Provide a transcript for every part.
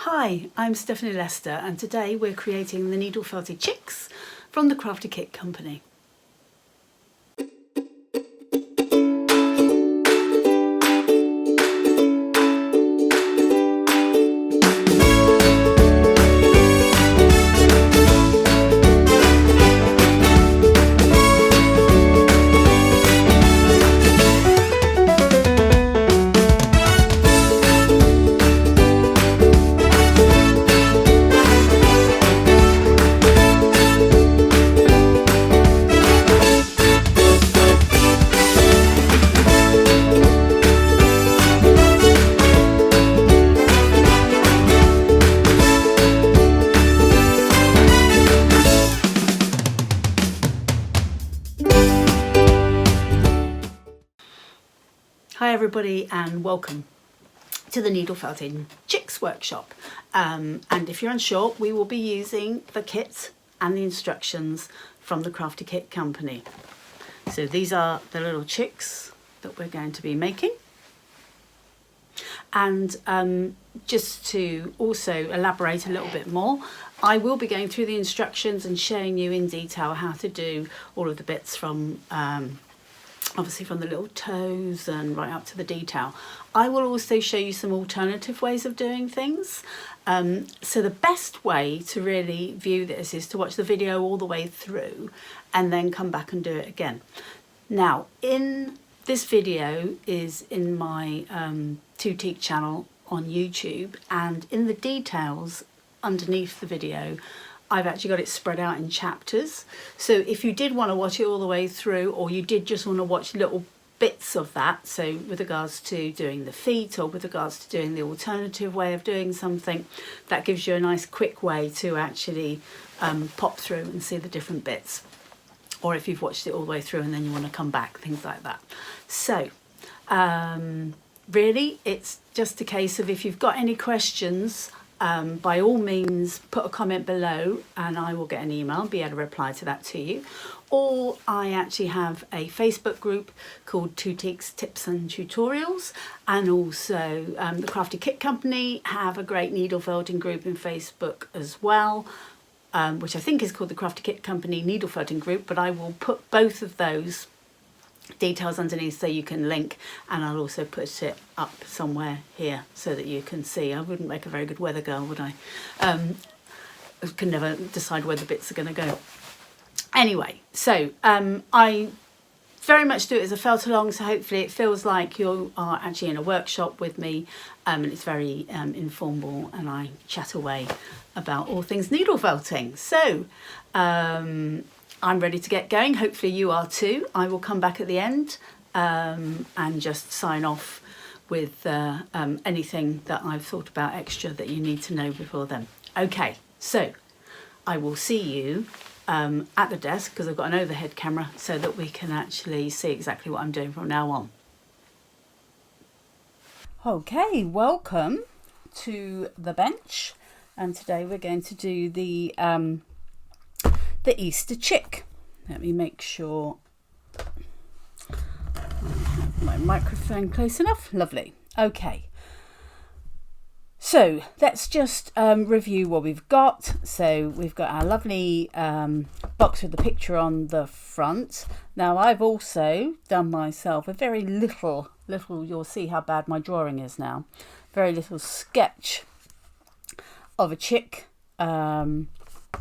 Hi, I'm Stephanie Lester and today we're creating the needle felted chicks from the Crafty Kit Company. Hi everybody and welcome to the Needle Felting Chicks workshop, and if you're unsure, we will be using the kit and the instructions from the Crafty Kit Company. So these are the little chicks that we're going to be making, and just to also elaborate a little bit more, I will be going through the instructions and showing you in detail how to do all of the bits from obviously from the little toes and right up to the detail. I will also show you some alternative ways of doing things. So the best way to really view this is to watch the video all the way through and then come back and do it again. Now, in this video is in my Tutique channel on YouTube, and in the details underneath the video I've actually got it spread out in chapters. So if you did want to watch it all the way through, or you did just want to watch little bits of that, so with regards to doing the feet or with regards to doing the alternative way of doing something, that gives you a nice quick way to actually pop through and see the different bits. Or if you've watched it all the way through and then you want to come back, things like that. So really it's just a case of, if you've got any questions, by all means put a comment below and I will get an email and be able to reply to that to you. Or I actually have a Facebook group called Tutique's Tips and Tutorials, and also the Crafty Kit Company have a great needle felting group in Facebook as well, which I think is called the Crafty Kit Company Needle Felting Group, but I will put both of those details underneath so you can link, and I'll also put it up somewhere here so that you can see. I wouldn't make a very good weather girl, would I? I can never decide where the bits are going to go. Anyway, so I very much do it as a felt along, so hopefully it feels like you are actually in a workshop with me, and it's very informal and I chat away about all things needle felting. So I'm ready to get going. Hopefully you are too. I will come back at the end and just sign off with anything that I've thought about extra that you need to know before then. Okay, so I will see you at the desk, because I've got an overhead camera so that we can actually see exactly what I'm doing from now on. Okay, welcome to the bench, and today we're going to do the Easter chick. Let me make sure I have my microphone close enough. Lovely. Okay. So let's just review what we've got. So we've got our lovely box with the picture on the front. Now I've also done myself a very little, you'll see how bad my drawing is now, very little sketch of a chick,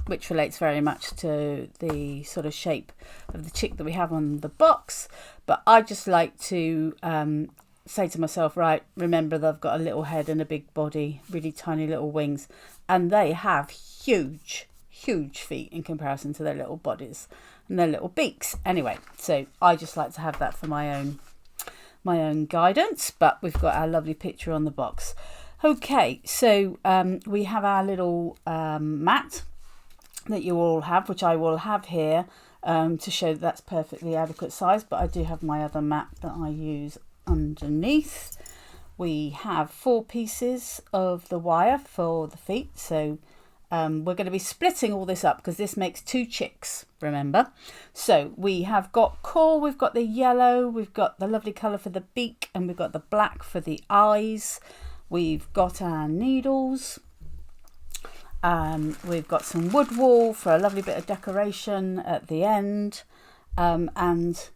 which relates very much to the sort of shape of the chick that we have on the box. But I just like to say to myself, right, remember that I've got a little head and a big body, really tiny little wings, and they have huge feet in comparison to their little bodies and their little beaks. Anyway, so I just like to have that for my own guidance, but we've got our lovely picture on the box. Okay, so we have our little mat that you all have, which I will have here to show that's perfectly adequate size, but I do have my other mat that I use underneath. We have 4 pieces of the wire for the feet, so we're going to be splitting all this up because this makes 2 chicks, remember. So we have got core, we've got the yellow, we've got the lovely colour for the beak, and we've got the black for the eyes. We've got our needles, We've got some wood wool for a lovely bit of decoration at the end, and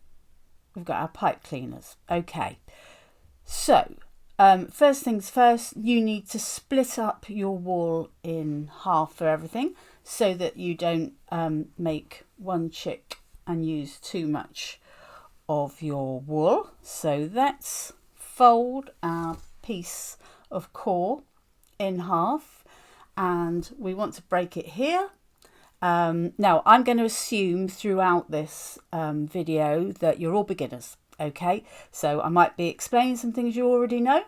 we've got our pipe cleaners. Okay, so first things first, you need to split up your wool in half for everything so that you don't make one chick and use too much of your wool. So let's fold our piece of core in half, and we want to break it here. Now I'm going to assume throughout this video that you're all beginners. Okay, so I might be explaining some things you already know,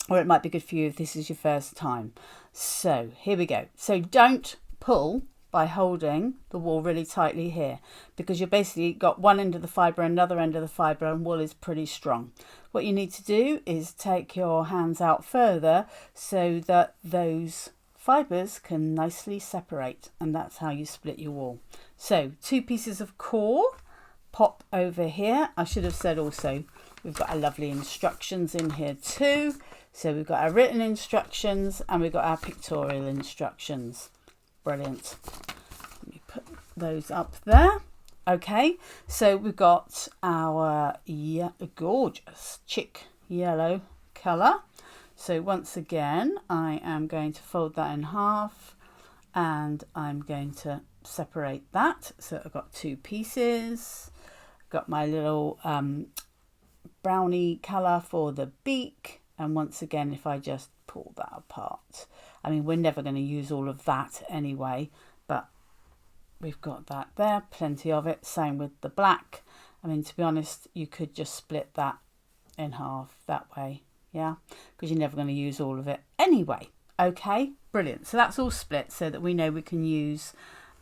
or it might be good for you if this is your first time. So here we go. So don't pull by holding the wool really tightly here, because you've basically got one end of the fibre, another end of the fibre, and wool is pretty strong. What you need to do is take your hands out further so that those fibres can nicely separate, and that's how you split your wool. So 2 pieces of core pop over here. I should have said also we've got our lovely instructions in here too. So we've got our written instructions and we've got our pictorial instructions. Brilliant. Let me put those up there. Okay, so we've got our gorgeous chick yellow colour. So once again, I am going to fold that in half, and I'm going to separate that. So I've got 2 pieces. Got my little brownie colour for the beak, and once again, if I just pull that apart, I mean, we're never going to use all of that anyway, but we've got that there, plenty of it. Same with the black. I mean, to be honest, you could just split that in half that way, yeah, because you're never going to use all of it anyway. Okay, brilliant. So that's all split so that we know we can use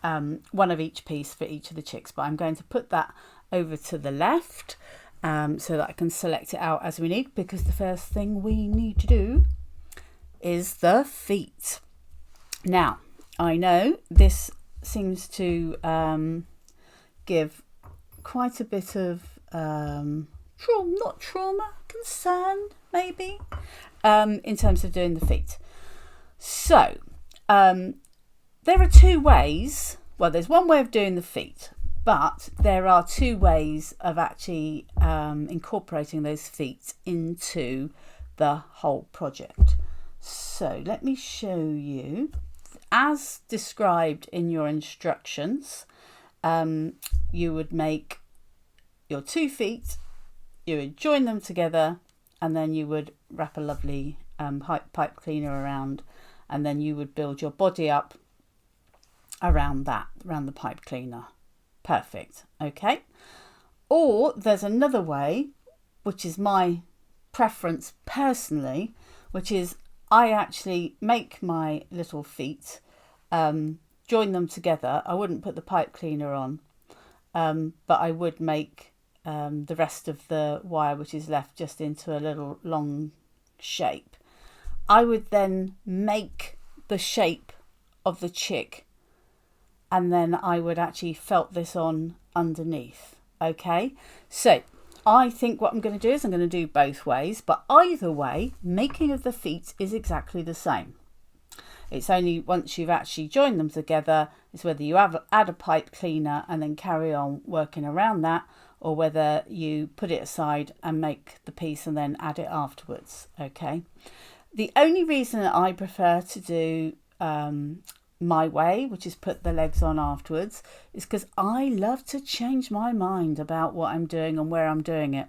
one of each piece for each of the chicks, but I'm going to put that over to the left so that I can select it out as we need, because the first thing we need to do is the feet. Now, I know this seems to give quite a bit of concern maybe, in terms of doing the feet. So there are 2 ways. Well, there's one way of doing the feet, but there are 2 ways of actually incorporating those feet into the whole project. So let me show you, as described in your instructions. You would make your 2 feet, you would join them together, and then you would wrap a lovely pipe cleaner around, and then you would build your body up around the pipe cleaner. Perfect. Okay. Or there's another way, which is my preference personally, which is I actually make my little feet, join them together. I wouldn't put the pipe cleaner on, but I would make the rest of the wire which is left just into a little long shape. I would then make the shape of the chick, and then I would actually felt this on underneath. Okay, so I think what I'm going to do is I'm going to do both ways, but either way, making of the feet is exactly the same. It's only once you've actually joined them together, it's whether you add a pipe cleaner and then carry on working around that, or whether you put it aside and make the piece and then add it afterwards. Okay. The only reason that I prefer to do my way, which is put the legs on afterwards, is because I love to change my mind about what I'm doing and where I'm doing it.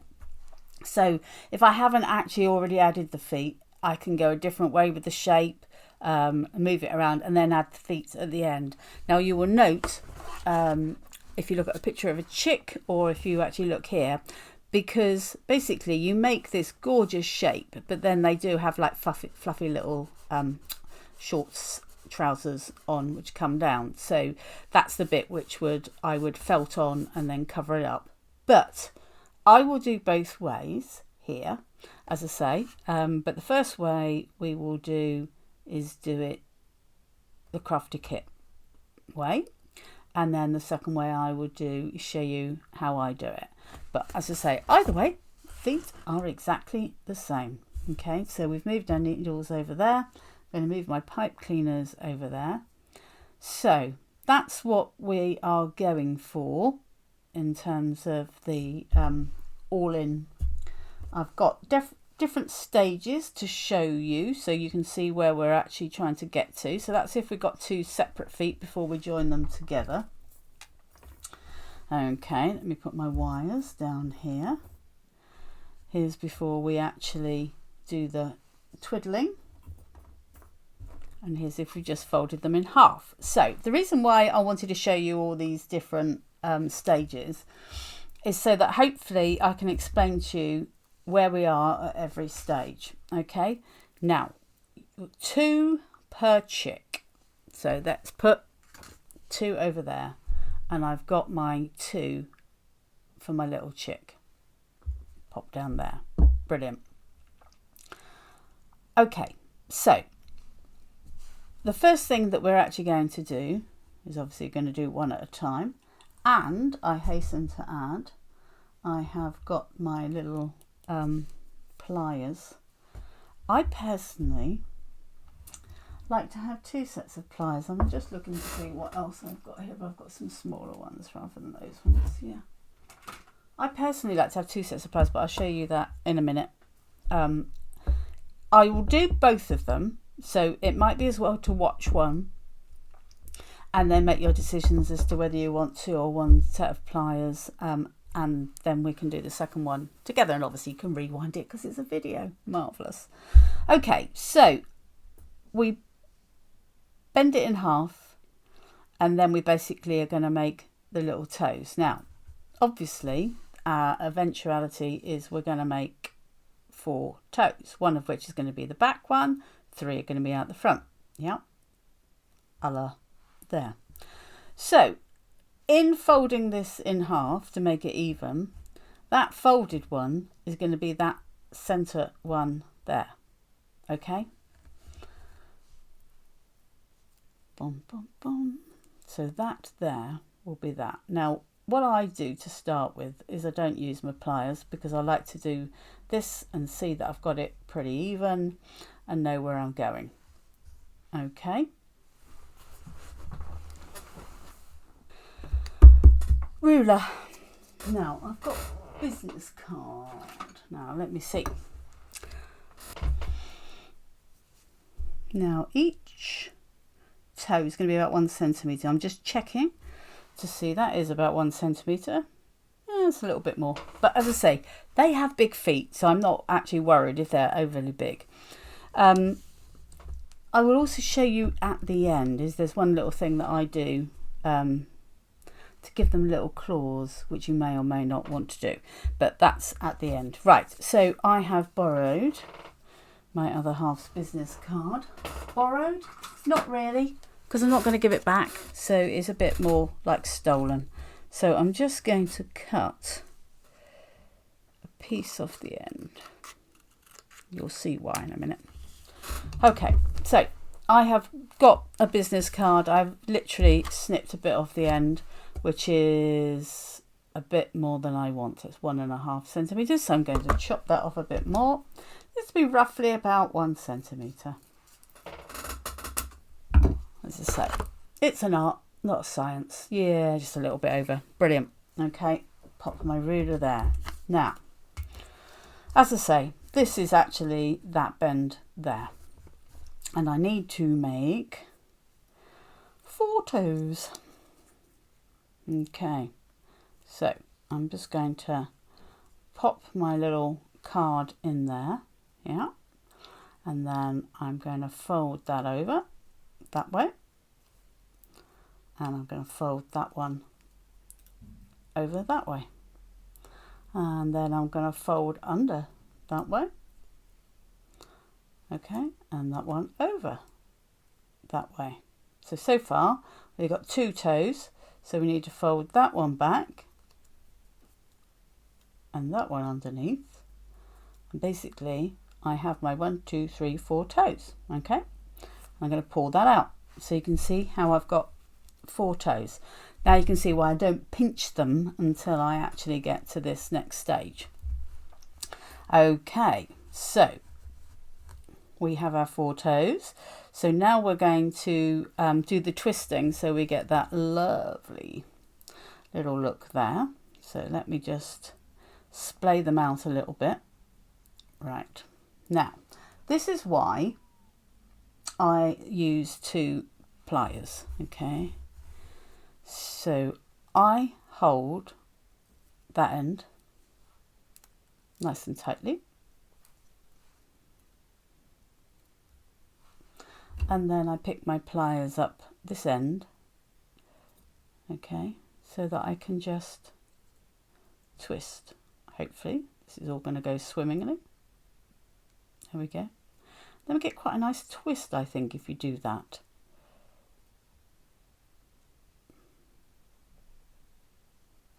So if I haven't actually already added the feet, I can go a different way with the shape, move it around, and then add the feet at the end. Now you will note, if you look at a picture of a chick, or if you actually look here, because basically you make this gorgeous shape, but then they do have like fluffy little shorts, trousers on, which come down. So that's the bit which I would felt on and then cover it up. But I will do both ways here, as I say. But the first way we will do is do it the Crafty kit way, and then the second way I would do is show you how I do it. But as I say, either way, feet are exactly the same. Okay, so we've moved our needles over there. I'm going to move my pipe cleaners over there. So that's what we are going for in terms of the all-in. I've got different stages to show you so you can see where we're actually trying to get to. So that's if we've got 2 separate feet before we join them together. Okay, let me put my wires down here. Here's before we actually do the twiddling. And here's if we just folded them in half. So the reason why I wanted to show you all these different stages is so that hopefully I can explain to you where we are at every stage. Okay, now 2 per chick. So let's put 2 over there. And I've got my 2 for my little chick. Pop down there. Brilliant. Okay, so the first thing that we're actually going to do is obviously going to do 1 at a time. And I hasten to add, I have got my little pliers. I personally like to have 2 sets of pliers. I'm just looking to see what else I've got here. I've got some smaller ones rather than those ones. Yeah, I personally like to have 2 sets of pliers, but I'll show you that in a minute. I will do both of them, so it might be as well to watch one and then make your decisions as to whether you want 2 or 1 set of pliers, and then we can do the second one together, and obviously you can rewind it because it's a video. Marvellous. Okay, so we bend it in half and then we basically are going to make the little toes. Now obviously our eventuality is we're going to make 4 toes, one of which is going to be the back one, 3 are going to be out the front. Yeah, a la there. So in folding this in half to make it even, that folded one is going to be that center one there. Okay, boom, boom, boom. So that there will be that. Now what I do to start with is I don't use my pliers because I like to do this and see that I've got it pretty even and know where I'm going. Okay, ruler. Now I've got business card. Now let me see. Now each toe is going to be about 1 centimetre. I'm just checking to see that is about 1 centimetre. It's a little bit more, but as I say, they have big feet, so I'm not actually worried if they're overly big. I will also show you at the end is there's one little thing that I do to give them little claws, which you may or may not want to do, but that's at the end. Right, so I have borrowed my other half's business card. Borrowed? Not really, because I'm not going to give it back, so it's a bit more like stolen. So I'm just going to cut a piece off the end. You'll see why in a minute. Okay, so I have got a business card. I've literally snipped a bit off the end, which is a bit more than I want. It's 1.5 centimetres, so I'm going to chop that off a bit more. This will be roughly about 1 centimetre. As I say, it's an art, not a science. Yeah, just a little bit over. Brilliant. Okay, pop my ruler there. Now, as I say, this is actually that bend there. And I need to make 4 toes. Okay, so I'm just going to pop my little card in there. Yeah, and then I'm going to fold that over that way. And I'm going to fold that one over that way. And then I'm going to fold under that way. Okay, and that one over that way. So far we've got 2 toes. So we need to fold that one back and that one underneath. And basically I have my 1, 2, 3, 4 toes. Okay, I'm going to pull that out so you can see how I've got 4 toes. Now you can see why I don't pinch them until I actually get to this next stage. Okay, so we have our 4 toes. So now we're going to do the twisting so we get that lovely little look there. So let me just splay them out a little bit. Right, now this is why I use 2 pliers, okay? So I hold that end nice and tightly, and then I pick my pliers up this end, okay, so that I can just twist. Hopefully this is all going to go swimmingly. There we go. Then we get quite a nice twist, I think, if you do that.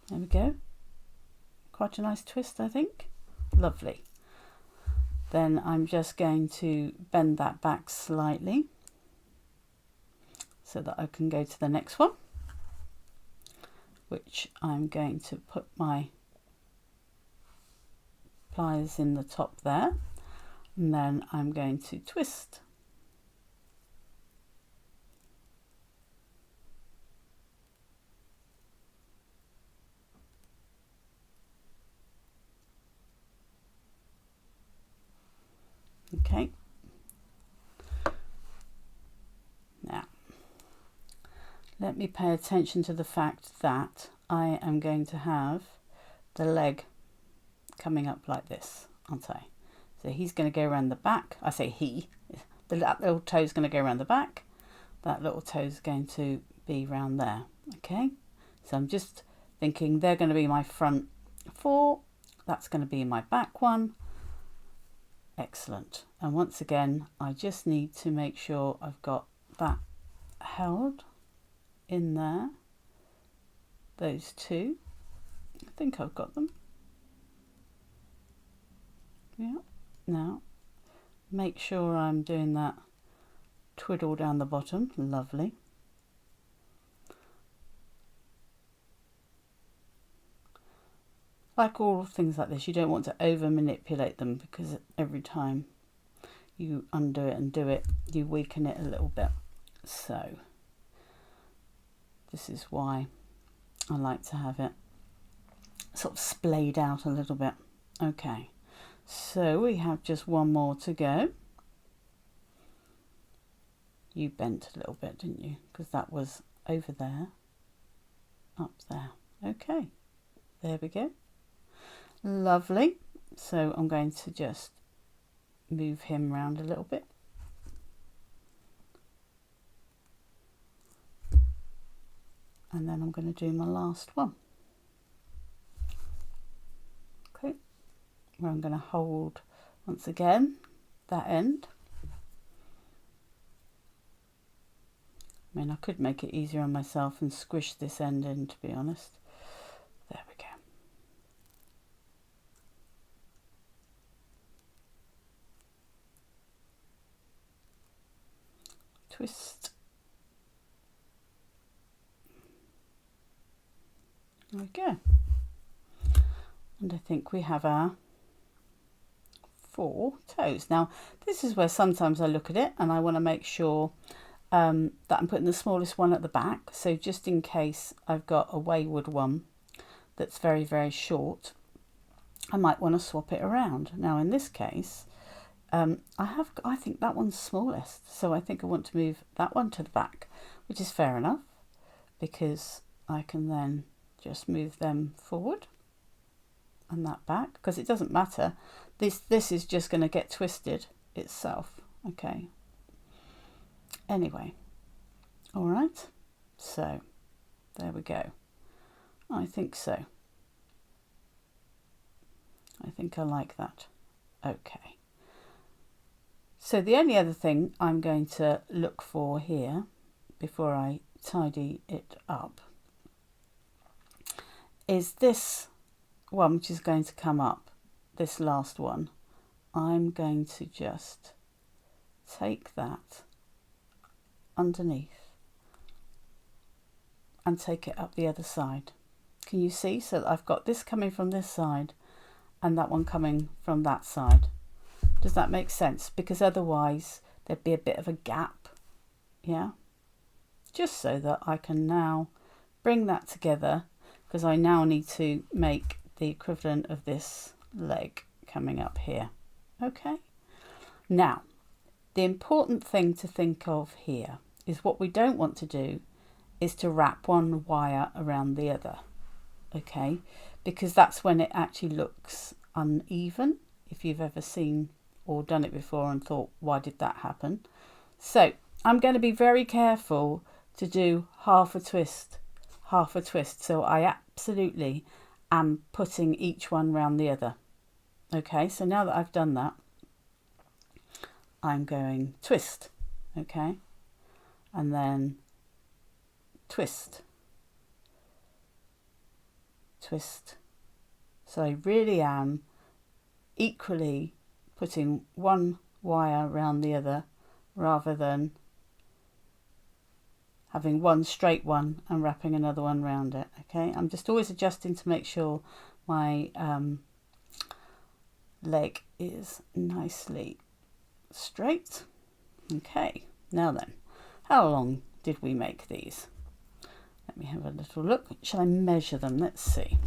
There we go. Quite a nice twist, I think. Lovely. Then I'm just going to bend that back slightly so that I can go to the next one, which I'm going to put my pliers in the top there, and then I'm going to twist. Okay, now let me pay attention to the fact that I am going to have the leg coming up like this, aren't I? So he's going to go around the back. I say he, that little toe is going to go around the back, that little toe is going to be round there. Okay, so I'm just thinking they're going to be my front 4, that's going to be my back 1. Excellent. And once again, I just need to make sure I've got that held in there. Those 2. I think I've got them. Yeah. Now, make sure I'm doing that twiddle down the bottom. Lovely. Like all things like this, you don't want to over manipulate them, because every time you undo it and do it, you weaken it a little bit. So this is why I like to have it sort of splayed out a little bit. Okay, so we have just one more to go. You bent a little bit, didn't you? Because that was over there, up there. Okay, there we go. Lovely. So I'm going to just move him round a little bit. And then I'm going to do my last one. Okay, where I'm going to hold once again that end. I mean, I could make it easier on myself and squish this end in, to be honest. There we go. Twist. There we go. And I think we have our 4 toes. Now, this is where sometimes I look at it and I want to make sure that I'm putting the smallest one at the back. So just in case I've got a wayward one that's very, very short, I might want to swap it around. Now, in this case, I think that one's smallest, so I think I want to move that one to the back, which is fair enough, because I can then just move them forward and that back, because it doesn't matter. This is just going to get twisted itself. Okay. Anyway, all right. So there we go. I think so. I think I like that. Okay. So the only other thing I'm going to look for here before I tidy it up is this one, which is going to come up, this last one. I'm going to just take that underneath and take it up the other side. Can you see? So I've got this coming from this side and that one coming from that side. Does that make sense? Because otherwise there'd be a bit of a gap. Yeah. Just so that I can now bring that together, because I now need to make the equivalent of this leg coming up here. Okay. Now, the important thing to think of here is what we don't want to do is to wrap one wire around the other. Okay, because that's when it actually looks uneven, if you've ever seen or done it before and thought, why did that happen? So I'm going to be very careful to do half a twist, half a twist. So I absolutely am putting each one round the other. Okay, so now that I've done that, I'm going twist, okay, and then twist, twist. So I really am equally putting one wire around the other rather than having one straight one and wrapping another one around it. Okay, I'm just always adjusting to make sure my leg is nicely straight. Okay, now then, how long did we make these? Let me have a little look. Shall I measure them? Let's see.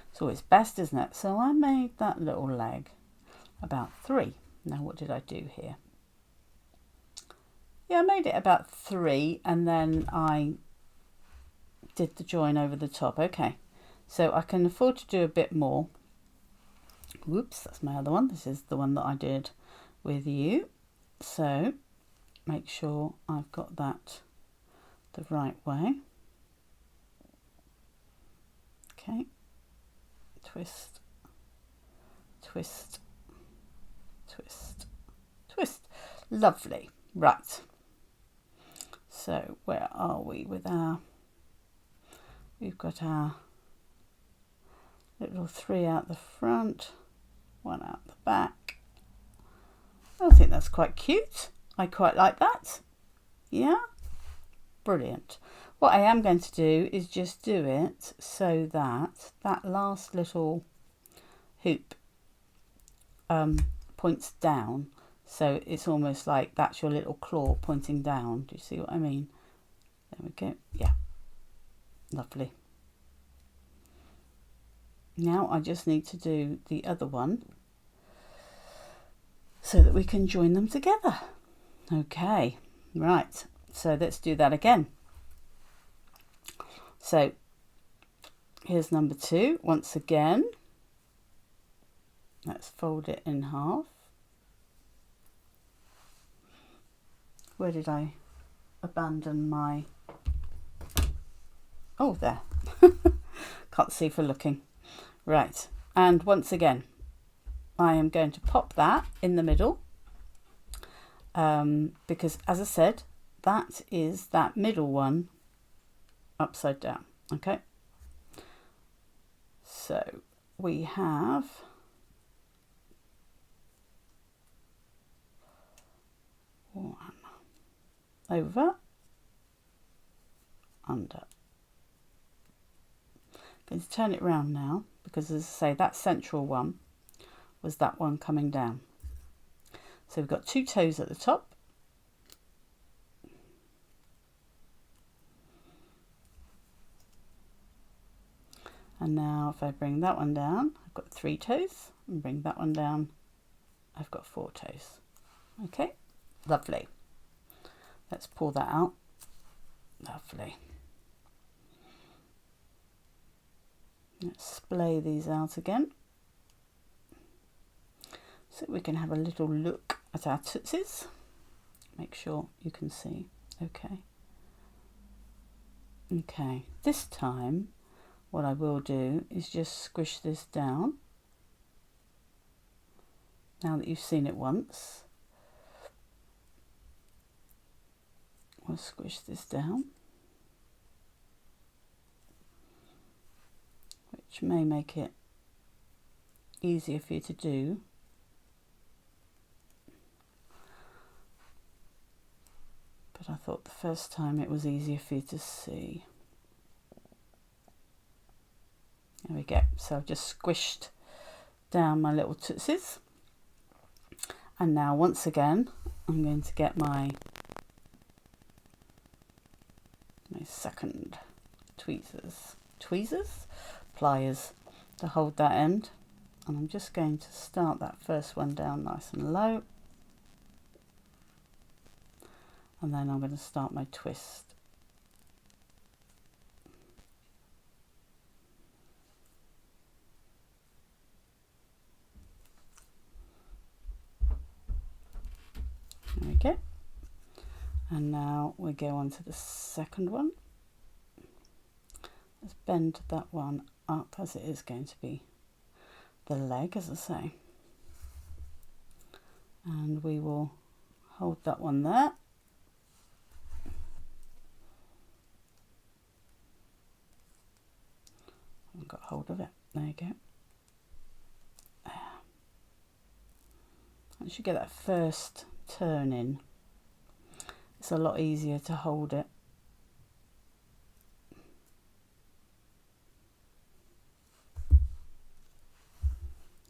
It's always best, isn't it? So I made that little leg about 3. Now what did I do here? Yeah, I made it about 3 and then I did the join over the top. Okay, so I can afford to do a bit more. Whoops, that's my other one. This is the one that I did with you. So make sure I've got that the right way. Okay, twist, twist, twist, twist. Lovely. Right. So where are we with our, we've got our little 3 out the front, 1 out the back. I think that's quite cute. I quite like that. Yeah, brilliant. What I am going to do is just do it so that that last little hoop points down. So it's almost like that's your little claw pointing down. Do you see what I mean? There we go. Yeah, lovely. Now I just need to do the other one so that we can join them together. Okay, right. So let's do that again. So here's number 2. Once again, let's fold it in half. Where did I abandon my... Oh, there. Can't see for looking. Right, and once again, I am going to pop that in the middle because, as I said, that is that middle one upside down. Okay, so we have one over, under. I'm going to turn it round now because, as I say, that central one was that one coming down. So we've got 2 toes at the top. And now if I bring that one down, I've got 3 toes, and bring that one down, I've got 4 toes. Okay, lovely. Let's pull that out. Lovely. Let's splay these out again so we can have a little look at our tootsies. Make sure you can see. Okay. Okay, this time what I will do is just squish this down. Now that you've seen it once, we'll squish this down, which may make it easier for you to do. But I thought the first time it was easier for you to see. There we go. So I've just squished down my little tootsies. And now once again, I'm going to get my second pliers to hold that end. And I'm just going to start that first one down nice and low. And then I'm going to start my twist. There we go. And now we go on to the second one. Let's bend that one up as it is going to be the leg, as I say. And we will hold that one there. I've got hold of it. There you go. Once you get that first turn in, it's a lot easier to hold it.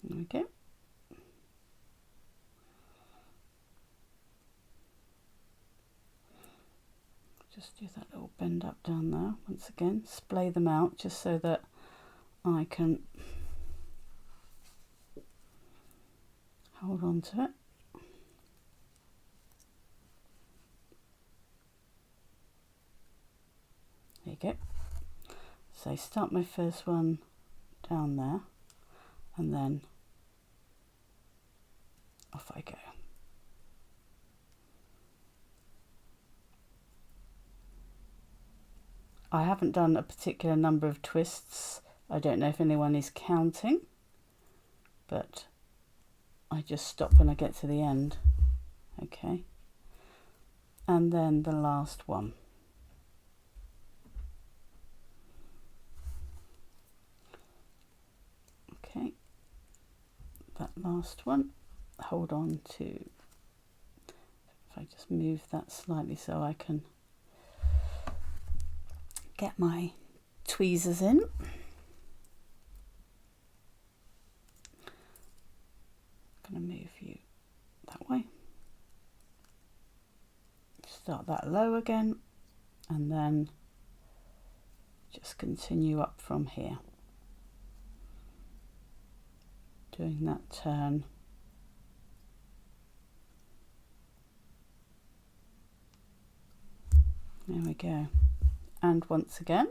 There we go. Just do that little bend up down there. Once again, splay them out just so that I can hold on to it. There you go. So start my first one down there and then off I go. I haven't done a particular number of twists. I don't know if anyone is counting, but I just stop when I get to the end. Okay. And then the last one. Okay. That last one. Hold on to, if I just move that slightly so I can get my tweezers in. I'm going to move you that way. Start that low again and then just continue up from here. Doing that turn. There we go. And once again,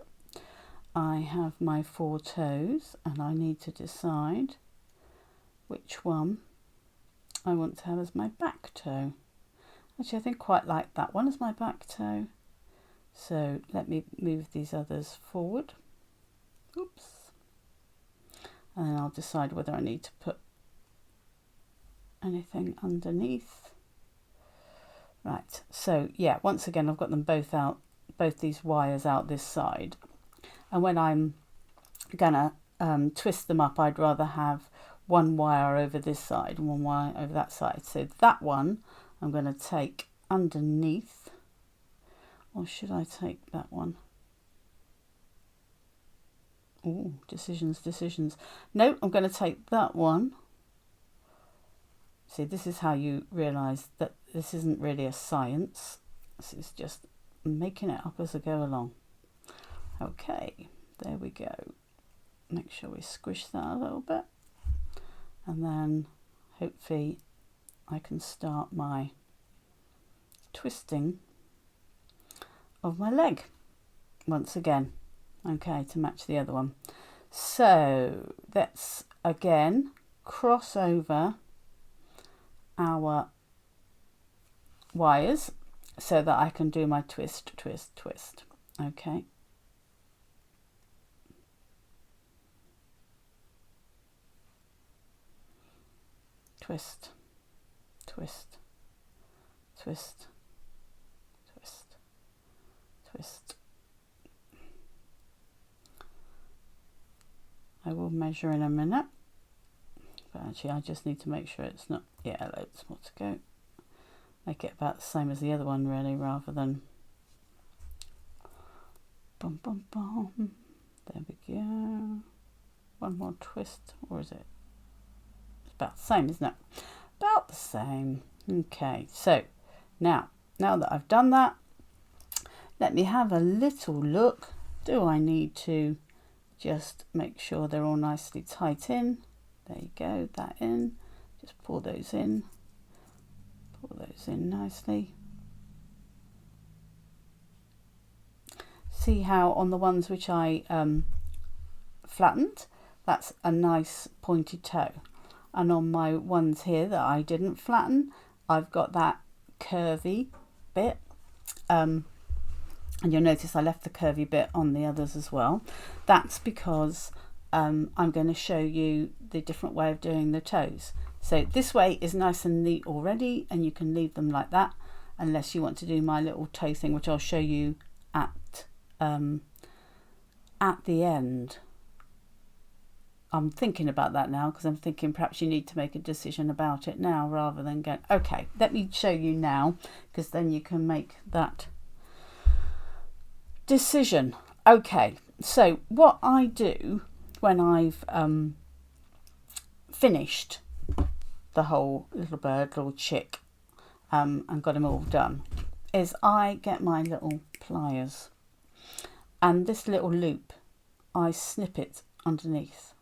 I have my 4 toes and I need to decide which one I want to have as my back toe. Actually, I think quite like that one as my back toe. So let me move these others forward. Oops. And then I'll decide whether I need to put anything underneath. Right, so yeah, once again, I've got them both out, both these wires out this side. And when I'm gonna twist them up, I'd rather have one wire over this side and one wire over that side. So that one I'm going to take underneath, or should I take that one? Oh, decisions. No, I'm going to take that one. See, this is how you realise that this isn't really a science. This is just making it up as I go along. Okay, there we go. Make sure we squish that a little bit. And then hopefully I can start my twisting of my leg once again. Okay, to match the other one. So let's again cross over our wires so that I can do my twist. Okay. Twist. I will measure in a minute, but actually I just need to make sure it's not, yeah, loads more to go. Make it about the same as the other one really, rather than bum bum bum. There we go. One more twist, or is it? It's about the same, isn't it? about the same. Okay, so now that I've done that, let me have a little look. Do I need to just make sure they're all nicely tight in? There you go, that in. Just pour those in. Pour those in nicely. See how on the ones which I flattened, that's a nice pointed toe. And on my ones here that I didn't flatten, I've got that curvy bit. And you'll notice I left the curvy bit on the others as well. That's because I'm going to show you the different way of doing the toes. So this way is nice and neat already, and you can leave them like that unless you want to do my little toe thing, which I'll show you at the end. I'm thinking about that now because I'm thinking perhaps you need to make a decision about it now rather than go, okay, let me show you now, because then you can make that decision. Okay, so what I do when I've finished the whole little bird, little chick, and got him all done, is I get my little pliers and this little loop, I snip it underneath,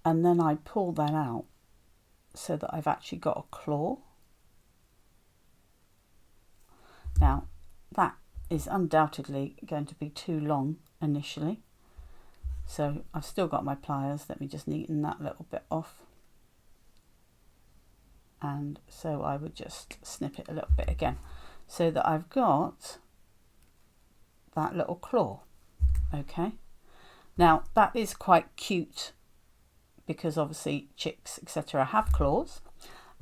and then I pull that out so that I've actually got a claw. Now that is undoubtedly going to be too long initially, so I've still got my pliers. Let me just neaten that little bit off, and so I would just snip it a little bit again so that I've got that little claw. Okay, now that is quite cute because obviously chicks etc have claws.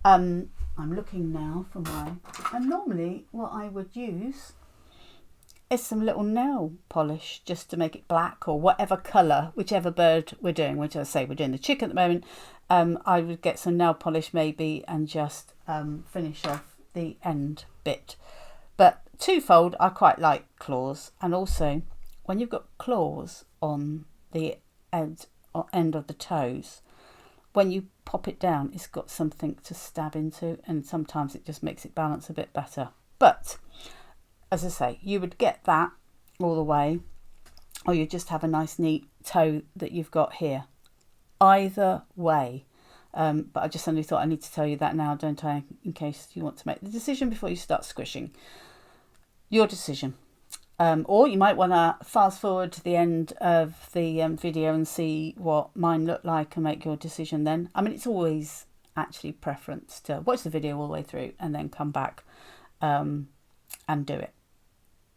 I'm looking now for my, and normally what I would use is some little nail polish just to make it black or whatever colour, whichever bird we're doing, which I say we're doing the chick at the moment. I would get some nail polish maybe and just finish off the end bit. But twofold, I quite like claws, and also when you've got claws on the end of the toes, when you pop it down, it's got something to stab into, and sometimes it just makes it balance a bit better. But as I say, you would get that all the way, or you just have a nice neat toe that you've got here. Either way. But I just suddenly thought I need to tell you that now, don't I? In case you want to make the decision before you start squishing. Your decision. Or you might want to fast forward to the end of the video and see what mine look like and make your decision then. I mean, it's always actually preference to watch the video all the way through and then come back and do it.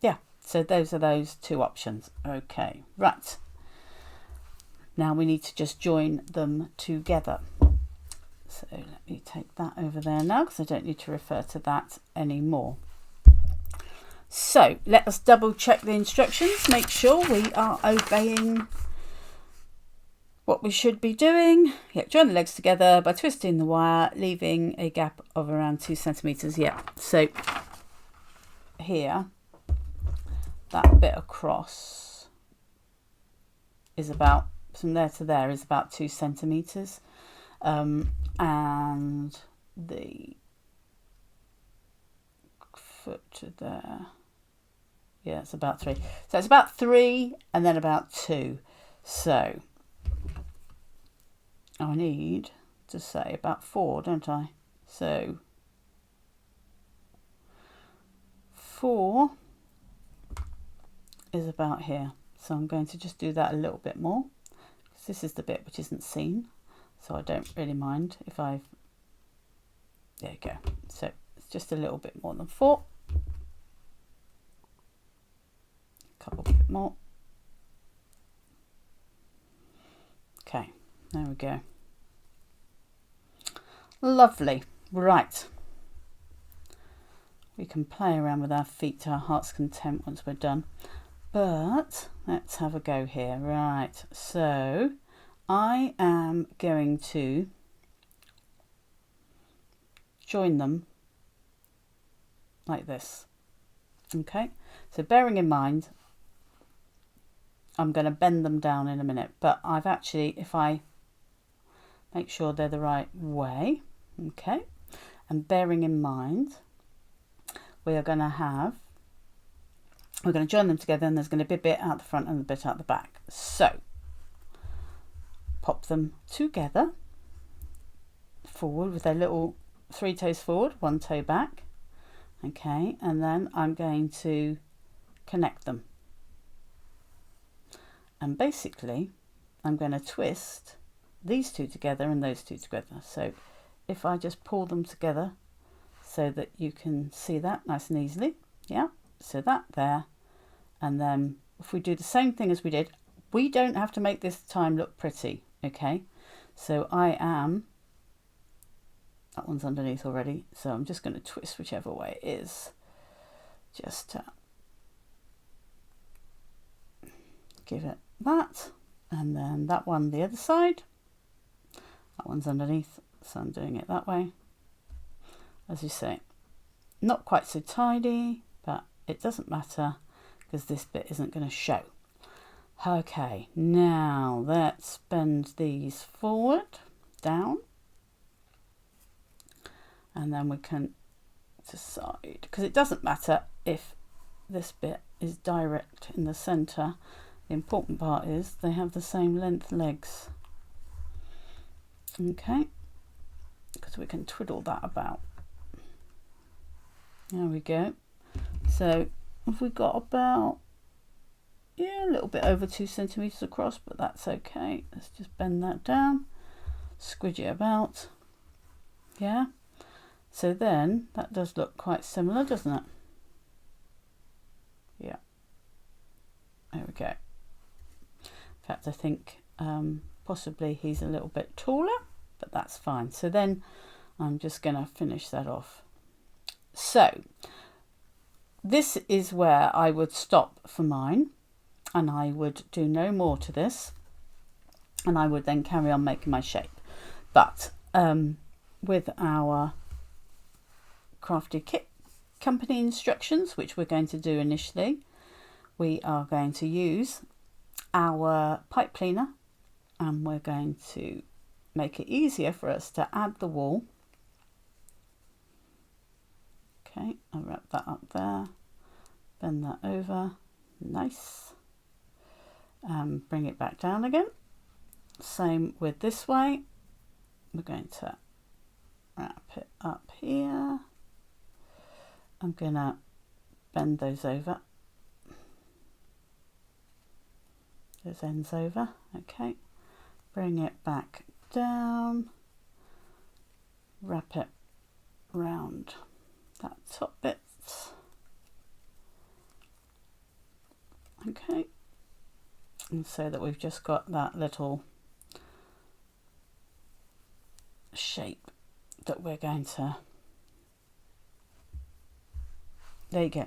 Yeah, so those are those two options. Okay, right. Now we need to just join them together. So let me take that over there now because I don't need to refer to that anymore. So let us double check the instructions, make sure we are obeying what we should be doing. Yeah, join the legs together by twisting the wire, leaving a gap of around 2 centimeters. Yeah, so here, that bit across is about, from there to there is about 2 centimeters. And the foot to there, yeah, it's about 3. So it's about 3 and then about 2. So I need to say about 4, don't I? So 4 is about here. So I'm going to just do that a little bit more, because this is the bit which isn't seen. So I don't really mind if I've, there you go. So it's just a little bit more than 4. A couple bit more. Okay, there we go. Lovely. Right. We can play around with our feet to our heart's content once we're done. But let's have a go here. Right, so I am going to join them like this. Okay, so bearing in mind I'm going to bend them down in a minute, but I've actually, if I make sure they're the right way. Okay, and bearing in mind we're going to join them together, and there's going to be a bit out the front and a bit out the back. So pop them together forward with their little 3 toes forward, 1 toe back. Okay, and then I'm going to connect them, and basically I'm going to twist these 2 together and those 2 together. So if I just pull them together so that you can see that nice and easily, yeah, so that there, and then if we do the same thing as we did, we don't have to make this time look pretty. Okay, so that one's underneath already, so I'm just going to twist whichever way it is, just to give it that, and then that one the other side, that one's underneath, so I'm doing it that way. As you say, not quite so tidy, but it doesn't matter because this bit isn't going to show. Okay, now let's bend these forward, down, and then we can decide, because it doesn't matter if this bit is direct in the center. The important part is they have the same length legs. Okay, because we can twiddle that about. There we go. So if we got about, yeah, a little bit over 2 centimeters across, but that's okay. Let's just bend that down, squidge it about. Yeah, so then that does look quite similar, doesn't it? Yeah, there we go. In fact, I think possibly he's a little bit taller, but that's fine. So then I'm just going to finish that off. So this is where I would stop for mine, and I would do no more to this, and I would then carry on making my shape. But with our Crafty kit company instructions, which we're going to do initially, we are going to use our pipe cleaner, and we're going to make it easier for us to add the wool. Okay, I'll wrap that up there, bend that over, nice, bring it back down again. Same with this way, we're going to wrap it up here. I'm going to bend those over, those ends over. Okay, bring it back down, wrap it round that top bit. Okay, and so that we've just got that little shape that we're going to, there you go.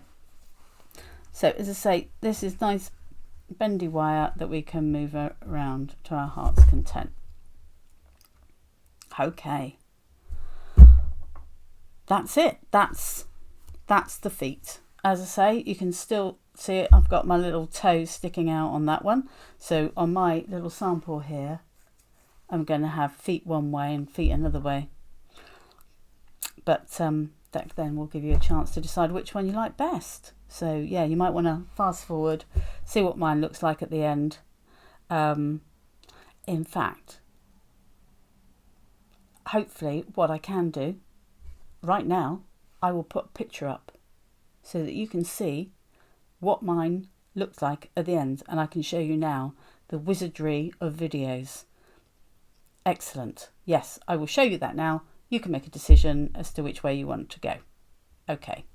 So as I say, this is nice bendy wire that we can move around to our heart's content. Okay, that's it. That's the feet. As I say, you can still see it. I've got my little toes sticking out on that one. So on my little sample here, I'm going to have feet one way and feet another way. But that then will give you a chance to decide which one you like best. So yeah, you might want to fast forward, see what mine looks like at the end. In fact, hopefully what I can do right now, I will put a picture up so that you can see what mine looks like at the end, and I can show you now the wizardry of videos. Excellent. Yes, I will show you that now. You can make a decision as to which way you want to go. Okay.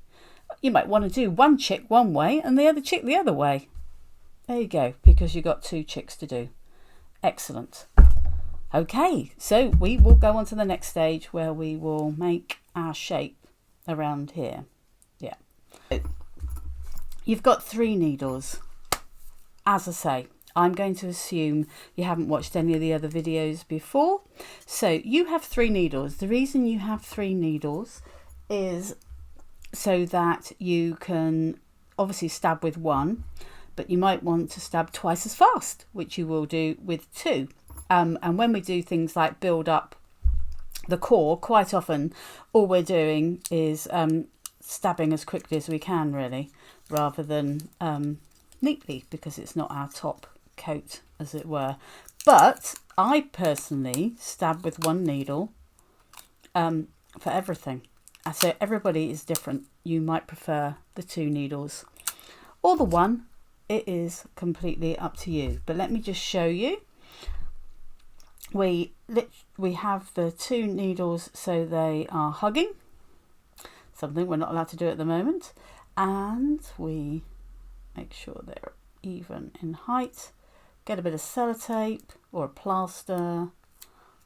You might want to do one chick one way and the other chick the other way. There you go, because you've got 2 chicks to do. Excellent. Okay, so we will go on to the next stage where we will make our shape around here. Yeah. You've got 3 needles. As I say, I'm going to assume you haven't watched any of the other videos before. So you have 3 needles. The reason you have 3 needles is so that you can obviously stab with 1, but you might want to stab twice as fast, which you will do with 2. And when we do things like build up the core, quite often all we're doing is stabbing as quickly as we can, really, rather than neatly, because it's not our top coat, as it were. But I personally stab with one needle for everything. So everybody is different. You might prefer the 2 needles or the 1. It is completely up to you. But let me just show you. We have the 2 needles so they are hugging, something we're not allowed to do at the moment, and we make sure they're even in height. Get a bit of sellotape or a plaster,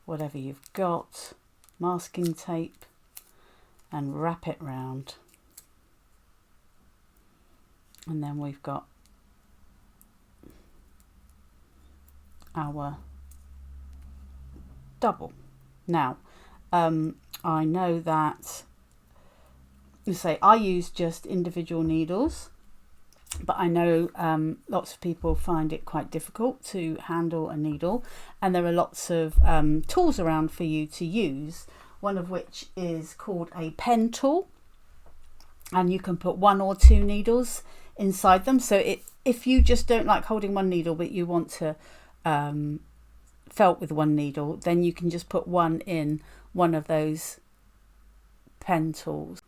whatever you've got, masking tape, and wrap it round. And then we've got our double. Now, I know that, say, I use just individual needles, but I know lots of people find it quite difficult to handle a needle, and there are lots of tools around for you to use, one of which is called a pen tool, and you can put 1 or 2 needles inside them. So if you just don't like holding one needle but you want to felt with 1 needle, then you can just put 1 in one of those pen tools.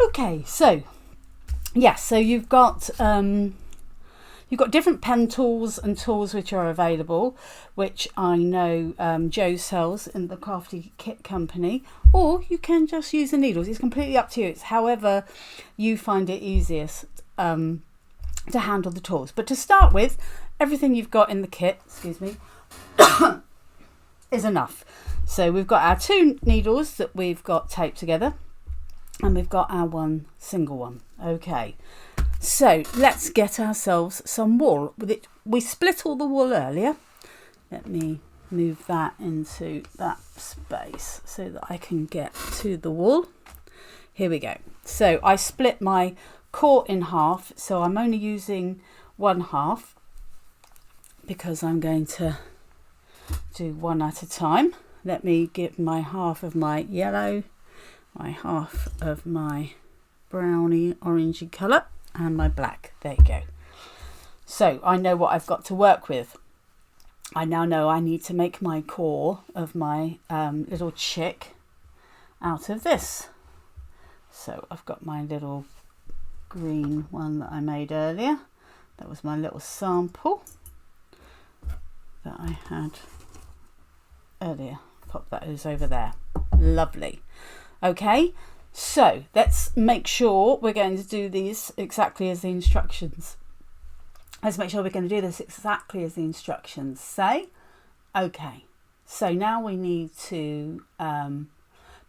Okay, so yes, so you've got different pen tools and tools which are available, which I know Joe sells in the Crafty Kit Company, or you can just use the needles. It's completely up to you. It's however you find it easiest to handle the tools. But to start with, everything you've got in the kit, excuse me, is enough. So we've got our 2 needles that we've got taped together, and we've got our 1 single one. Okay, so let's get ourselves some wool. We split all the wool earlier. Let me move that into that space so that I can get to the wool. Here we go. So I split my core in half, so I'm only using 1/2 because I'm going to do 1 at a time. Let me give my half of my yellow, my half of my browny orangey colour, and my black. There you go. So I know what I've got to work with. I now know I need to make my core of my little chick out of this. So I've got my little green one that I made earlier. That was my little sample that I had earlier. Pop that is over there. Lovely. Okay, so let's make sure we're going to do these exactly as the instructions. Let's make sure we're going to do this exactly as the instructions say. Okay, so now we need to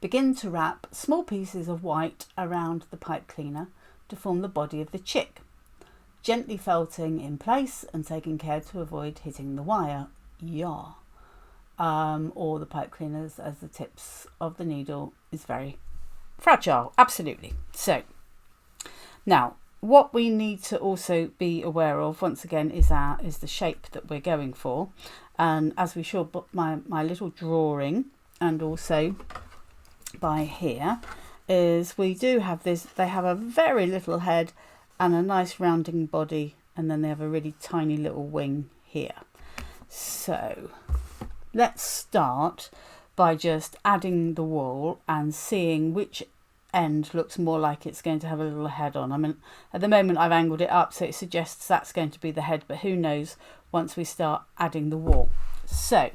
begin to wrap small pieces of white around the pipe cleaner to form the body of the chick, gently felting in place and taking care to avoid hitting the wire, or the pipe cleaners, as the tips of the needle is very fragile. Absolutely. So now what we need to also be aware of once again is the shape that we're going for, and as we saw my little drawing and also by here is we do have this. They have a very little head and a nice rounding body, and then they have a really tiny little wing here. So let's start by just adding the wool and seeing which end looks more like it's going to have a little head on. I mean, at the moment I've angled it up so it suggests that's going to be the head, but who knows once we start adding the wool. So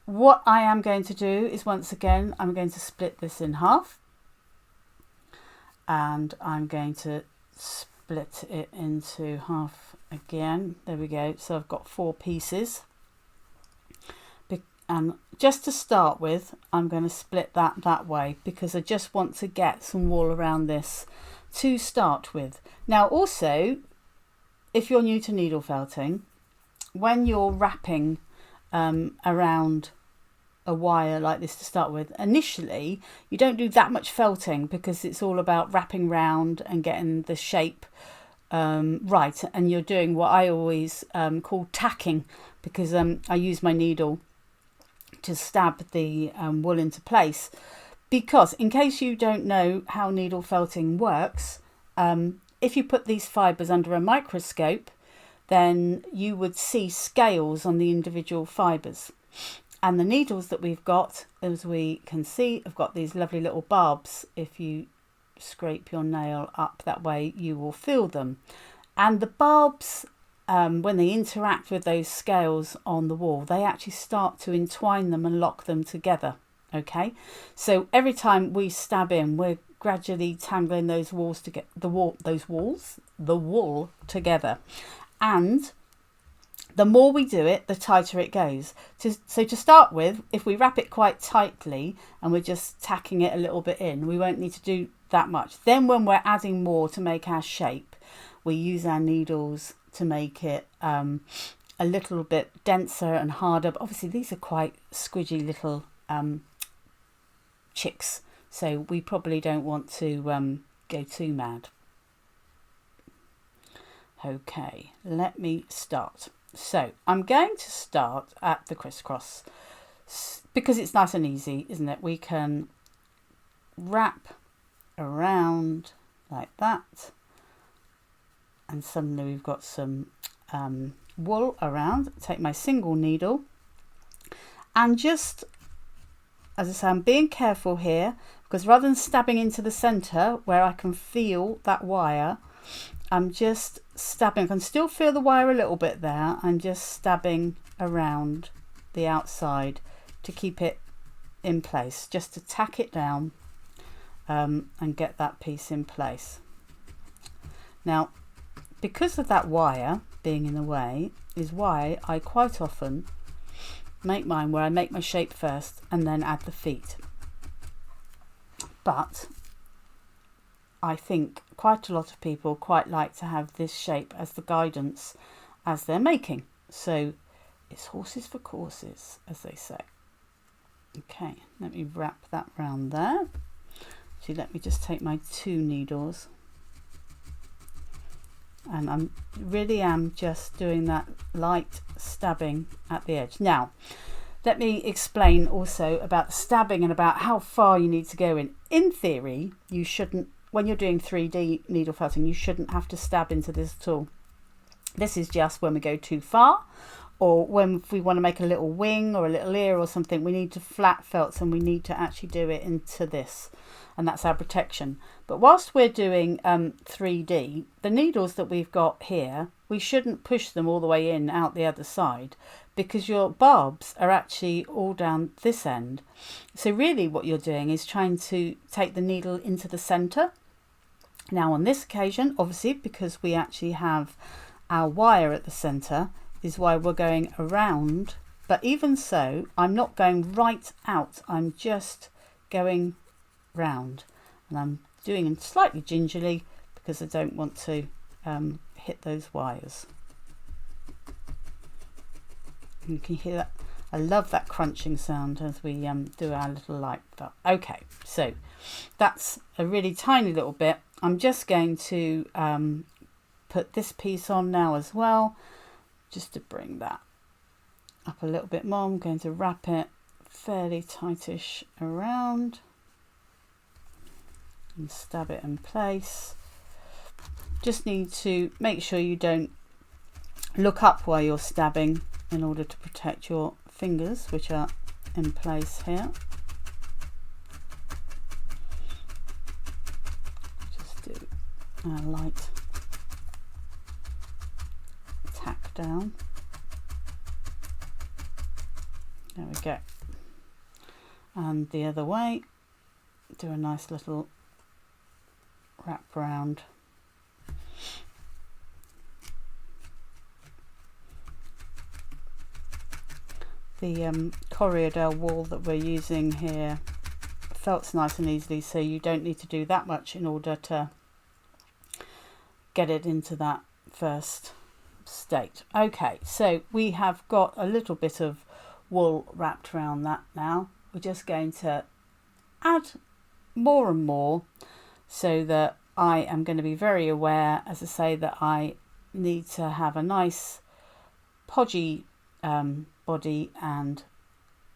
what I am going to do is, once again, I'm going to split this in half, and I'm going to split it into half again. There we go. So I've got 4 pieces. And just to start with, I'm going to split that way because I just want to get some wool around this to start with. Now also, if you're new to needle felting, when you're wrapping around a wire like this to start with, initially you don't do that much felting because it's all about wrapping round and getting the shape right and you're doing what I always call tacking, because I use my needle to stab the wool into place. Because in case you don't know how needle felting works, if you put these fibres under a microscope, then you would see scales on the individual fibres. And the needles that we've got, as we can see, have got these lovely little barbs. If you scrape your nail up that way, you will feel them. And the barbs, when they interact with those scales on the wall, they actually start to entwine them and lock them together. Okay, so every time we stab in, we're gradually tangling those walls to get the wool together. And the more we do it, the tighter it goes. So to start with, if we wrap it quite tightly and we're just tacking it a little bit in, we won't need to do that much. Then when we're adding more to make our shape, we use our needles to make it a little bit denser and harder. But obviously these are quite squidgy little chicks, so we probably don't want to go too mad. Okay, let me start. So I'm going to start at the crisscross because it's nice and easy, isn't it? We can wrap around like that, and suddenly we've got some wool around. Take my single needle and just, as I say, I'm being careful here, because rather than stabbing into the centre where I can feel that wire, I'm just stabbing. I can still feel the wire a little bit there. I'm just stabbing around the outside to keep it in place, just to tack it down and get that piece in place. Now, because of that wire being in the way, is why I quite often make mine where I make my shape first and then add the feet. But I think quite a lot of people quite like to have this shape as the guidance as they're making. So it's horses for courses, as they say. Okay, let me wrap that round there. So let me just take my 2 needles. And I really am just doing that light stabbing at the edge. Now, let me explain also about the stabbing and about how far you need to go in. In theory, you shouldn't, when you're doing 3D needle felting, you shouldn't have to stab into this at all. This is just when we go too far, or when we want to make a little wing or a little ear or something, we need to flat felt and we need to actually do it into this. And that's our protection. But whilst we're doing 3D, the needles that we've got here, we shouldn't push them all the way in out the other side, because your barbs are actually all down this end. So really what you're doing is trying to take the needle into the centre. Now on this occasion, obviously, because we actually have our wire at the centre, is why we're going around. But even so, I'm not going right out, I'm just going round, and I'm doing it slightly gingerly because I don't want to hit those wires. You can hear that. I love that crunching sound as we do our little light stuff. Okay, so that's a really tiny little bit. I'm just going to put this piece on now as well, just to bring that up a little bit more. I'm going to wrap it fairly tightish around and stab it in place. Just need to make sure you don't look up while you're stabbing in order to protect your fingers, which are in place here. Just do a light tack down. There we go. And the other way, do a nice little wrap round. The Corriedale wool that we're using here felts nice and easily, so you don't need to do that much in order to get it into that first state. Okay, so we have got a little bit of wool wrapped around that now. We're just going to add more and more so that I am going to be very aware, as I say, that I need to have a nice podgy body and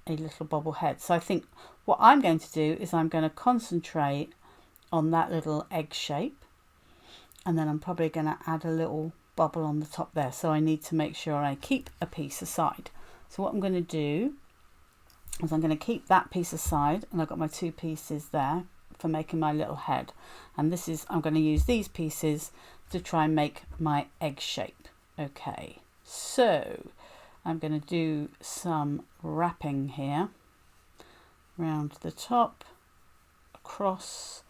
a little bobble head. So I think what I'm going to do is I'm going to concentrate on that little egg shape, and then I'm probably going to add a little bubble on the top there. So I need to make sure I keep a piece aside. So what I'm going to do is I'm going to keep that piece aside, and I've got my 2 pieces there for making my little head, and this is, I'm going to use these pieces to try and make my egg shape. Okay, so I'm going to do some wrapping here around the top, across,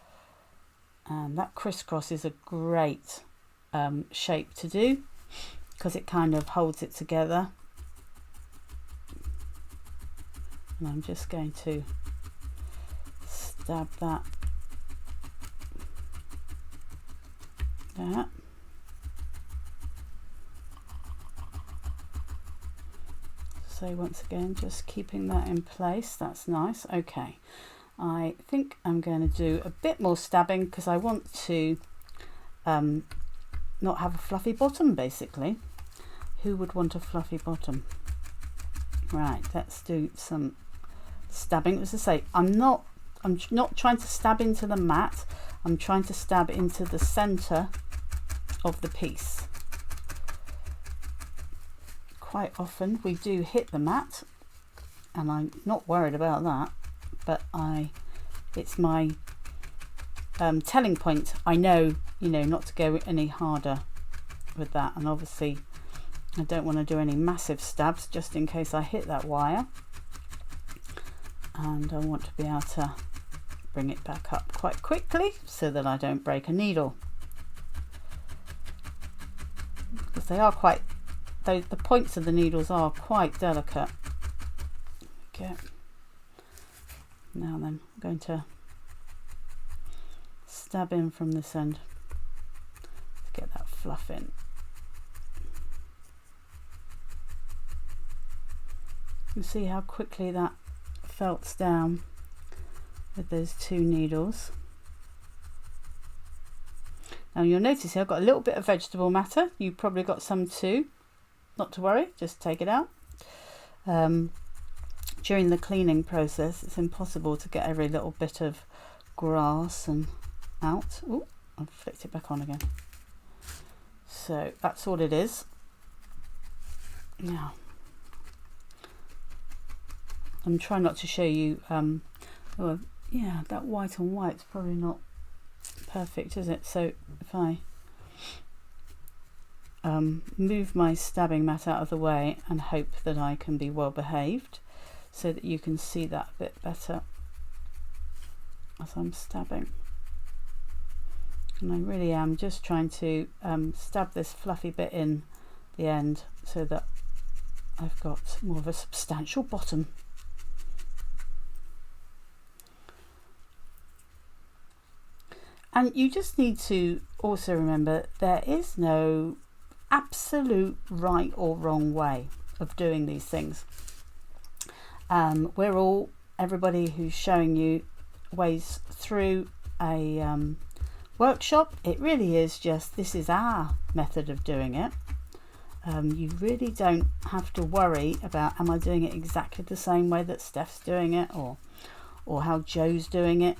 and that crisscross is a great shape to do because it kind of holds it together. And I'm just going to stab that there. So once again, just keeping that in place. That's nice. Okay, I think I'm going to do a bit more stabbing because I want to not have a fluffy bottom, basically. Who would want a fluffy bottom? Right, let's do some stabbing. As I say, I'm not trying to stab into the mat. I'm trying to stab into the center of the piece. Quite often we do hit the mat, and I'm not worried about that, but it's my telling point. I know, you know, not to go any harder with that, and obviously I don't want to do any massive stabs just in case I hit that wire, and I want to be able to bring it back up quite quickly so that I don't break a needle, because they are quite, the points of the needles are quite delicate. Okay, now then I'm going to stab in from this end to get that fluff in. You see how quickly that felts down with those 2 needles. Now you'll notice here I've got a little bit of vegetable matter. You've probably got some too. Not to worry, just take it out. During the cleaning process, it's impossible to get every little bit of grass and out. Oh, I've flicked it back on again. So that's all it is. Now, I'm trying not to show you, oh, yeah, that white on white's probably not perfect, is it? So if I move my stabbing mat out of the way and hope that I can be well behaved so that you can see that a bit better as I'm stabbing. And I really am just trying to stab this fluffy bit in the end so that I've got more of a substantial bottom. And you just need to also remember there is no absolute right or wrong way of doing these things. Everybody who's showing you ways through a workshop, it really is just, this is our method of doing it. You really don't have to worry about, am I doing it exactly the same way that Steph's doing it, or how Joe's doing it.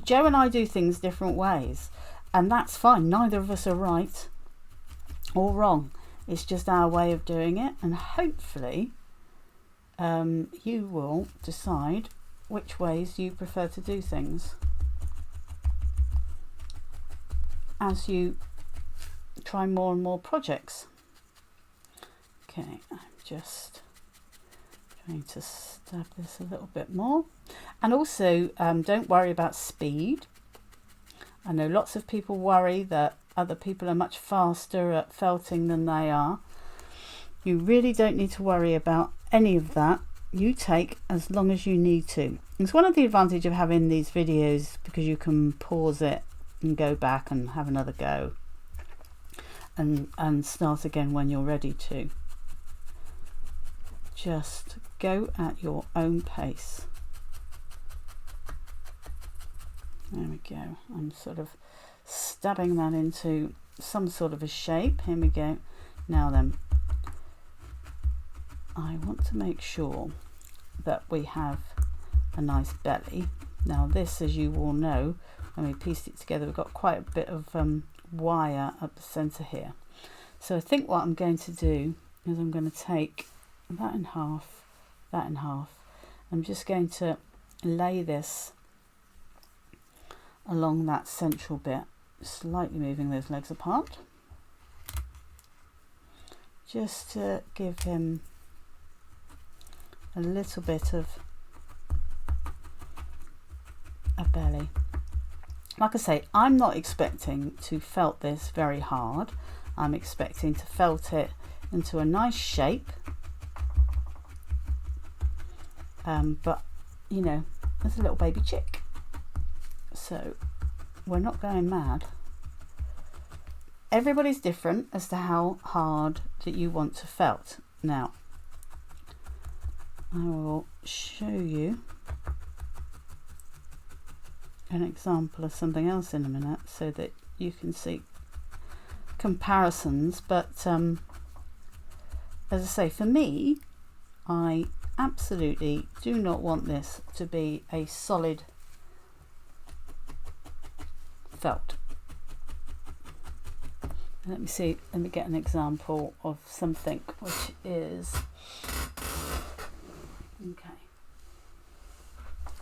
Joe and I do things different ways, and that's fine. Neither of us are right or wrong. It's just our way of doing it, and hopefully you will decide which ways you prefer to do things as you try more and more projects. Okay, I'm just trying to stab this a little bit more. And also, don't worry about speed. I know lots of people worry that other people are much faster at felting than they are. You really don't need to worry about any of that. You take as long as you need to. It's one of the advantages of having these videos, because you can pause it and go back and have another go and start again when you're ready to. Just go at your own pace. There we go. I'm sort of stabbing that into some sort of a shape. Here we go. Now then, I want to make sure that we have a nice belly. Now this, as you all know, when we pieced it together, we've got quite a bit of wire up the centre here. So I think what I'm going to do is I'm going to take that in half, that in half. I'm just going to lay this along that central bit, slightly moving those legs apart, just to give him a little bit of a belly. Like I say, I'm not expecting to felt this very hard. I'm expecting to felt it into a nice shape, but you know, there's a little baby chick, so we're not going mad. Everybody's different as to how hard that you want to felt. Now I will show you an example of something else in a minute so that you can see comparisons, but as I say, for me, I absolutely do not want this to be a solid felt. Let me see, let me get an example of something which is okay.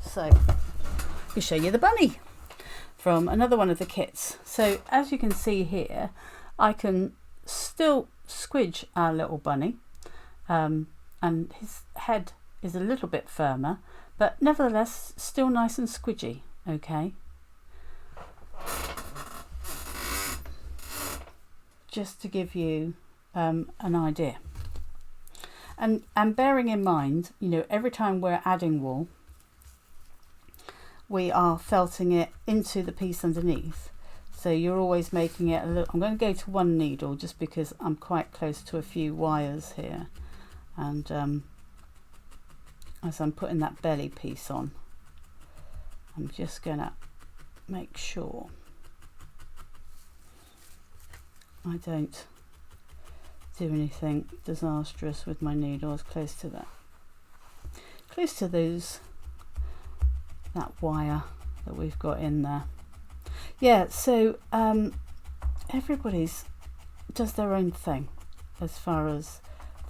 So I'll show you the bunny from another one of the kits. So as you can see here, I can still squidge our little bunny, and his head is a little bit firmer, but nevertheless still nice and squidgy. Okay, just to give you an idea, and bearing in mind, you know, every time we're adding wool, we are felting it into the piece underneath. So you're always making it a little. I'm going to go to one needle just because I'm quite close to a few wires here, and as I'm putting that belly piece on, I'm just going to make sure I don't do anything disastrous with my needles close to that, close to those, that wire that we've got in there. Yeah, so everybody's does their own thing as far as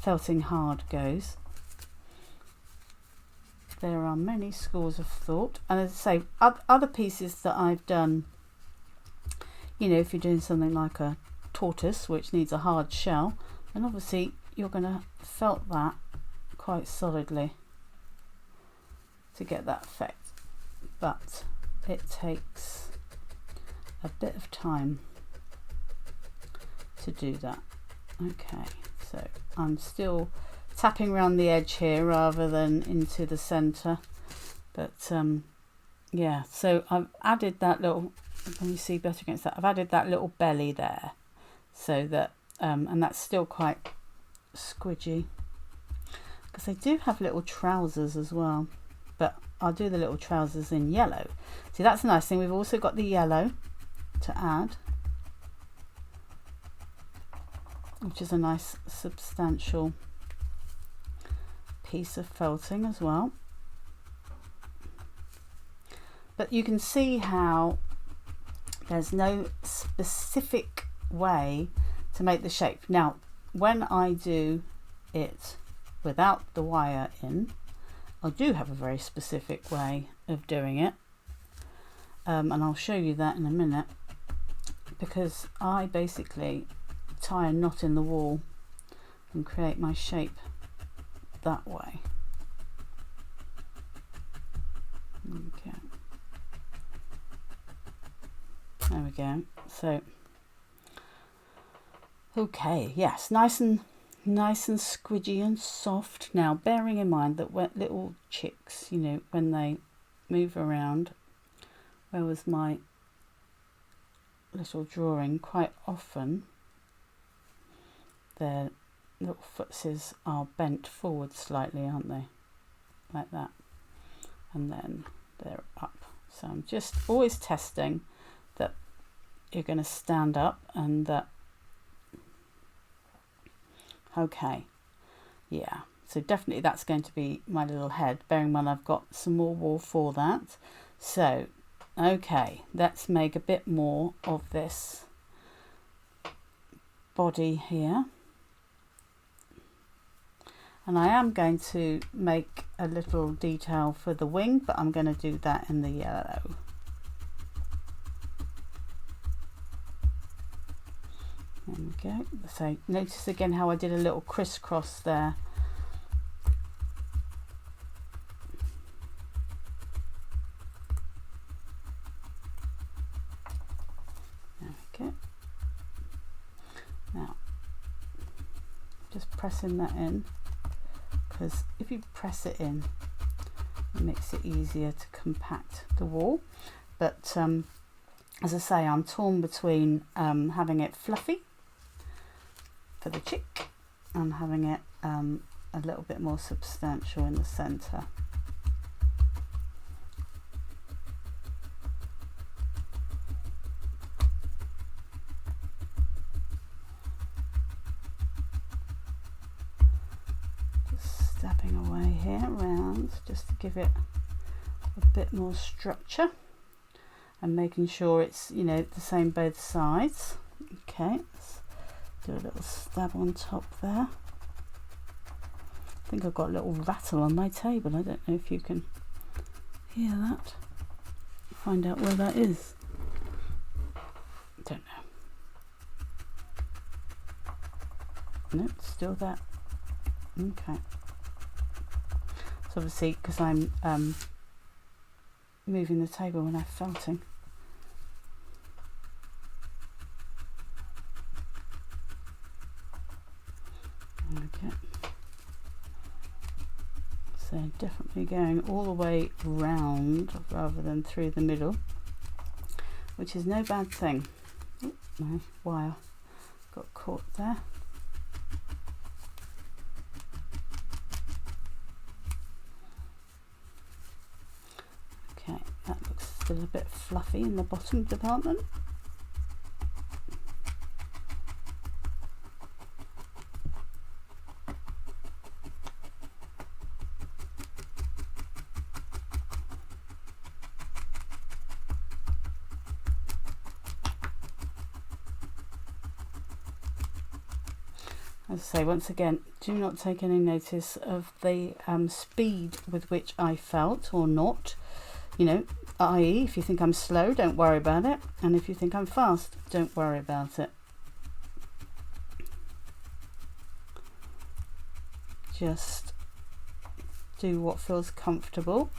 felting hard goes. There are many schools of thought, and as I say, other pieces that I've done, you know, if you're doing something like a tortoise which needs a hard shell, then obviously you're going to felt that quite solidly to get that effect, but it takes a bit of time to do that. Okay, so I'm still tapping around the edge here rather than into the center, but yeah, so I've added that little, can you see better against that, I've added that little belly there, so that and that's still quite squidgy, because they do have little trousers as well, but I'll do the little trousers in yellow. See, that's a nice thing, we've also got the yellow to add, which is a nice substantial piece of felting as well. But you can see how there's no specific way to make the shape. Now when I do it without the wire in, I do have a very specific way of doing it, and I'll show you that in a minute, because I basically tie a knot in the wall and create my shape that way. Okay, there we go. So okay, yes, nice and squidgy and soft. Now bearing in mind that when little chicks, you know, when they move around, where was my little drawing, quite often their little footses are bent forward slightly, aren't they, like that, and then they're up. So I'm just always testing that you're going to stand up and okay, yeah, so definitely that's going to be my little head, bearing in mind I've got some more wool for that. So okay, let's make a bit more of this body here, and I am going to make a little detail for the wing, but I'm going to do that in the yellow. There we go. So notice again how I did a little crisscross there. There we go. Now just pressing that in, because if you press it in, it makes it easier to compact the wool. But as I say, I'm torn between having it fluffy for the chick and having it a little bit more substantial in the centre. Just stabbing away here around just to give it a bit more structure and making sure it's, you know, the same both sides. Okay, let's do a little stab on top there. I think I've got a little rattle on my table. I don't know if you can hear that. Find out where that is. Don't know. Nope, still there. Okay. So obviously, because I'm moving the table when I'm felting. Okay. So definitely going all the way round rather than through the middle, which is no bad thing. Oh, my wire got caught there. Okay, that looks still a bit fluffy in the bottom department. As I say, once again, do not take any notice of the speed with which I felt or not. You know, i.e. if you think I'm slow, don't worry about it. And if you think I'm fast, don't worry about it. Just do what feels comfortable.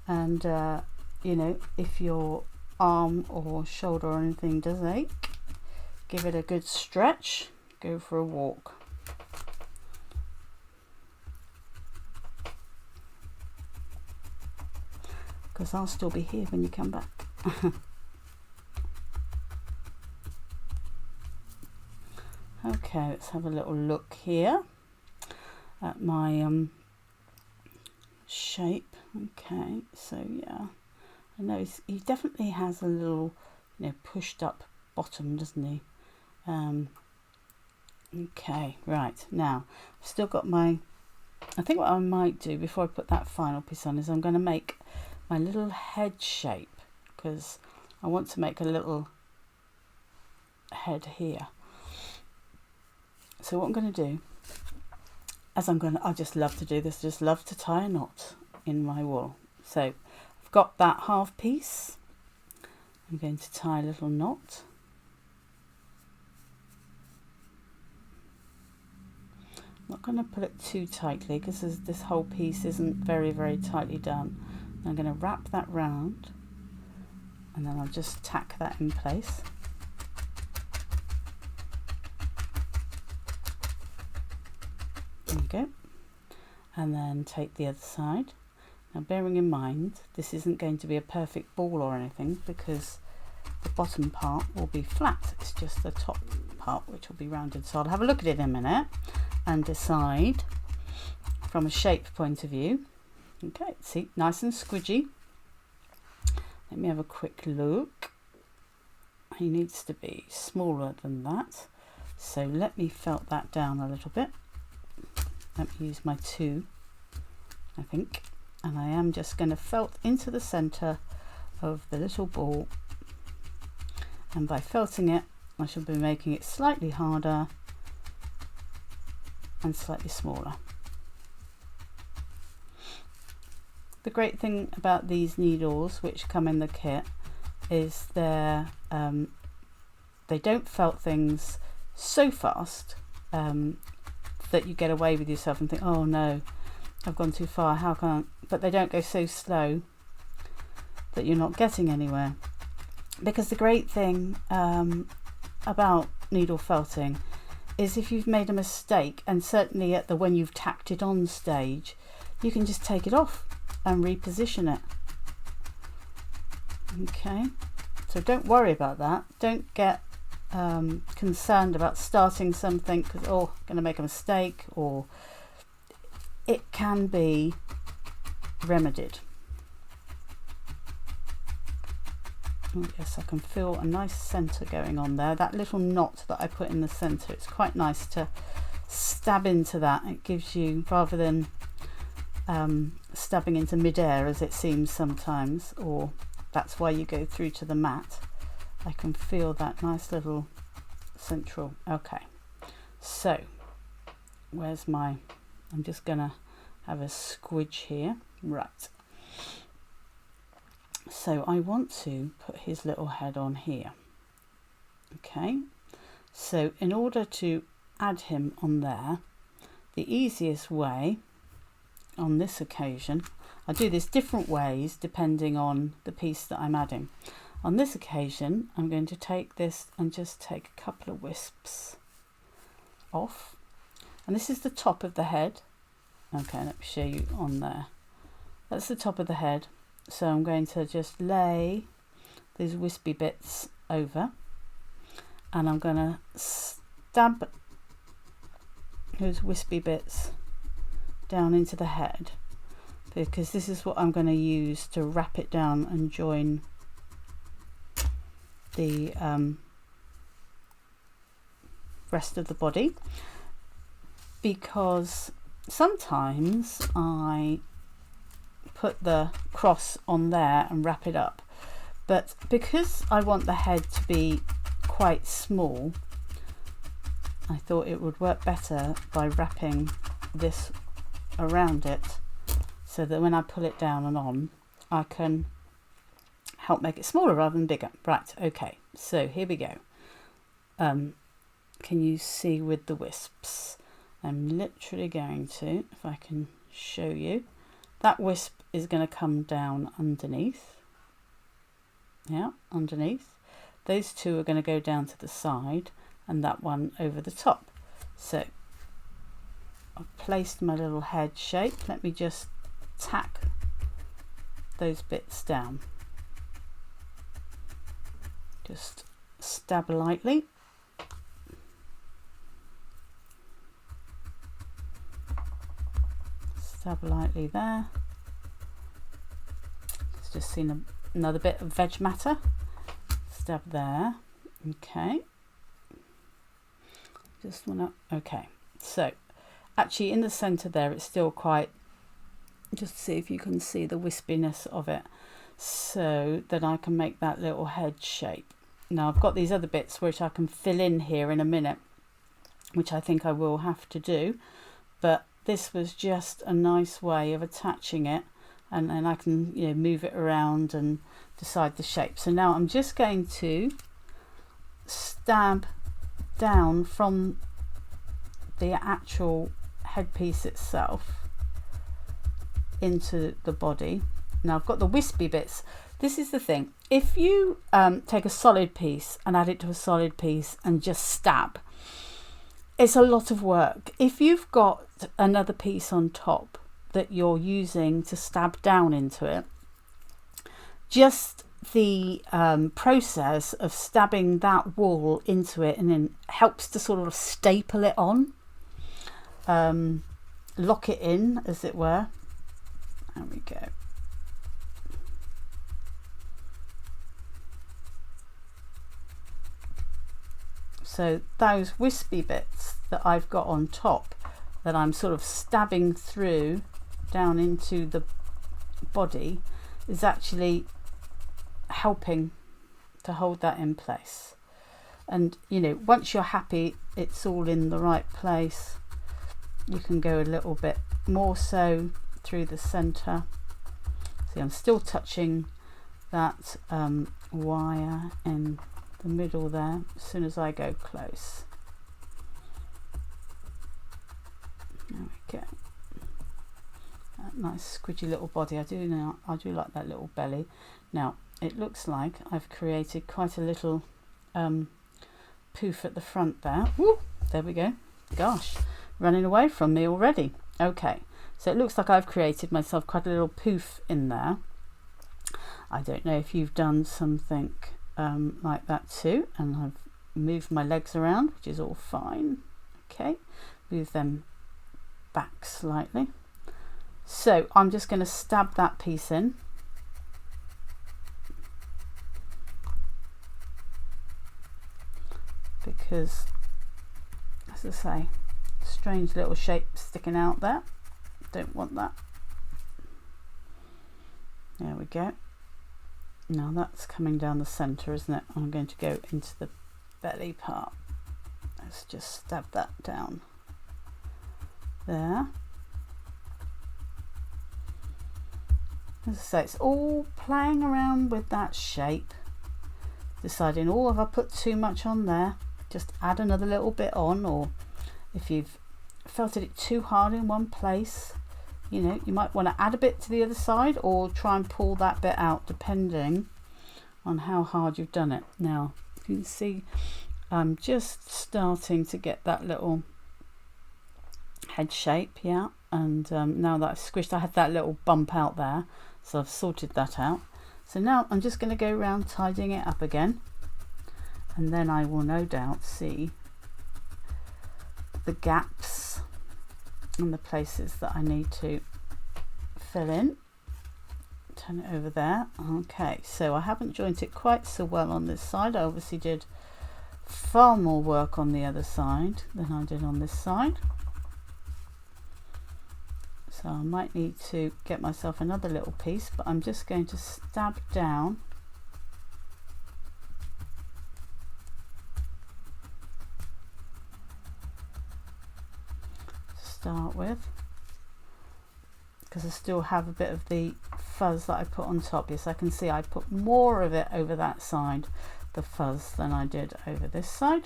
And, you know, if your arm or shoulder or anything does ache, give it a good stretch. Go for a walk. Because I'll still be here when you come back. Okay, let's have a little look here at my shape. Okay, so yeah, I know he definitely has a little, you know, pushed up bottom, doesn't he? Okay, right, now I've still got my, I think what I might do before I put that final piece on is I'm going to make my little head shape, because I want to make a little head here. So what I'm going to do, I just love to do this, just love to tie a knot in my wool. So I've got that half piece, I'm going to tie a little knot. I'm not going to put it too tightly because this whole piece isn't very tightly done. I'm going to wrap that round and then I'll just tack that in place. There you go. And then take the other side. Now bearing in mind this isn't going to be a perfect ball or anything because the bottom part will be flat. It's just the top part which will be rounded. So I'll have a look at it in a minute and decide from a shape point of view. Okay, see, nice and squidgy. Let me have a quick look. he needs to be smaller than that. So let me felt that down a little bit. Let me use my 2, I think, and I am just going to felt into the center of the little ball, and by felting it I should be making it slightly harder and slightly smaller. The great thing about these needles which come in the kit is they don't felt things so fast that you get away with yourself and think, oh no, I've gone too far, how can I? But they don't go so slow that you're not getting anywhere. Because the great thing about needle felting is if you've made a mistake, and certainly at the when you've tacked it on stage, you can just take it off and reposition it. Okay, so don't worry about that. Don't get concerned about starting something because, oh, I'm going to make a mistake, or it can be remedied. Oh, yes, I can feel a nice centre going on there. That little knot that I put in the centre, it's quite nice to stab into that. It gives you, rather than stabbing into midair as it seems sometimes, or that's why you go through to the mat. I can feel that nice little central. Okay, so where's my, I'm just gonna have a squidge here. Right, so I want to put his little head on here. Okay, so in order to add him on there, the easiest way on this occasion, I do this different ways depending on the piece that I'm adding. On this occasion, I'm going to take this and just take a couple of wisps off. And this is the top of the head. Okay, let me show you on there. That's the top of the head. So I'm going to just lay these wispy bits over. And I'm going to stab those wispy bits down into the head, because this is what I'm going to use to wrap it down and join the rest of the body, because sometimes I put the cross on there and wrap it up, but because I want the head to be quite small, I thought it would work better by wrapping this around it, so that when I pull it down and on, I can help make it smaller rather than bigger. Right, okay, so here we go. Can you see with the wisps? I'm literally going to, if I can show you, that wisp is going to come down underneath. Yeah, underneath. Those two are going to go down to the side, and that one over the top. So I've placed my little head shape. Let me just tack those bits down. Just stab lightly. Stab lightly there. It's just seen another bit of veg matter. Stab there. Okay. Just wanna, okay. So actually in the center there, it's still quite, just see if you can see the wispiness of it, so that I can make that little head shape. Now I've got these other bits which I can fill in here in a minute, which I think I will have to do, but this was just a nice way of attaching it, and then I can, you know, move it around and decide the shape. So now I'm just going to stab down from the actual headpiece itself into the body. Now I've got the wispy bits. This is the thing, if you take a solid piece and add it to a solid piece and just stab, it's a lot of work. If you've got another piece on top that you're using to stab down into it, just the process of stabbing that wool into it and then helps to sort of staple it on, lock it in, as it were. There we go. So those wispy bits that I've got on top that I'm sort of stabbing through down into the body is actually helping to hold that in place. And you know, once you're happy it's all in the right place, you can go a little bit more so through the center. See, I'm still touching that wire in the middle there as soon as I go close. There we go. That nice squidgy little body. I do like that little belly. Now it looks like I've created quite a little poof at the front there. Woo, there we go. Gosh, running away from me already. Okay, so it looks like I've created myself quite a little poof in there. I don't know if you've done something like that too, and I've moved my legs around, which is all fine. Okay, move them back slightly. So I'm just going to stab that piece in. Because, as I say, strange little shape sticking out there. Don't want that. There we go. Now that's coming down the center, isn't it? I'm going to go into the belly part. Let's just stab that down there. As I say, it's all playing around with that shape, deciding, oh, have I put too much on there? Just add another little bit on, or if you've felt it too hard in one place, you know, you might want to add a bit to the other side or try and pull that bit out depending on how hard you've done it. Now you can see I'm just starting to get that little head shape, yeah, and now that I've squished, I had that little bump out there, so I've sorted that out. So now I'm just going to go around tidying it up again, and then I will no doubt see the gaps and the places that I need to fill in. Turn it over there. Okay, so I haven't joined it quite so well on this side. I obviously did far more work on the other side than I did on this side, so I might need to get myself another little piece, but I'm just going to stab down to start with, because I still have a bit of the fuzz that I put on top. Yes, I can see I put more of it over that side, the fuzz, than I did over this side.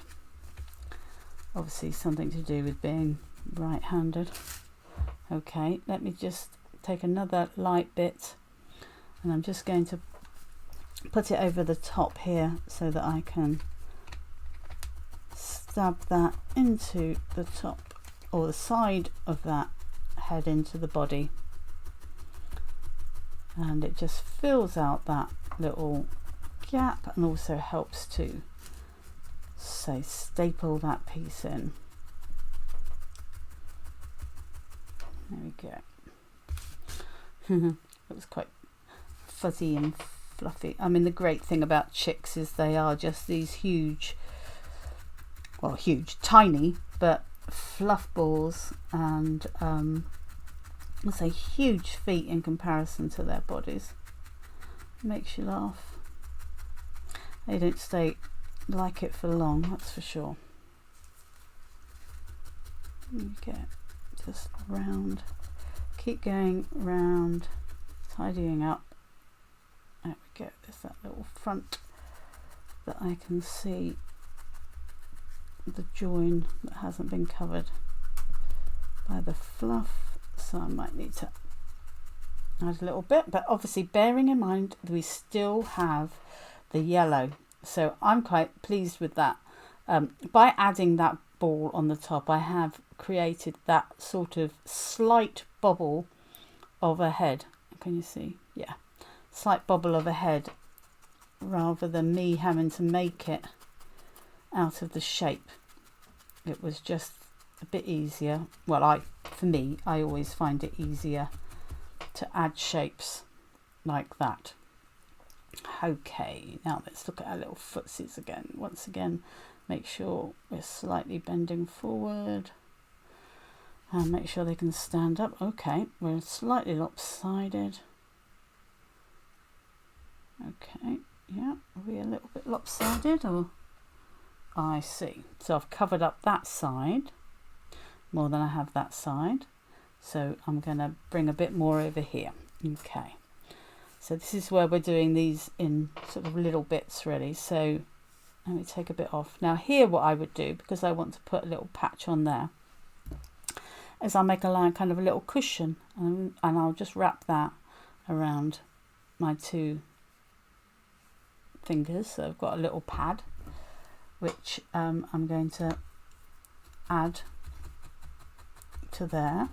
Obviously something to do with being right-handed. Okay, let me just take another light bit, and I'm just going to put it over the top here so that I can stab that into the top, or the side of that head into the body, and it just fills out that little gap and also helps to, say, staple that piece in. There we go. It was quite fuzzy and fluffy. I mean, the great thing about chicks is they are just these huge, well, huge, tiny, but fluff balls, and I'd say huge feet in comparison to their bodies. Makes you laugh. They don't stay like it for long, that's for sure. Okay, just round, keep going round, tidying up. There we go, there's that little front that I can see, the join that hasn't been covered by the fluff, so I might need to add a little bit, but obviously bearing in mind we still have the yellow, so I'm quite pleased with that. By adding that ball on the top, I have created that sort of slight bubble of a head. Can you see? Yeah, slight bubble of a head, rather than me having to make it out of the shape. It was just a bit easier. Well, for me, I always find it easier to add shapes like that. Okay, now let's look at our little footsies again. Once again, Make sure we're slightly bending forward and make sure they can stand up. Okay, we're slightly lopsided. Okay, yeah, are we a little bit lopsided, or I see. So I've covered up that side more than I have that side. So I'm going to bring a bit more over here. Okay, so this is where we're doing these in sort of little bits really. So let me take a bit off. Now here what I would do, because I want to put a little patch on there, is I'll make a line, kind of a little cushion, and I'll just wrap that around my two fingers. So I've got a little pad which I'm going to add to there.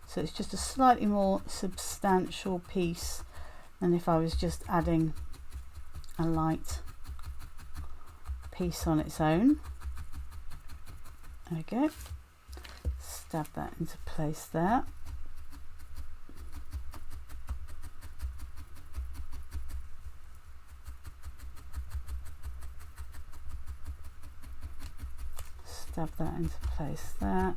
So it's just a slightly more substantial piece than if I was just adding a light piece on its own. There we go. Stab that into place there. Stab that into place there.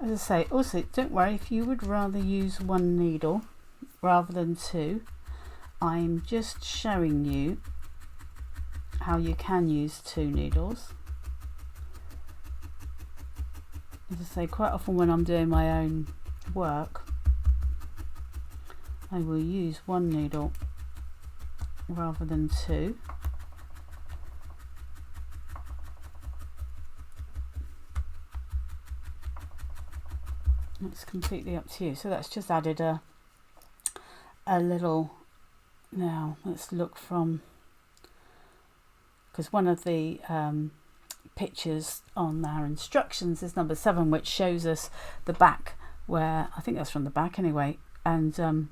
As I say, also don't worry if you would rather use one needle rather than two. I'm just showing you how you can use two needles. As I say, quite often when I'm doing my own work, I will use one needle rather than two. It's completely up to you. So that's just added a little. Now let's look from, because one of the pictures on our instructions is number 7, which shows us the back, where I think that's from the back anyway, and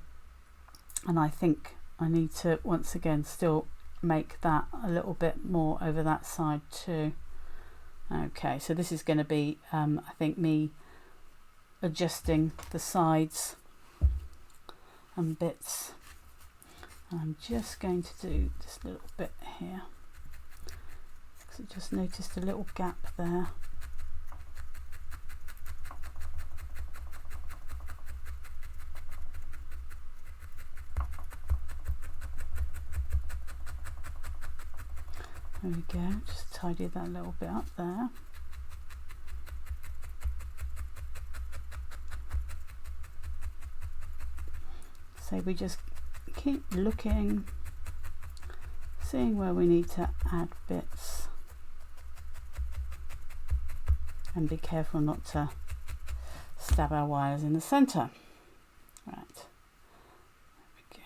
I think I need to once again still make that a little bit more over that side too. Okay, so this is going to be I think me adjusting the sides and bits. I'm just going to do this little bit here because I just noticed a little gap there. There we go, just tidy that little bit up there. So we just keep looking, seeing where we need to add bits, and be careful not to stab our wires in the centre. Right, there we go.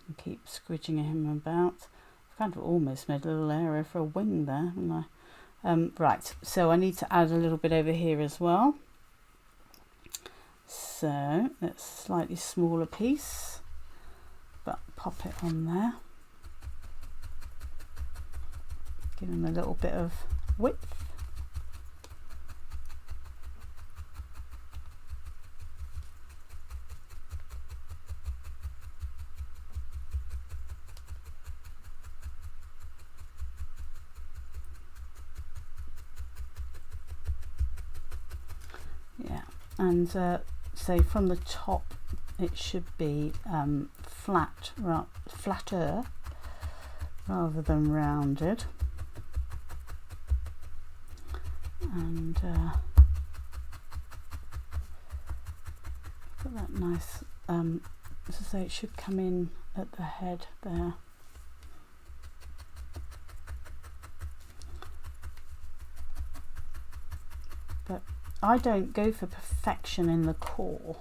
And keep squidging him about. I've kind of almost made a little area for a wing there, haven't I? Right, so I need to add a little bit over here as well. So that's a slightly smaller piece, but pop it on there. Give him a little bit of width. Yeah, and so from the top it should be flatter rather than rounded, and got that nice as I say, it should come in at the head there. But I don't go for perfection in the core,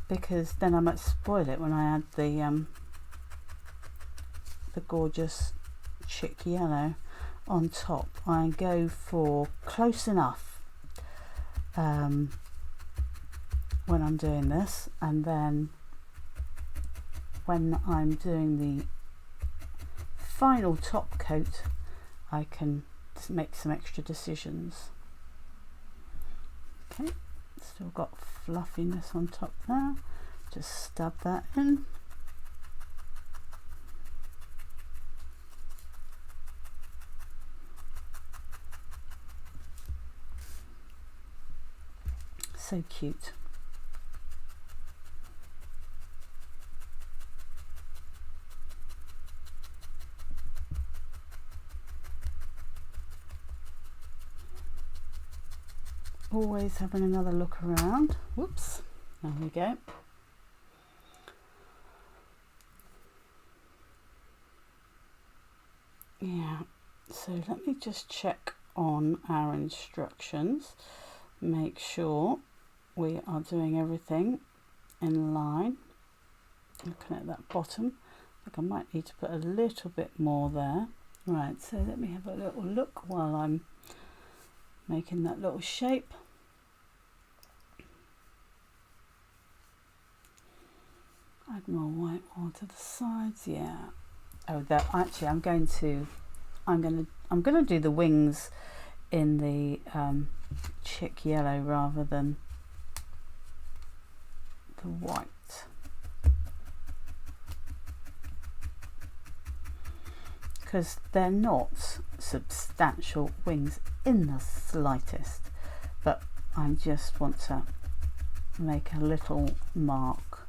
because then I might spoil it when I add the gorgeous chick yellow on top. I go for close enough when I'm doing this, and then when I'm doing the final top coat I can make some extra decisions. Okay, still got fluffiness on top there, just stab that in. So cute. Always having another look around. Whoops, there we go. Yeah, so let me just check on our instructions, make sure we are doing everything in line. Looking at that bottom, I think I might need to put a little bit more there. Right, so let me have a little look while I'm making that little shape. Add more white wall to the sides, yeah. Oh, that actually I'm going to do the wings in the chick yellow rather than the white. Because they're not substantial wings in the slightest, but I just want to make a little mark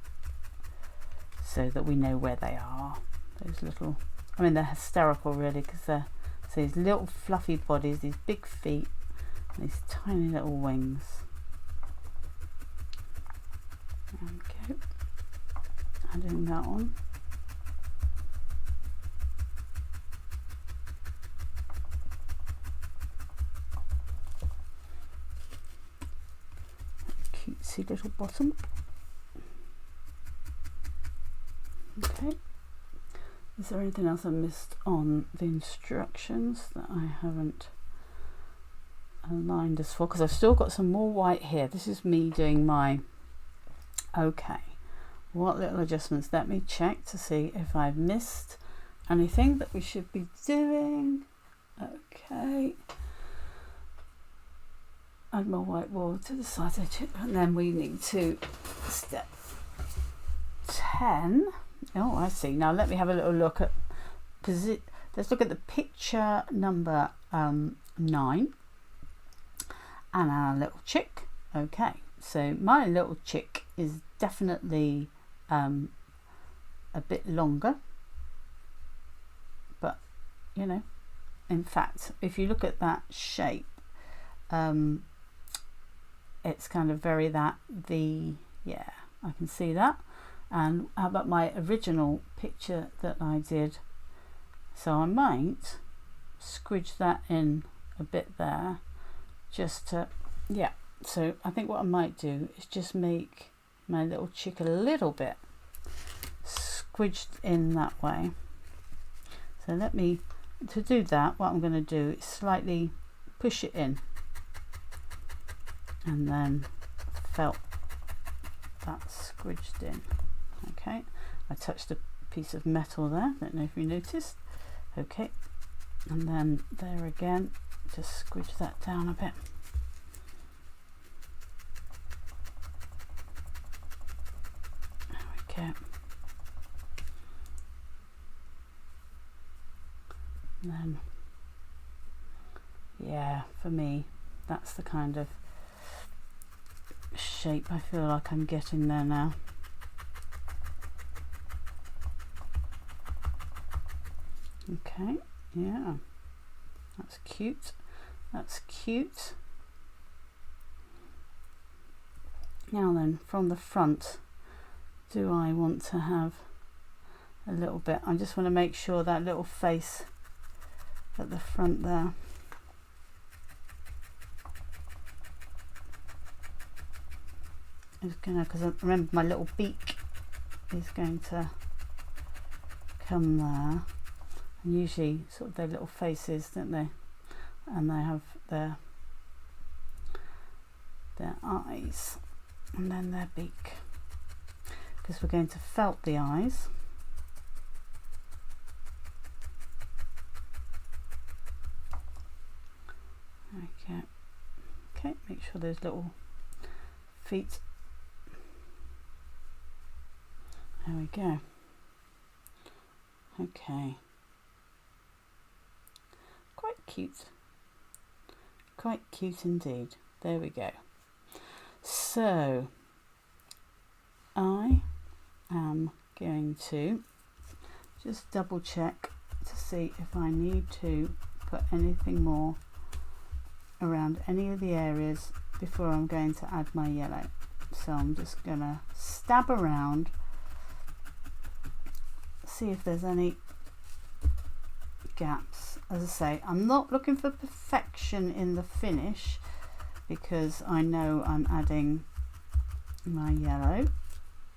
so that we know where they are. Those little, I mean, they're hysterical really, because they're these little fluffy bodies, these big feet, and these tiny little wings. There we go. Adding that on. Cutesy little bottom. Okay. Is there anything else I missed on the instructions that I haven't aligned as for? Because I've still got some more white here. This is me doing my, okay, what little adjustments? Let me check to see if I've missed anything that we should be doing. Okay. Add more white wall to the side edge, and then we need to step 10. Oh, I see. Now let me have a little look at let's look at the picture number 9 and our little chick. Okay, so my little chick is definitely a bit longer, but you know, in fact, if you look at that shape, it's kind of very that V. Yeah, I can see that. And how about my original picture that I did? So I might squidge that in a bit there, just to, yeah. So I think what I might do is just make my little chick a little bit squidged in that way. So let me, to do that, what I'm going to do is slightly push it in, and then felt that squidged in. Okay, I touched a piece of metal there, don't know if you noticed. Okay, and then there again, just squidge that down a bit. There we go. And then, yeah, for me, that's the kind of shape I feel like I'm getting there now. Okay, yeah, that's cute. That's cute. Now then, from the front, do I want to have a little bit? I just want to make sure that little face at the front there. Is gonna, because I remember my little beak is going to come there. And usually sort of their little faces, don't they? And they have their eyes and then their beak, because we're going to felt the eyes. for those little feet. There we go. Okay. Quite cute. Quite cute indeed. There we go. So I am going to just double check to see if I need to put anything more around any of the areas before I'm going to add my yellow. So I'm just going to stab around, see if there's any gaps. As I say, I'm not looking for perfection in the finish because I know I'm adding my yellow,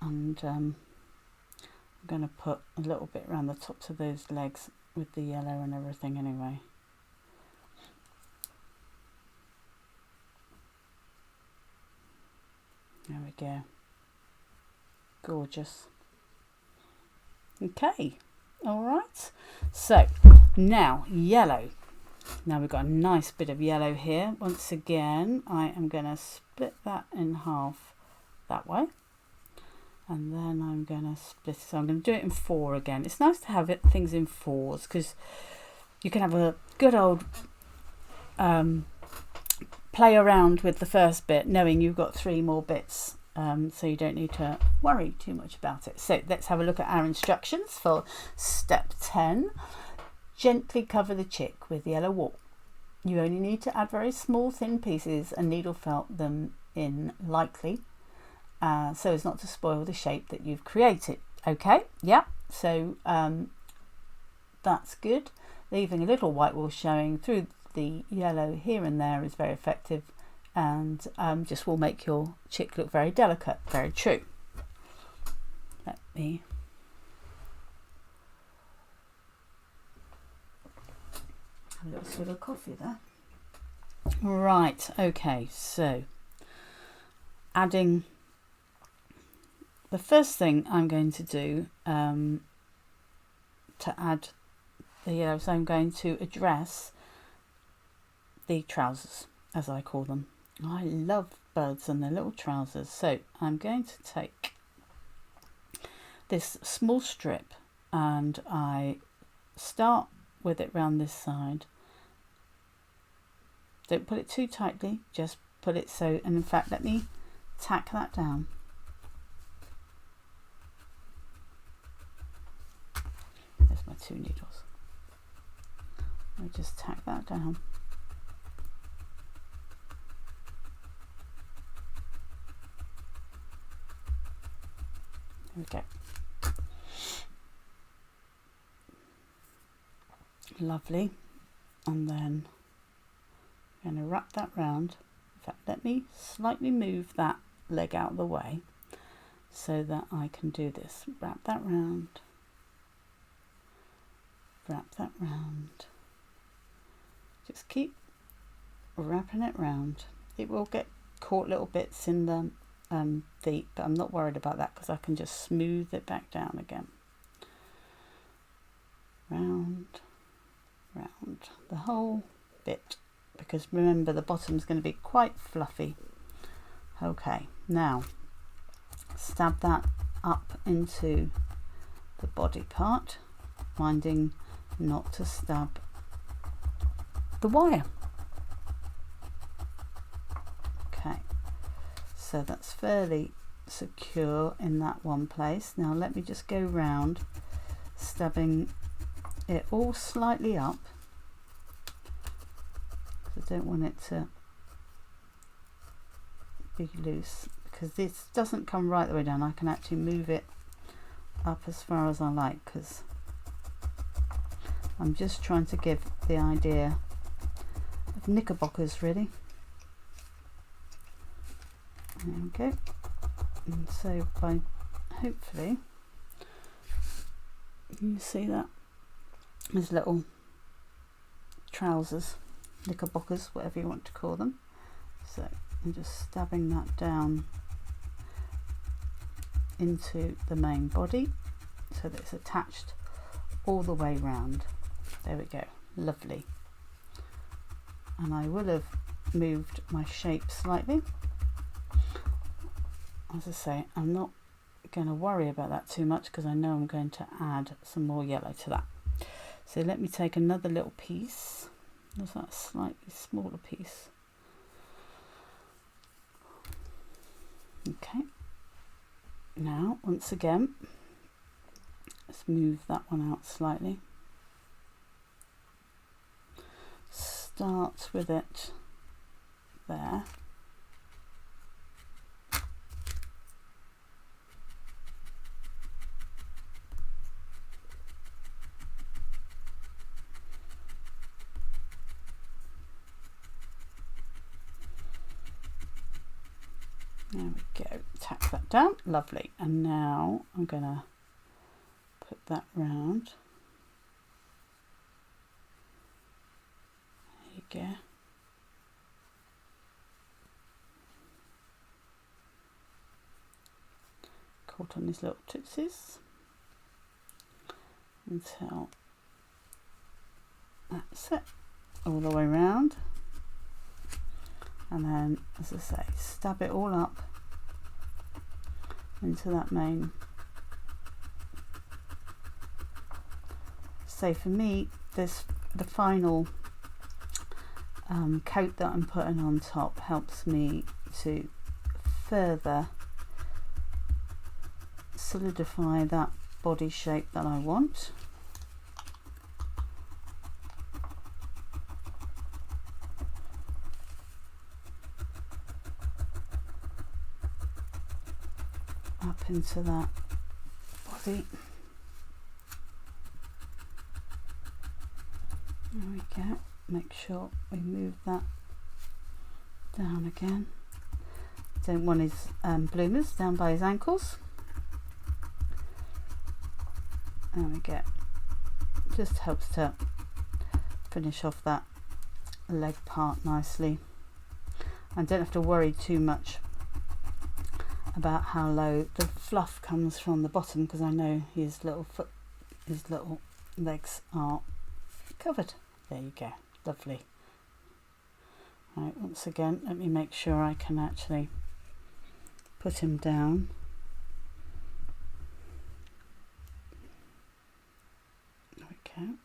and I'm going to put a little bit around the tops of those legs with the yellow and everything anyway. There we go. Gorgeous. Okay, all right. So now yellow. Now we've got a nice bit of yellow here. Once again, I am going to split that in half that way. And then I'm going to split it. So I'm going to do it in 4 again. It's nice to have things in 4s because you can have a good old play around with the first bit, knowing you've got 3 more bits. So you don't need to worry too much about it. So let's have a look at our instructions for step 10. Gently cover the chick with yellow wool. You only need to add very small thin pieces and needle felt them in lightly so as not to spoil the shape that you've created. Okay, yeah, so that's good. Leaving a little white wool showing through the yellow here and there is very effective, and just will make your chick look very delicate. Very true. Let me have a little sip of coffee there. Right, okay, so adding the first thing I'm going to do to add the yellow, so I'm going to address the trousers, as I call them. I love birds and their little trousers, so I'm going to take this small strip and I start with it round this side. Don't put it too tightly, just put it so, and in fact let me tack that down. There's my 2 needles. I'll just tack that down. There we go. Lovely. And then I'm going to wrap that round. In fact, let me slightly move that leg out of the way so that I can do this. Wrap that round. Wrap that round. Just keep wrapping it round. It will get caught little bits in the feet, but I'm not worried about that because I can just smooth it back down again. Round, round the whole bit, because remember the bottom's going to be quite fluffy. Okay, now stab that up into the body part, minding not to stab the wire. Okay, so that's fairly secure in that one place. Now let me just go round, stabbing it all slightly up. I don't want it to be loose because this doesn't come right the way down. I can actually move it up as far as I like because I'm just trying to give the idea of knickerbockers really. There we go. And so by hopefully you see that there's little trousers, knickerbockers, whatever you want to call them. So I'm just stabbing that down into the main body so that it's attached all the way round. There we go, lovely. And I will have moved my shape slightly. As I say, I'm not going to worry about that too much because I know I'm going to add some more yellow to that. So let me take another little piece. There's that slightly smaller piece. Okay. Now, once again, let's move that one out slightly. Start with it there. There we go, tack that down, lovely. And now I'm going to put that round. There you go. Caught on these little tootsies until that's it, all the way around. And then, as I say, stab it all up into that main. So for me, the final coat that I'm putting on top helps me to further solidify that body shape that I want. Up into that body. There we go. Make sure we move that down again. Don't want his bloomers down by his ankles. There we go. Just helps to finish off that leg part nicely. And don't have to worry too much about how low the fluff comes from the bottom, because I know his little legs are covered. There you go, lovely. Right, once again, let me make sure I can actually put him down. There we go,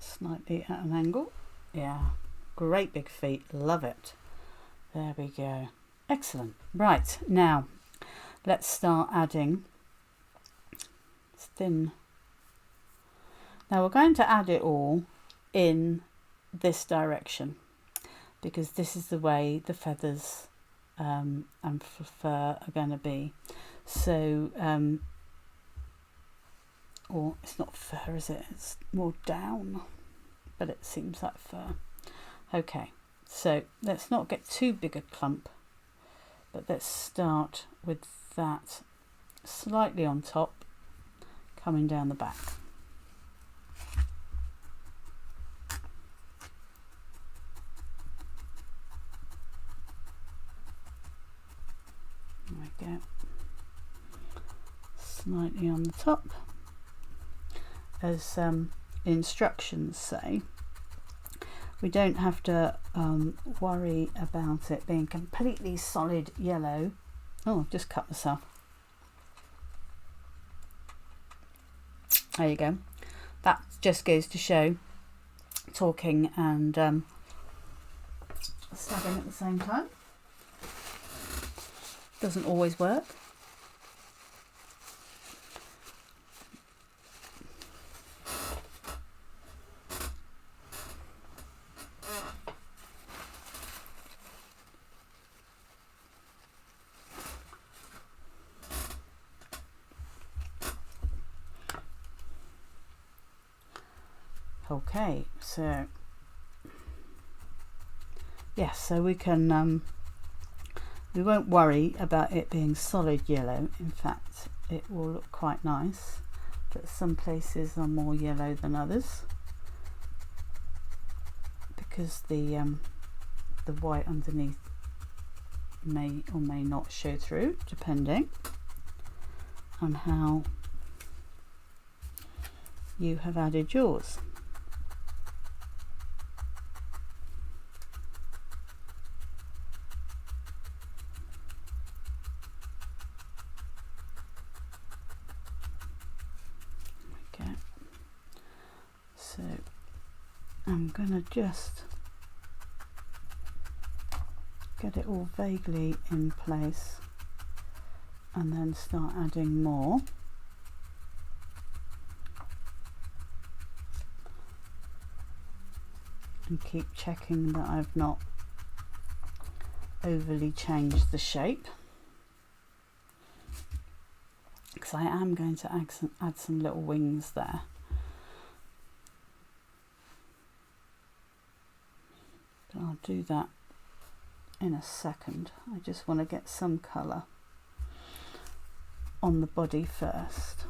slightly at an angle. Yeah, great big feet, love it. There we go, excellent. Right, now let's start adding thin. Now we're going to add it all in this direction because this is the way the feathers and fur are going to be. So, or it's not fur, is it? It's more down, but it seems like fur. Okay, so let's not get too big a clump, but let's start with that slightly on top, coming down the back. There we go. Slightly on the top. As instructions say, we don't have to worry about it being completely solid yellow. Oh, I've just cut myself. There you go. That just goes to show talking and stabbing at the same time doesn't always work. Okay, so yes, so we can we won't worry about it being solid yellow. In fact, it will look quite nice, but some places are more yellow than others because the white underneath may or may not show through, depending on how you have added yours. I'm gonna just get it all vaguely in place and then start adding more. And keep checking that I've not overly changed the shape, because I am going to add some little wings there. But I'll do that in a second. I just want to get some colour on the body first.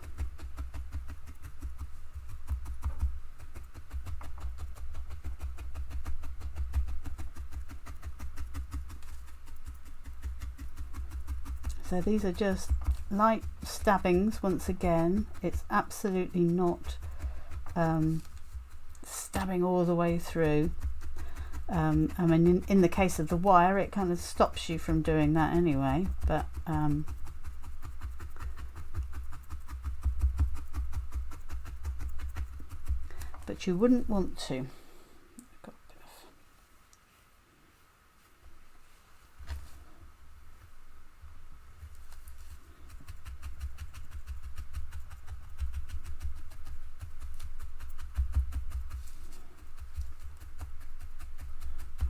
So these are just light stabbings once again. It's absolutely not stabbing all the way through. I mean, in the case of the wire, it kind of stops you from doing that anyway, but you wouldn't want to.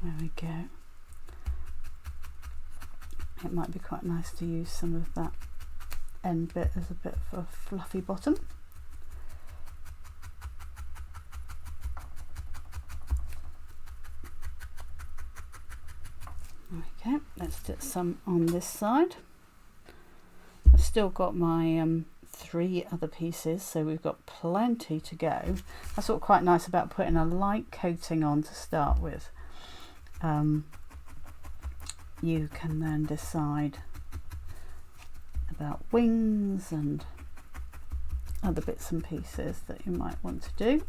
There we go. It might be quite nice to use some of that end bit as a bit of a fluffy bottom. Okay, let's get some on this side. I've still got my 3 other pieces, so we've got plenty to go. That's what's quite nice about putting a light coating on to start with. You can then decide about wings and other bits and pieces that you might want to do.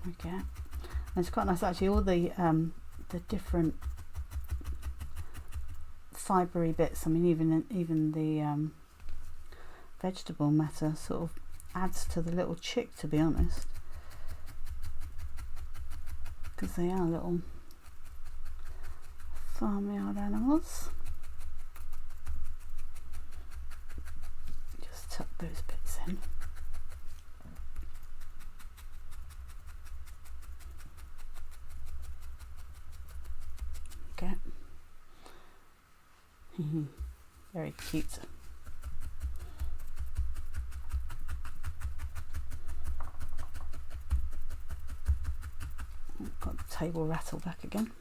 Okay, and it's quite nice actually, all the different fibery bits. I mean, even the vegetable matter sort of adds to the little chick, to be honest, because they are little farmyard animals. Just tuck those bits in. Okay. Very cute. I've got the table rattle back again.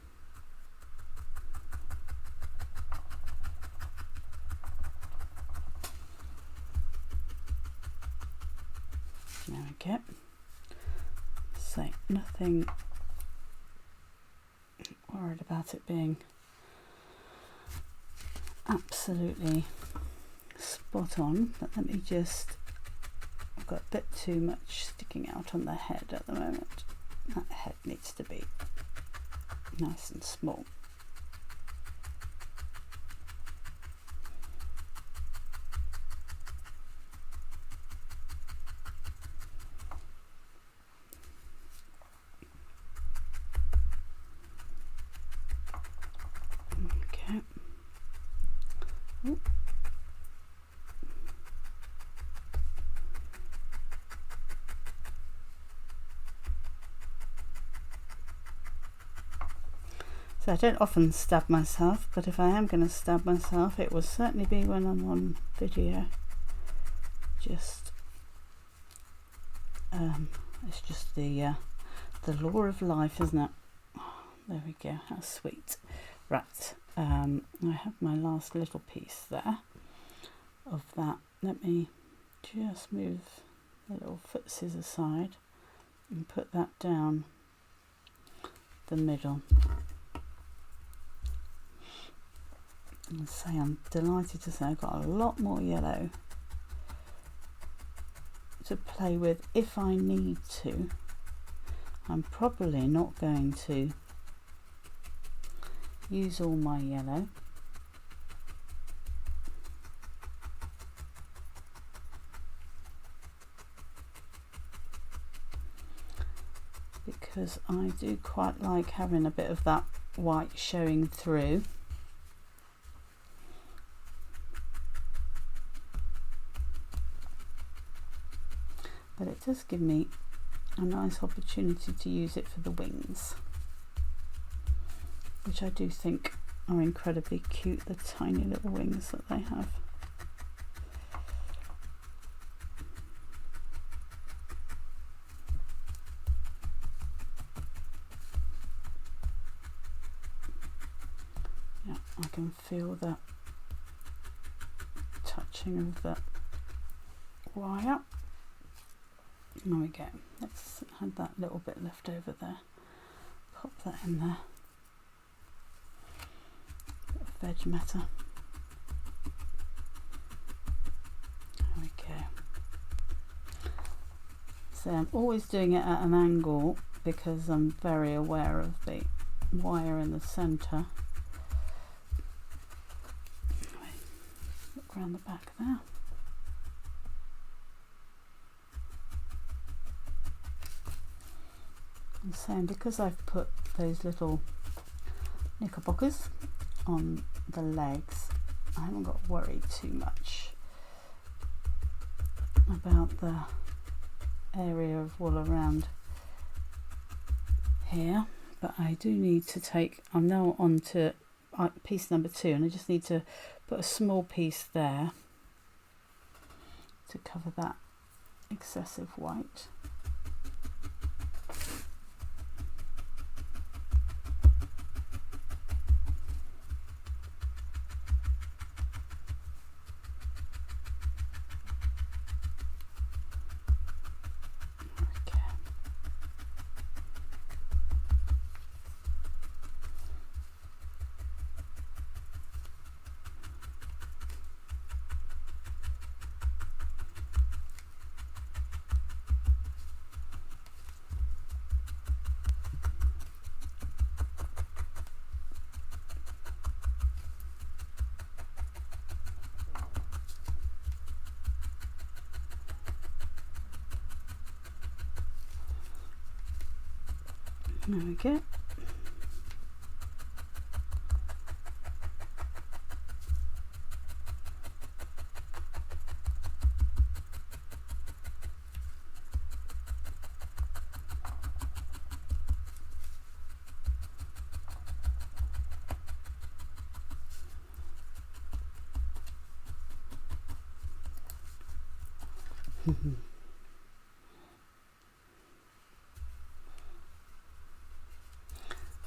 There we go. So nothing worried about it being absolutely spot on, but let me just, I've got a bit too much sticking out on the head at the moment. That head needs to be nice and small. Okay. Ooh. So I don't often stab myself, but if I am going to stab myself, it will certainly be when I'm on video. Just it's just the law of life, isn't it? Oh, there we go. How sweet. Right. I have my last little piece there of that. Let me just move the little footsies aside and put that down the middle. And say, I'm delighted to say I've got a lot more yellow to play with if I need to. I'm probably not going to use all my yellow. Because I do quite like having a bit of that white showing through. But it does give me a nice opportunity to use it for the wings, which I do think are incredibly cute, the tiny little wings that they have. Yeah, I can feel the touching of the wire. There we go. Let's have that little bit left over there. Pop that in there. Bit of veg matter. There we go. So I'm always doing it at an angle because I'm very aware of the wire in the centre. Look around the back there. And so because I've put those little knickerbockers on the legs, I haven't got to worry too much about the area of wool around here, but I do need to take, I'm now on to piece number 2, and I just need to put a small piece there to cover that excessive white. There we go.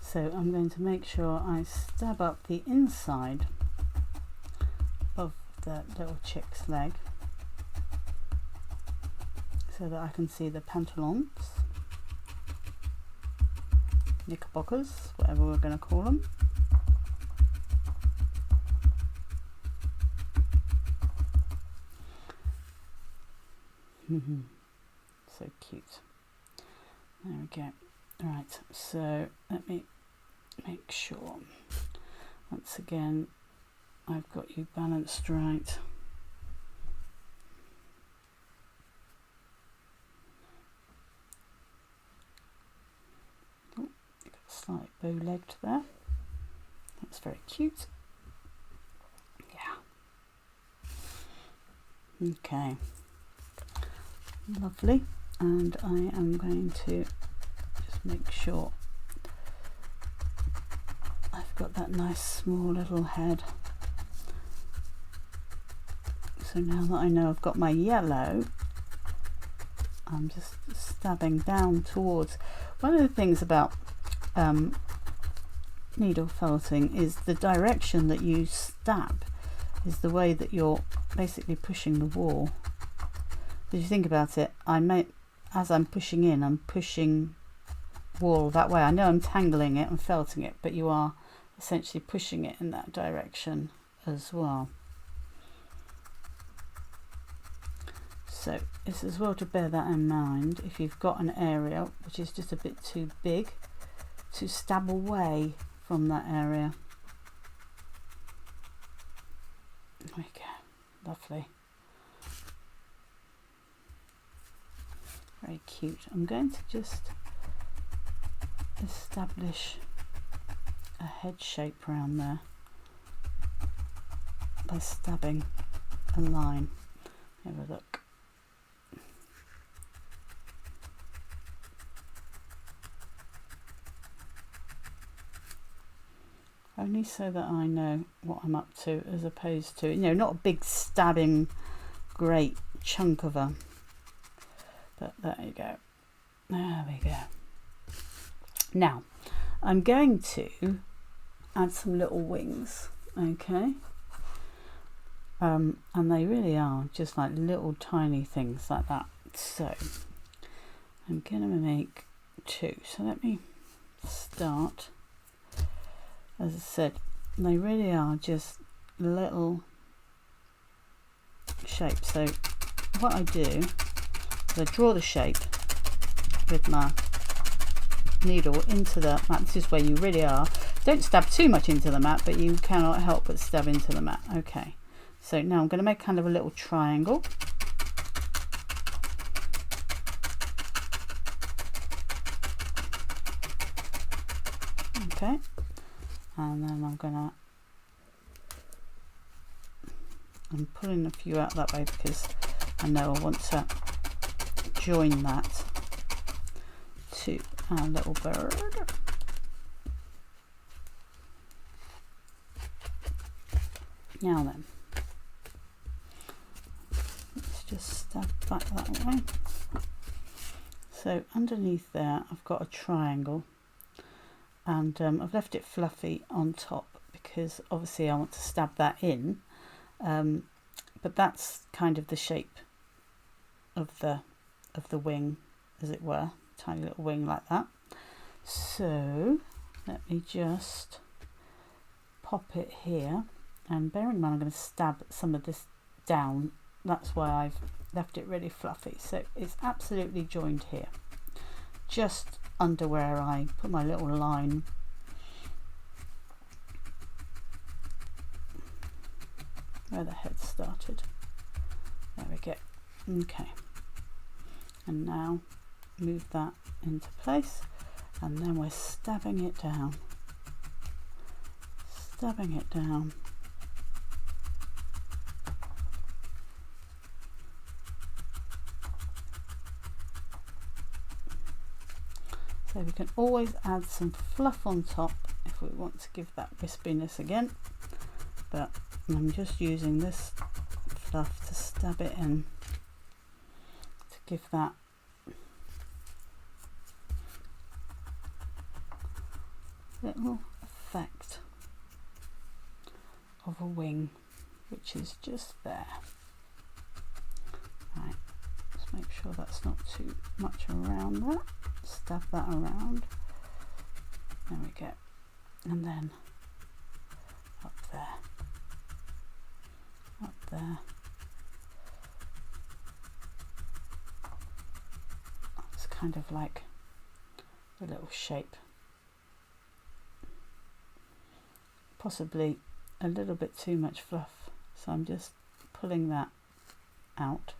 So I'm going to make sure I stab up the inside of the little chick's leg so that I can see the pantalons, knickerbockers, whatever we're going to call them. So cute. There we go. Right, so let me make sure once again I've got you balanced right. Oh, you've got a slight bow-legged there. That's very cute. Yeah. Okay. Lovely. And I am going to just make sure I've got that nice small little head. So now that I know I've got my yellow, I'm just stabbing down towards. One of the things about needle felting is the direction that you stab is the way that you're basically pushing the wool. If you think about it, as I'm pushing in, I'm pushing wool that way. I know I'm tangling it and felting it, but you are essentially pushing it in that direction as well. So it's as well to bear that in mind if you've got an area which is just a bit too big, to stab away from that area. There we go, lovely. Very cute. I'm going to just establish a head shape around there by stabbing a line. Have a look. Only so that I know what I'm up to, as opposed to, you know, not a big stabbing great chunk of a, but there you go. There we go. Now I'm going to add some little wings, okay, and they really are just like little tiny things like that. So I'm gonna make 2. So let me start. As I said, they really are just little shapes. So what I do is I draw the shape with my needle into the mat. This is where you really are. Don't stab too much into the mat, but you cannot help but stab into the mat. Okay, so now I'm going to make kind of a little triangle. Okay, and then I'm pulling a few out that way because I know I want to join that to our little bird. Now then, let's just stab back that way. So underneath there I've got a triangle, and I've left it fluffy on top because obviously I want to stab that in, but that's kind of the shape of the wing, as it were, tiny little wing like that. So let me just pop it here, and bear in mind I'm going to stab some of this down. That's why I've left it really fluffy, so it's absolutely joined here, just under where I put my little line. Where the head started. There we go. Okay, and now move that into place, and then we're stabbing it down, stabbing it down. So we can always add some fluff on top if we want to give that wispiness again, but I'm just using this fluff to stab it in to give that little effect of a wing, which is just there. Right, let's make sure that's not too much around that. Stab that around. There we go. And then up there, up there. It's kind of like a little shape. Possibly a little bit too much fluff, so I'm just pulling that out.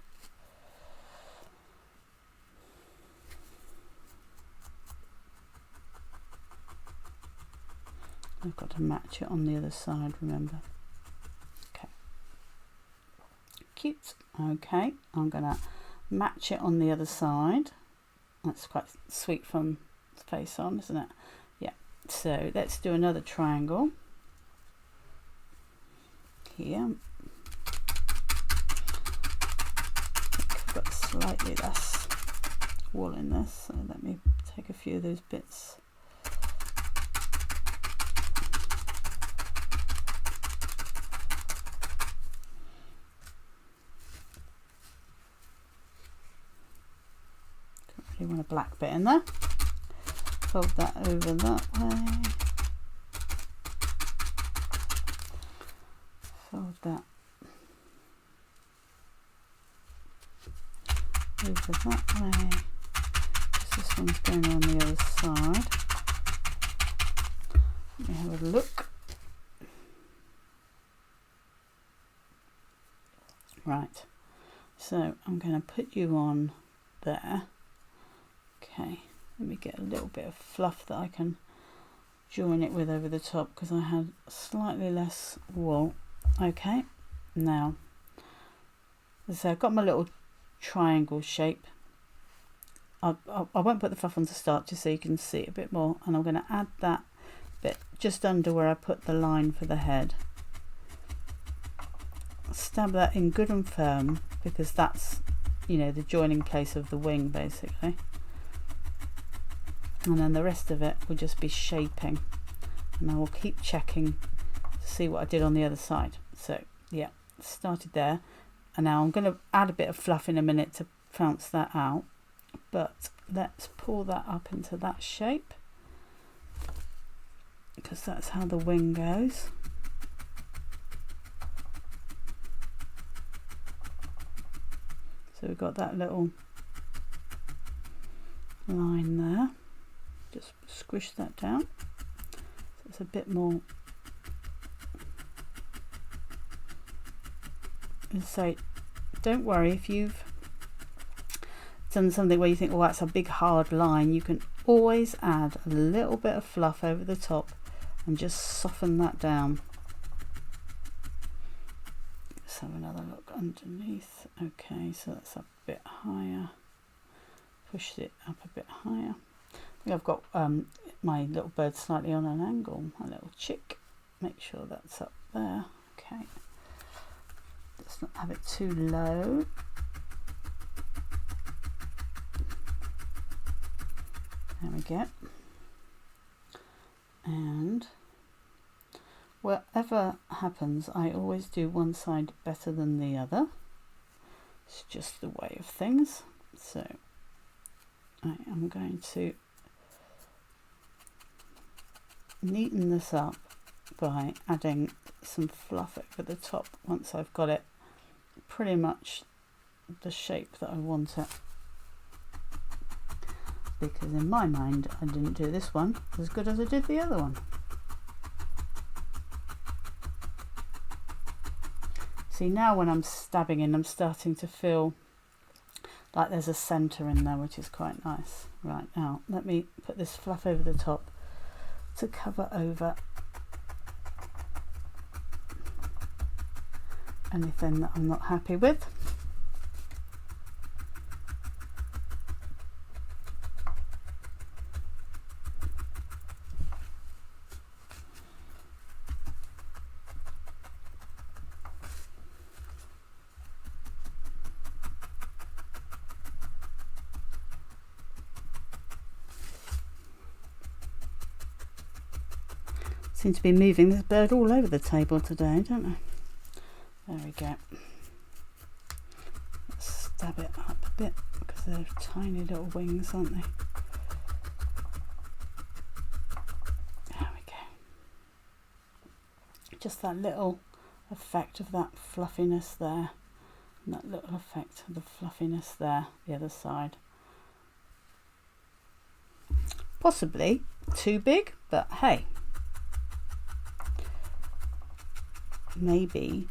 I've got to match it on the other side, remember. Okay, cute. Okay, I'm gonna match it on the other side. That's quite sweet from the face on, isn't it? Yeah, so let's do another triangle here. I've got slightly less wool in this, so let me take a few of those bits. Don't really want a black bit in there. Fold that over that way. Fold that over that way, because this one's going on the other side. Let me have a look. Right, so I'm going to put you on there. Okay, let me get a little bit of fluff that I can join it with over the top, because I had slightly less wool. Okay, now so I've got my little triangle shape. I won't put the fluff on to start, just so you can see it a bit more, and I'm going to add that bit just under where I put the line for the head. Stab that in good and firm, because that's, you know, the joining place of the wing basically, and then the rest of it will just be shaping, and I will keep checking to see what I did on the other side. So yeah, started there, and now I'm going to add a bit of fluff in a minute to bounce that out, but let's pull that up into that shape, because that's how the wing goes. So we've got that little line there. Just squish that down so it's a bit more. And so don't worry if you've done something where you think, well, that's a big hard line, you can always add a little bit of fluff over the top and just soften that down. Let's have another look underneath. Okay, so that's a bit higher. Push it up a bit higher. I think I've got my little bird slightly on an angle, my little chick. Make sure that's up there. Okay. Let's not have it too low. There we go. And whatever happens, I always do one side better than the other. It's just the way of things. So I am going to neaten this up by adding some fluff over the top once I've got it pretty much the shape that I want it. Because in my mind, I didn't do this one as good as I did the other one. See, now when I'm stabbing in, I'm starting to feel like there's a centre in there, which is quite nice. Right, now let me put this fluff over the top to cover over anything that I'm not happy with. Seem to be moving this bird all over the table today, don't I? There we go. Let's stab it up a bit, because they're tiny little wings, aren't they? There we go. Just that little effect of that fluffiness there, and that little effect of the fluffiness there, the other side. Possibly too big, but hey. Maybe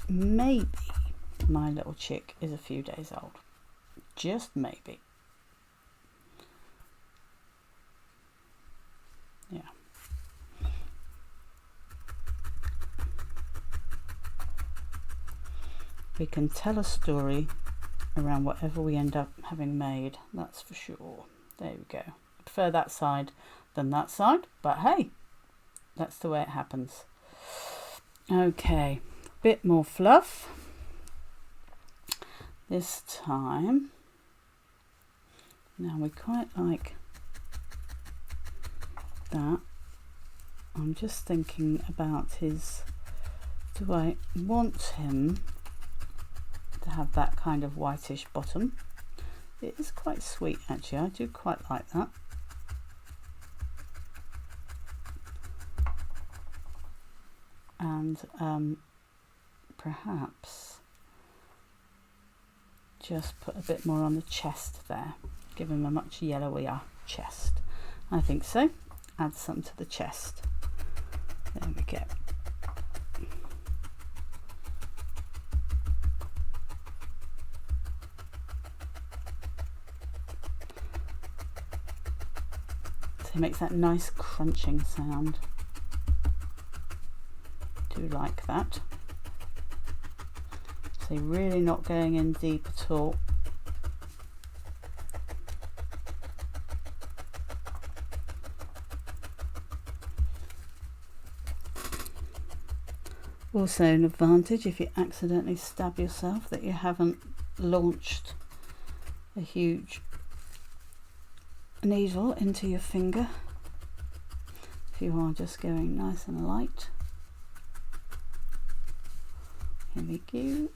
my little chick is a few days old. Just maybe. Yeah. We can tell a story around whatever we end up having made, that's for sure. There we go. I prefer that side than that side, but hey, that's the way it happens. Okay, bit more fluff this time. Now we quite like that. I'm just thinking about his, do I want him to have that kind of whitish bottom? It is quite sweet actually, I do quite like that. And perhaps just put a bit more on the chest there, give him a much yellowier chest. I think so. Add some to the chest. There we go. So it makes that nice crunching sound. Do like that. So really not going in deep at all. Also an advantage if you accidentally stab yourself that you haven't launched a huge needle into your finger. If you are just going nice and light. Here we go.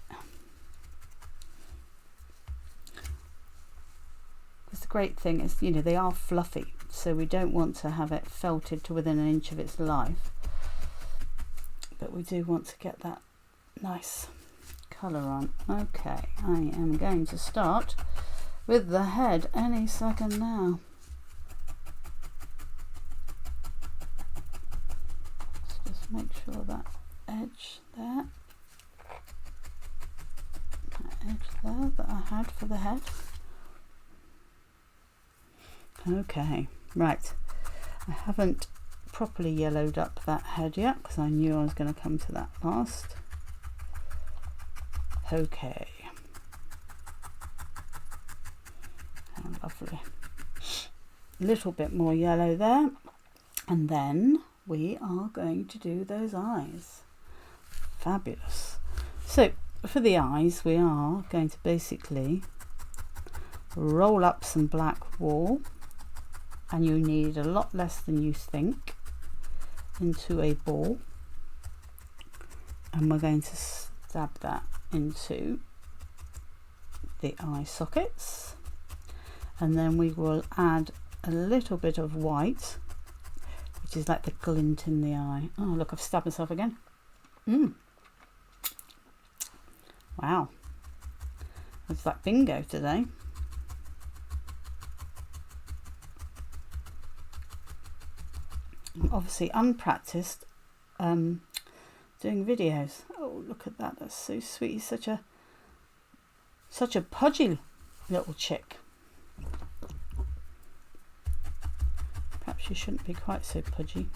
Because the great thing is, you know, they are fluffy, so we don't want to have it felted to within an inch of its life. But we do want to get that nice colour on. Okay, I am going to start with the head any second now. Let's just make sure that edge there, that edge there that I had for the head. Okay, right. I haven't properly yellowed up that head yet because I knew I was going to come to that last. Okay. Oh, lovely. A little bit more yellow there, and then we are going to do those eyes. Fabulous. So for the eyes we are going to basically roll up some black wool, and you need a lot less than you think, into a ball, and we're going to stab that into the eye sockets, and then we will add a little bit of white, which is like the glint in the eye. Oh look, I've stabbed myself again. Wow, it's like bingo today. I'm obviously unpracticed doing videos. Oh look at that, that's so sweet. He's such a pudgy little chick. Perhaps you shouldn't be quite so pudgy.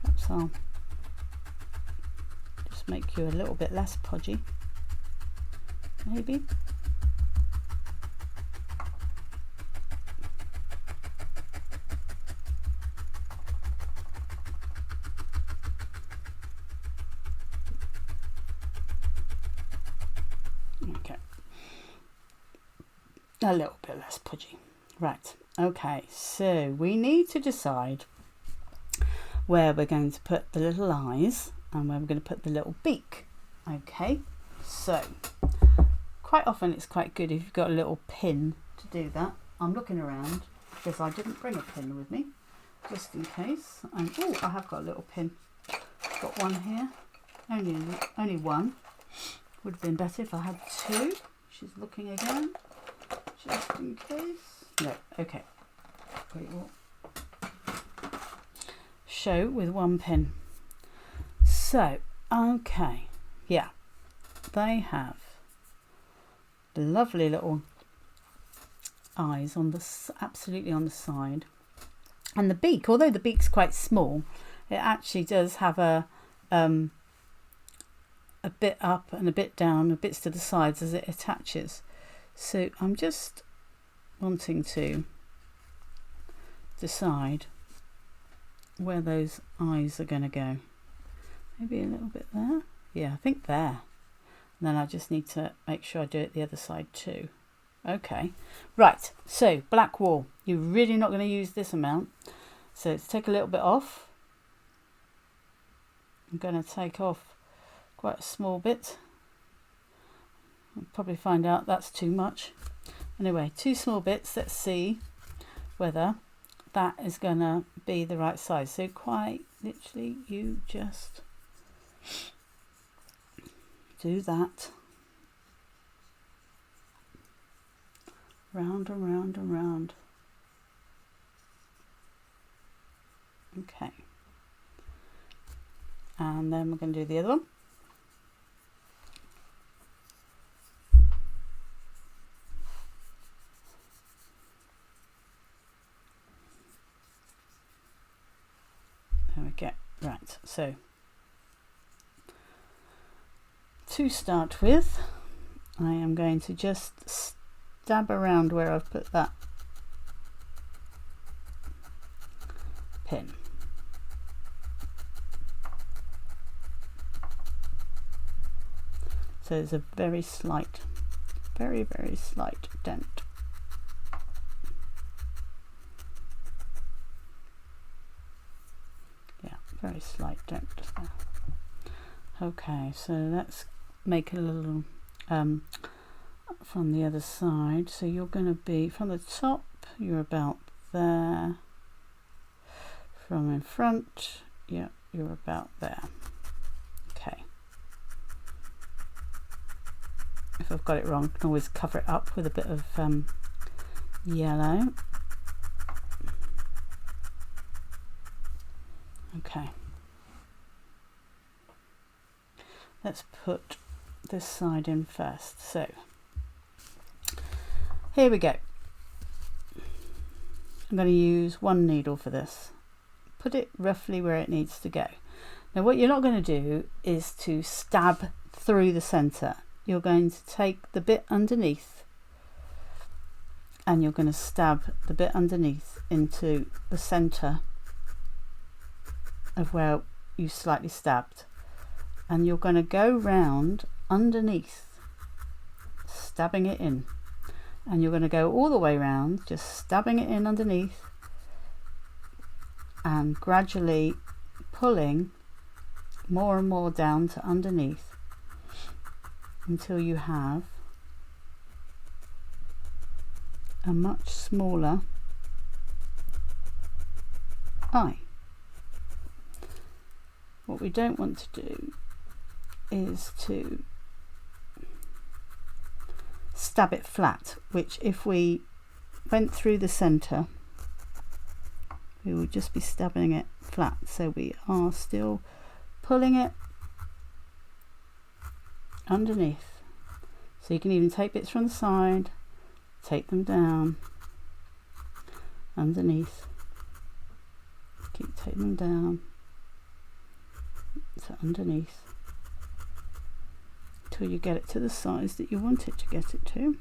Perhaps I'll just make you a little bit less pudgy, maybe. Okay, a little bit less pudgy. Right, okay, so we need to decide where we're going to put the little eyes and where we're going to put the little beak. Okay, so quite often it's quite good if you've got a little pin to do that. I'm looking around because I didn't bring a pin with me, just in case. Oh, I have got a little pin. Got one here, only one. Would have been better if I had two. She's looking again, just in case. No, okay. We will show with one pin. So, okay, yeah, they have lovely little eyes on the absolutely on the side, and the beak. Although the beak's quite small, it actually does have a bit up and a bit down, a bits to the sides as it attaches. So I'm just wanting to decide where those eyes are going to go. Maybe a little bit there. Yeah, I think there. And then I just need to make sure I do it the other side too. Okay, right, so black wool. You're really not going to use this amount, so let's take a little bit off. I'm going to take off quite a small bit. I'll probably find out that's too much. Anyway, two small bits. Let's see whether that is gonna be the right size. So quite literally you just do that. round and round and round. Okay, and then we're going to do the other one. There we go. Right, so to start with, I am going to just stab around where I've put that pin. So there's a very slight, very slight dent. Yeah, very slight dent there. Okay, so let's make a little from the other side. So you're going to be from the top, you're about there. From in front, yeah, you're about there. Okay. If I've got it wrong, I can always cover it up with a bit of yellow. Okay. Let's put this side in first. So here we go. I'm going to use one needle for this. Put it roughly where it needs to go. Now what you're not going to do is to stab through the center. You're going to take the bit underneath and you're going to stab the bit underneath into the center of where you slightly stabbed, and you're going to go round underneath, stabbing it in, and you're going to go all the way round, just stabbing it in underneath and gradually pulling more and more down to underneath until you have a much smaller eye. What we don't want to do is to stab it flat, which if we went through the center we will just be stabbing it flat. So we are still pulling it underneath. So you can even take bits from the side, take them down underneath, keep taking them down to underneath until you get it to the size that you want it to get it to.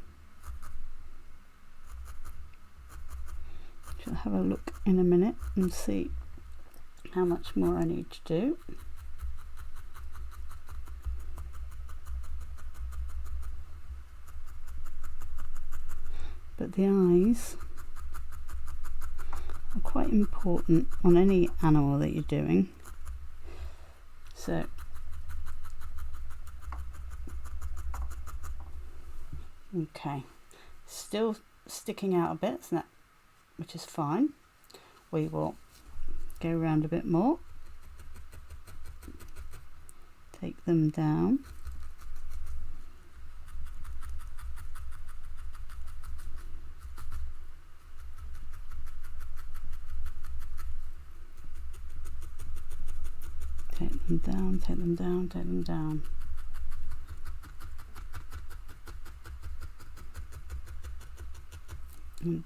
I'll have a look in a minute and see how much more I need to do. But the eyes are quite important on any animal that you're doing. So okay, still sticking out a bit, so that, which is fine. We will go around a bit more, take them down, take them down, take them down, take them down. And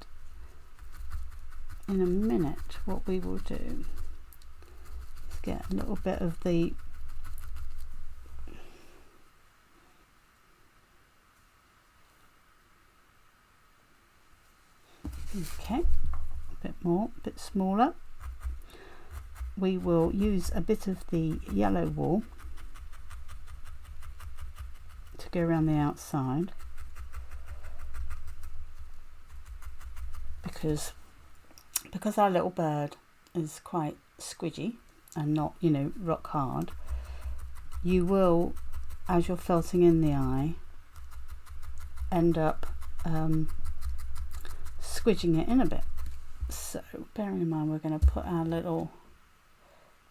in a minute what we will do is get a little bit of the okay, a bit more, a bit smaller. We will use a bit of the yellow wool to go around the outside, because our little bird is quite squidgy and not, you know, rock hard. You will, as you're felting in the eye, end up squidging it in a bit. So bearing in mind we're going to put our little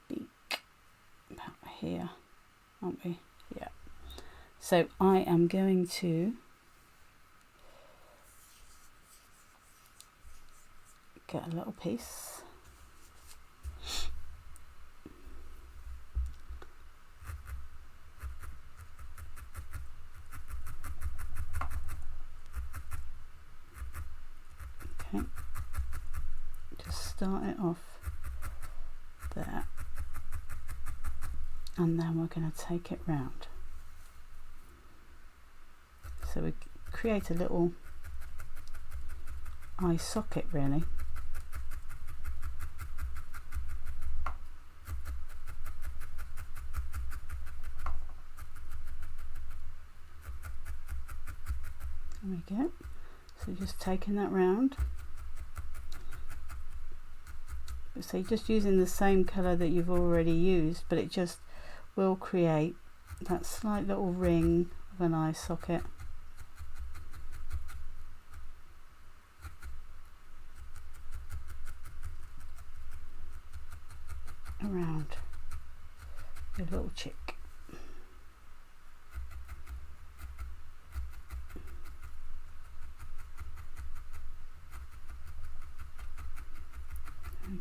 beak about here, aren't we? Yeah. So I am going to get a little piece. Okay, just start it off there, and then we're going to take it round. So we create a little eye socket really. There we go. So just taking that round. So you're just using the same colour that you've already used, but it just will create that slight little ring of an eye socket. Around your little chick.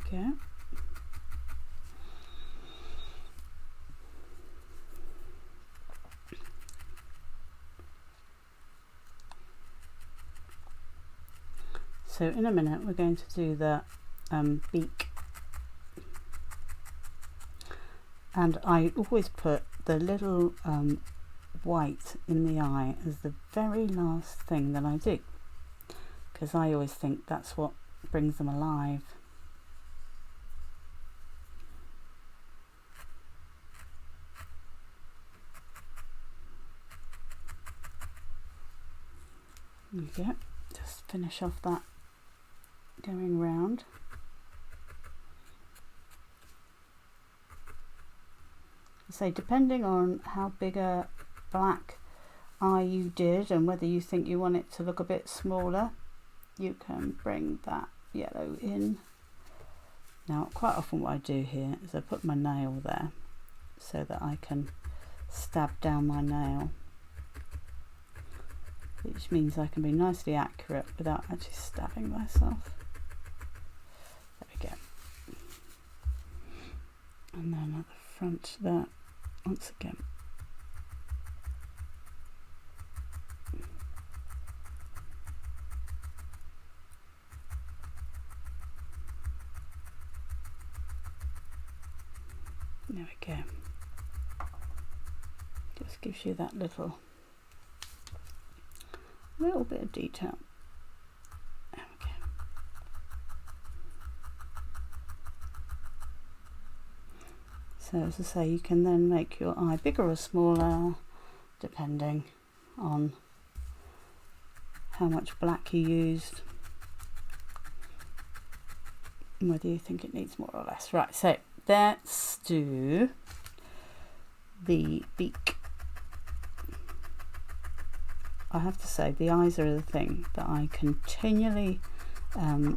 Okay. So in a minute we're going to do the beak, and I always put the little white in the eye as the very last thing that I do, because I always think that's what brings them alive. There we go. Just finish off that going round. So depending on how big a black eye you did and whether you think you want it to look a bit smaller, you can bring that yellow in. Now quite often what I do here is I put my nail there so that I can stab down my nail, which means I can be nicely accurate without actually stabbing myself. There we go. And then at the front there, once again. There we go. Just gives you that little bit of detail. There we go. So as I say, you can then make your eye bigger or smaller depending on how much black you used and whether you think it needs more or less. Right, so let's do the beak. I have to say the eyes are the thing that I continually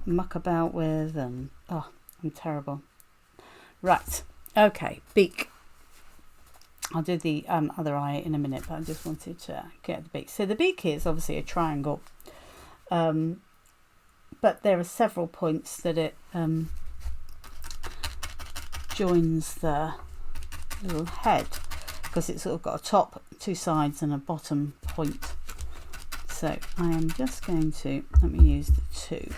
muck about with, and oh, I'm terrible. Right, okay, beak. I'll do the other eye in a minute, but I just wanted to get the beak. So the beak is obviously a triangle, but there are several points that it joins the little head, because it's sort of got a top, two sides and a bottom point. So I am just going to, let me use the 2,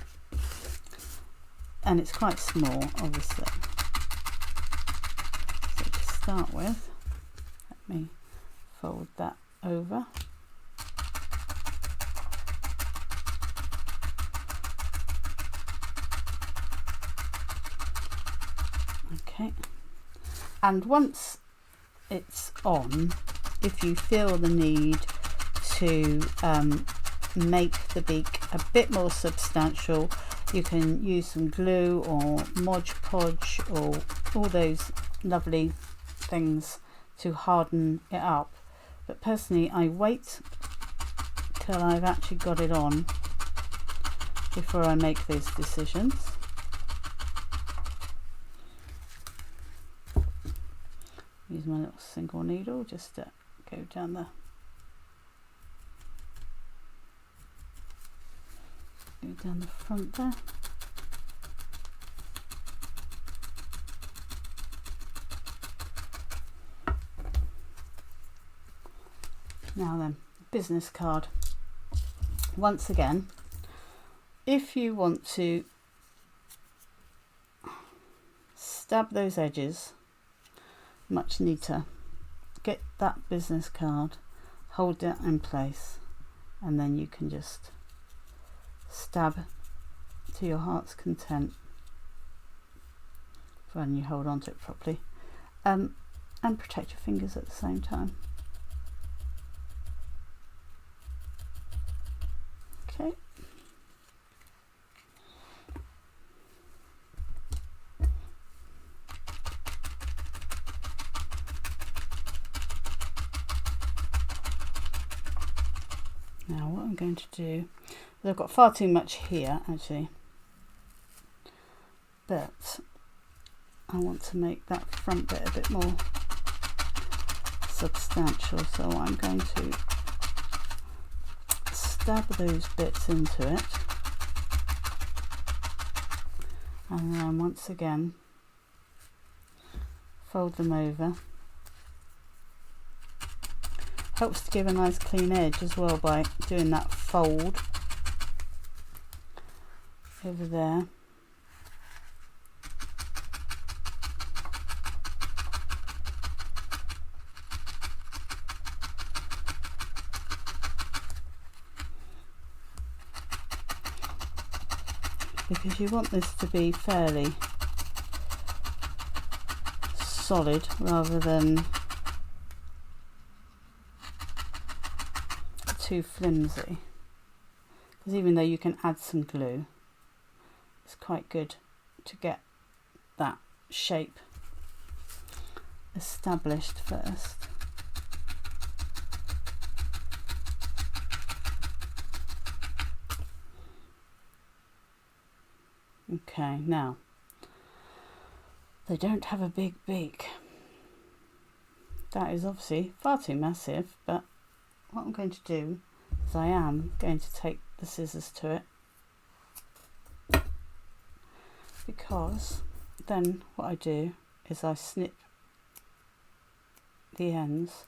and it's quite small obviously. So to start with, let me fold that over. Okay, and once it's on, if you feel the need to make the beak a bit more substantial, you can use some glue or Mod Podge or all those lovely things to harden it up. But personally I wait till I've actually got it on before I make those decisions. Use my little single needle just to go down the front there. Now then, business card. Once again, if you want to stab those edges much neater, get that business card, hold it in place, and then you can just stab to your heart's content, when you hold on to it properly, and protect your fingers at the same time. Okay. Now what I'm going to do, well, I've got far too much here actually, but I want to make that front bit a bit more substantial, so I'm going to stab those bits into it, and then once again fold them over. Helps to give a nice clean edge as well by doing that fold over there. Because you want this to be fairly solid rather than too flimsy, because even though you can add some glue, it's quite good to get that shape established first. Okay, now they don't have a big beak. That is obviously far too massive, but what I'm going to do is I am going to take the scissors to it, because then what I do is I snip the ends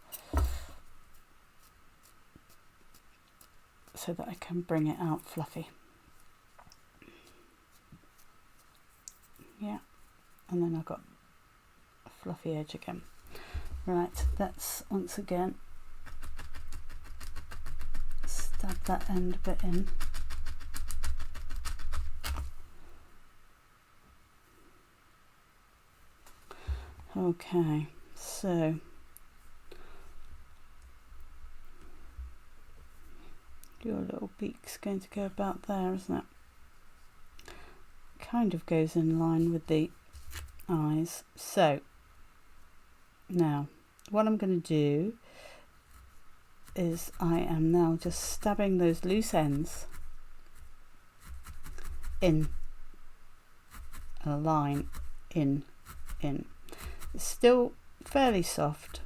so that I can bring it out fluffy. Yeah, and then I've got a fluffy edge again. Right, let's once again stab that end bit in. Okay, so your little beak's going to go about there, isn't it? Kind of goes in line with the eyes. So now what I'm going to do is I am now just stabbing those loose ends in a line, in. It's still fairly soft,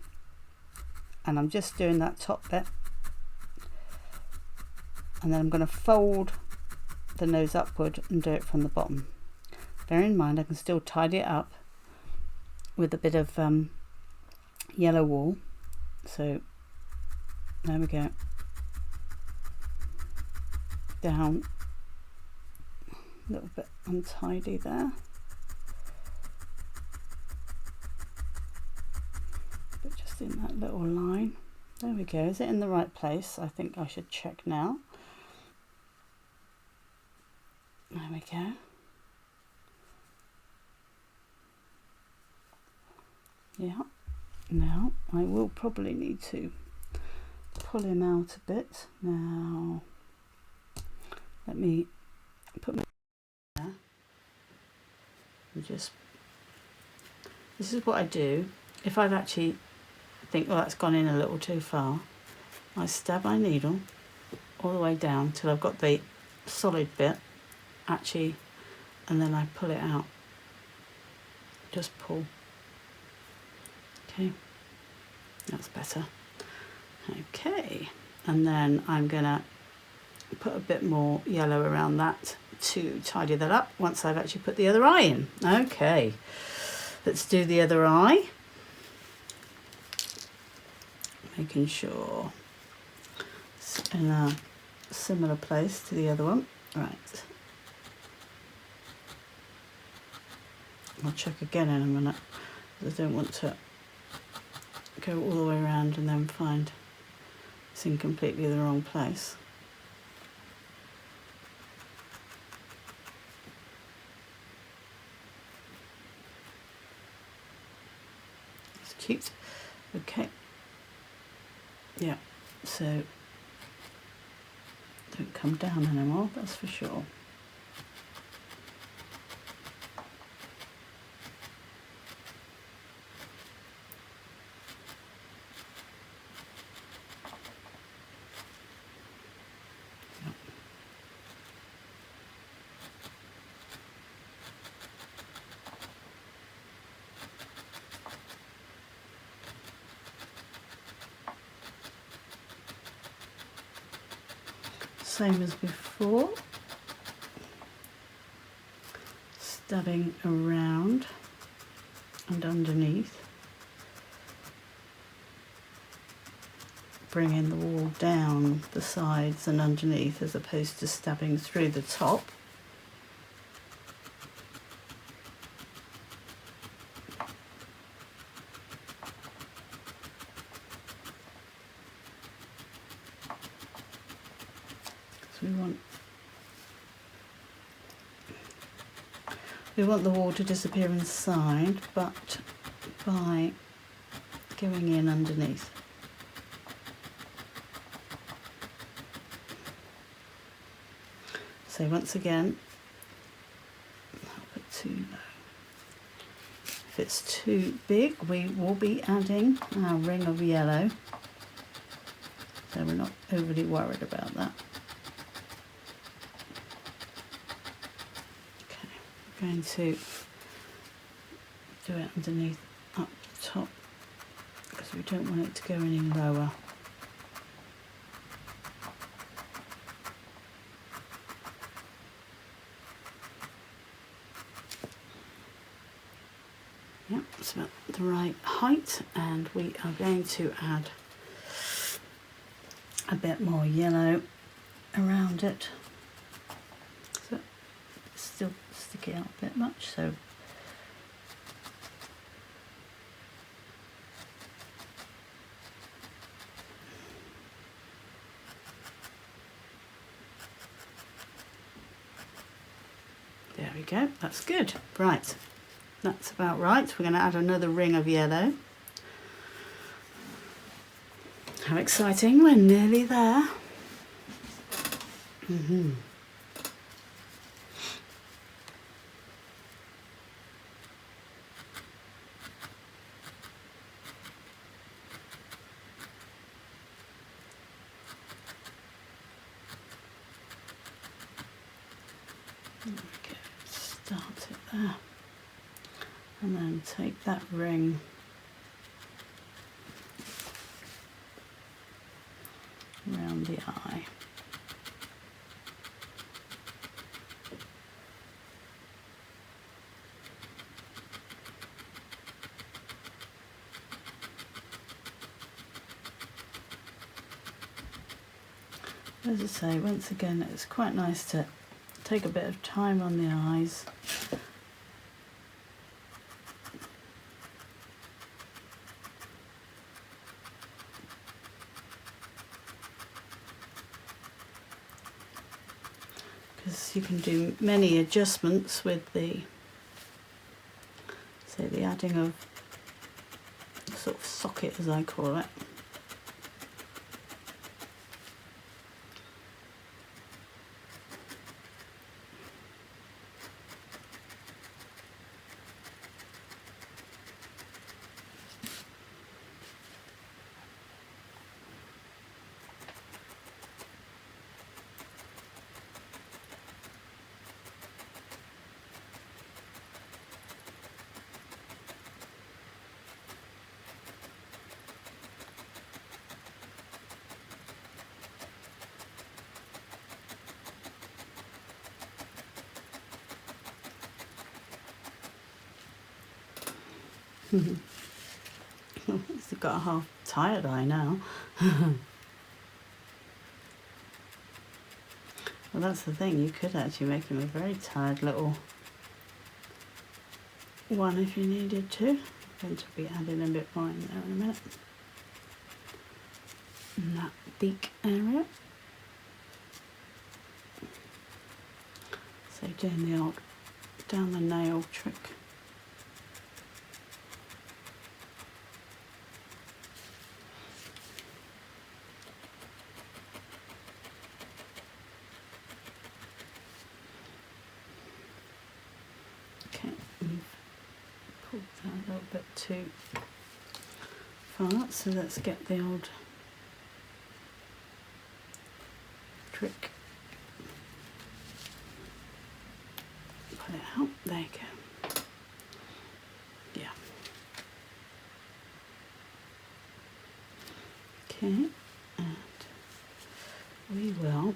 and I'm just doing that top bit, and then I'm going to fold the nose upward and do it from the bottom. Bear in mind I can still tidy it up with a bit of yellow wool, so there we go, down, a little bit untidy there, but just in that little line. There we go. Is it in the right place? I think I should check now. There we go. Yeah, now I will probably need to pull him out a bit. Now let me put my there and just, this is what I do if I've actually think, oh, that's gone in a little too far. I stab my needle all the way down till I've got the solid bit actually, and then I pull it out. Just pull. Okay, that's better. Okay, and then I'm gonna put a bit more yellow around that to tidy that up once I've actually put the other eye in. Okay, let's do the other eye. Making sure just in a similar place to the other one. Right. I'll check again in a minute, because I don't want to go all the way around and then find it's in completely the wrong place. It's cute. Okay. Yeah, so don't come down anymore, that's for sure. Same as before, stabbing around and underneath, bringing the wall down the sides and underneath as opposed to stabbing through the top. We want the wall to disappear inside, but by going in underneath. So once again, I'll put too low. If it's too big, we will be adding our ring of yellow, so we're not overly worried about that. Going to do it underneath up the top because we don't want it to go any lower. Yep, it's about the right height, and we are going to add a bit more yellow around it. So it's still sticking out a bit much, so there we go, that's good. Right, that's about right. We're going to add another ring of yellow. How exciting, we're nearly there. Okay, start it there, and then take that ring around the eye. As I say, once again, it's quite nice to take a bit of time on the eyes. Because you can do many adjustments with the, say, the adding of sort of socket, as I call it. He's got a half tired eye now. Well, that's the thing, you could actually make him a very tired little one if you needed to. I'm going to be adding a bit more in there in a minute. In that beak area. So doing the old down the nail trick. Okay, we've pulled that a little bit too far, so let's get the old trick. Put it out, there you go. Yeah. Okay, and we will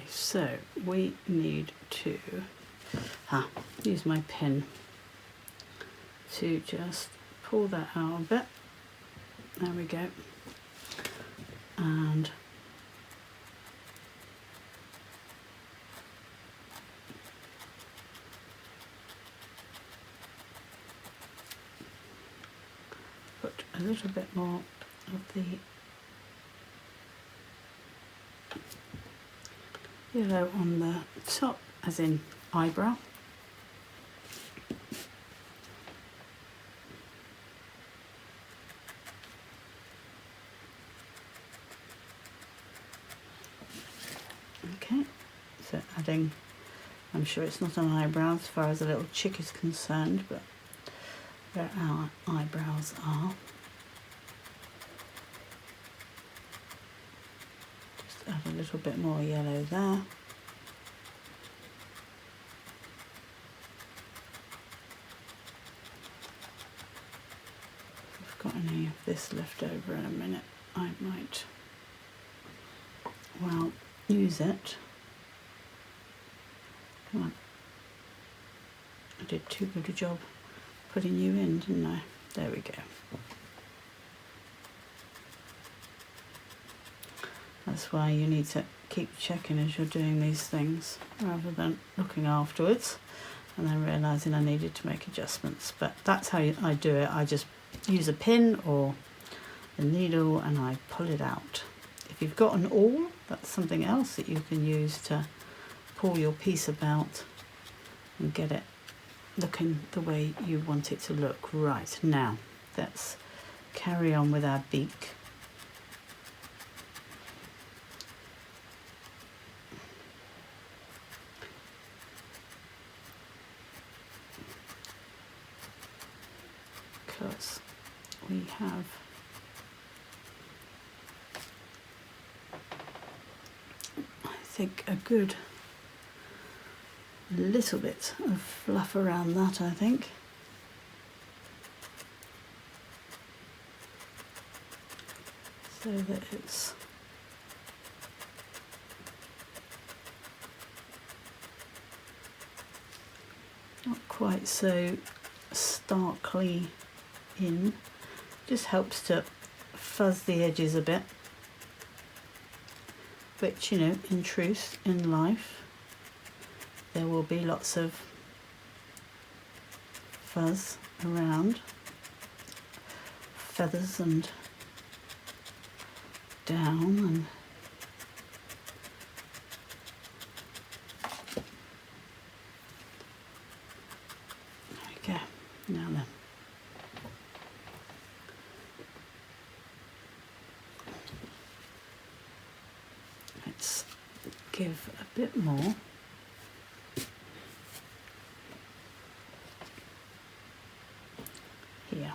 so we need to use my pin to just pull that out a bit. There we go. And put a little bit more of the yellow on the top, as in eyebrow. Okay, so adding, I'm sure it's not an eyebrow as far as a little chick is concerned, but where our eyebrows are. Add a little bit more yellow there. If I've got any of this left over in a minute, I might, well, use it. Come on. I did too good a job putting you in, didn't I? There we go. That's why you need to keep checking as you're doing these things, rather than looking afterwards and then realising I needed to make adjustments. But that's how I do it. I just use a pin or a needle and I pull it out. If you've got an awl, that's something else that you can use to pull your piece about and get it looking the way you want it to look. Right, now let's carry on with our beak. Because we have I think a good little bit of fluff around that, I think. So that it's not quite so starkly in, just helps to fuzz the edges a bit, which, you know, in truth, in life, there will be lots of fuzz around, feathers and down, and there we go. Now then. Let's give a bit more. Here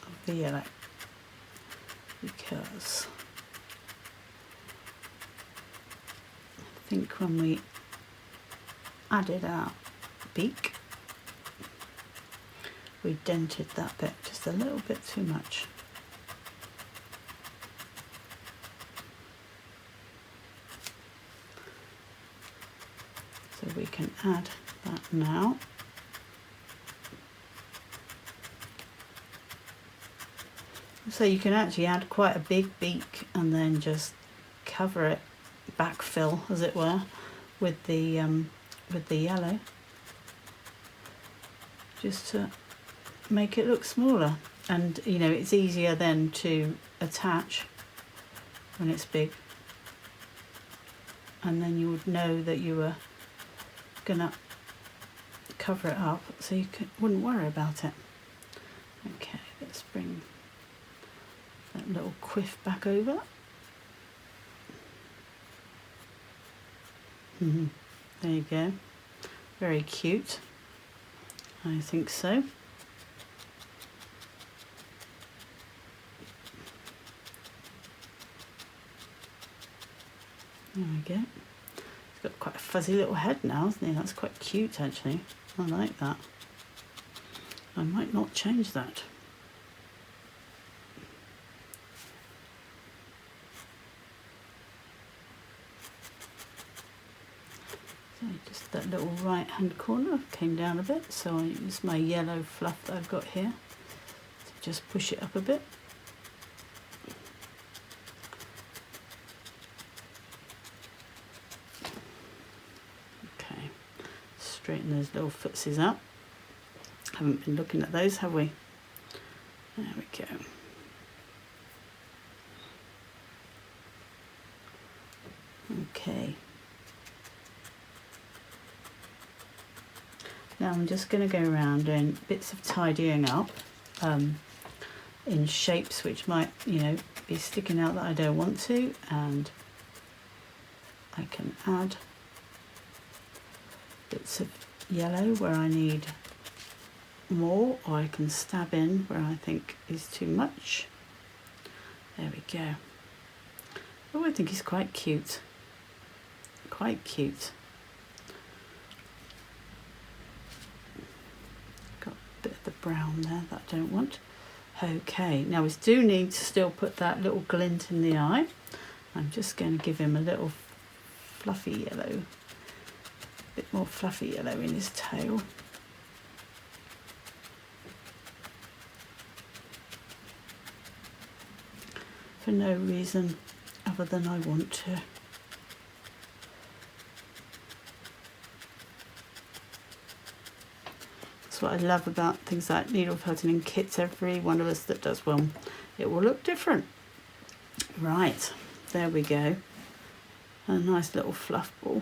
of the yellow, because I think when we added our beak, we dented that bit just a little bit too much. So we can add that now. So you can actually add quite a big beak and then just cover it, backfill as it were, with the yellow, just to make it look smaller. And you know, it's easier then to attach when it's big, and then you would know that you were gonna cover it up, so you wouldn't worry about it. Okay, let's bring that little quiff back over. There you go. Very cute. I think so. There we go. It's got quite a fuzzy little head now, hasn't he? That's quite cute actually. I like that. I might not change that. So just that little right hand corner came down a bit, so I use my yellow fluff that I've got here to just push it up a bit. Straighten those little footsies out. Haven't been looking at those, have we? There we go. Okay. Now I'm just going to go around doing bits of tidying up in shapes which might, you know, be sticking out that I don't want to, and I can add bits of yellow where I need more, or I can stab in where I think is too much. There we go. Oh, I think he's quite cute. Quite cute. Got a bit of the brown there that I don't want. Okay, now we do need to still put that little glint in the eye. I'm just going to give him a little fluffy yellow. Bit more fluffy yellow in his tail. For no reason other than I want to. That's what I love about things like needle felting in kits. Every one of us that does one, it will look different. Right, there we go. A nice little fluff ball.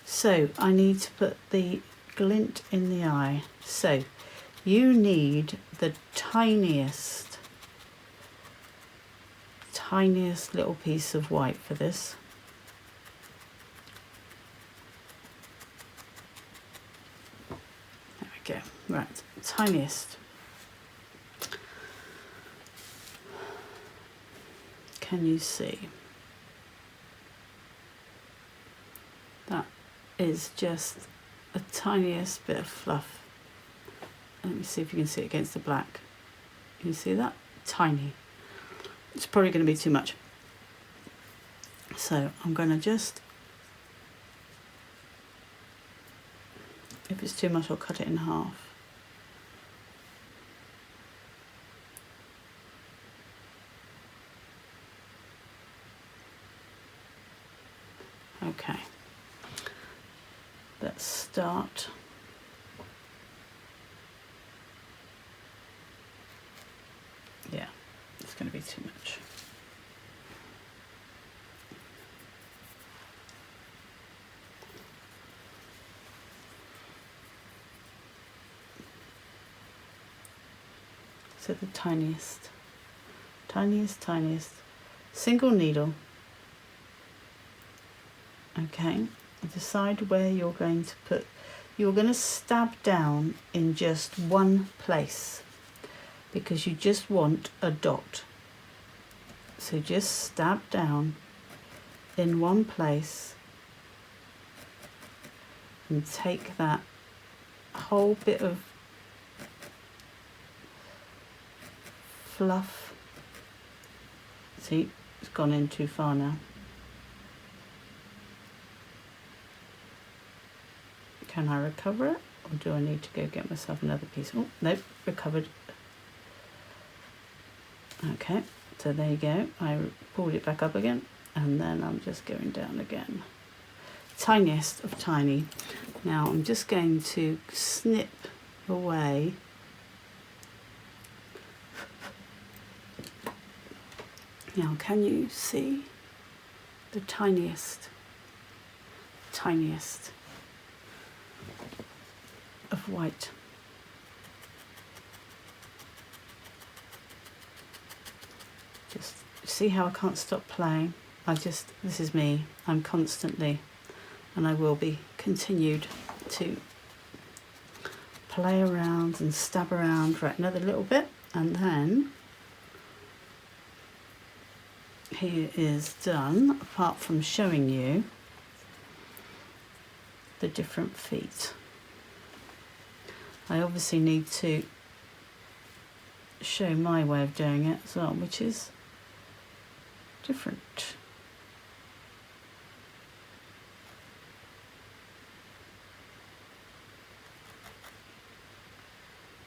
So I need to put the glint in the eye. So you need the tiniest little piece of white for this. There we go. Right, tiniest. Can you see? That is just a tiniest bit of fluff. Let me see if you can see it against the black. Can you see that? Tiny. It's probably going to be too much. So I'm going to just, if it's too much, I'll cut it in half. Okay. Let's start. Yeah, it's going to be too much. So the tiniest. single needle. Okay, decide where you're going to put. You're going to stab down in just one place because you just want a dot. So just stab down in one place and take that whole bit of fluff. See, it's gone in too far now. Can I recover it, or do I need to go get myself another piece? Oh, nope, recovered. Okay, so there you go. I pulled it back up again, and then I'm just going down again. Tiniest of tiny. Now I'm just going to snip away now. Can you see the tiniest of white? Just see how I can't stop playing. This is me. I'm constantly, and I will be continued to play around and stab around. Right, another little bit, and then here is done, apart from showing you the different feet. I obviously need to show my way of doing it as well, which is different.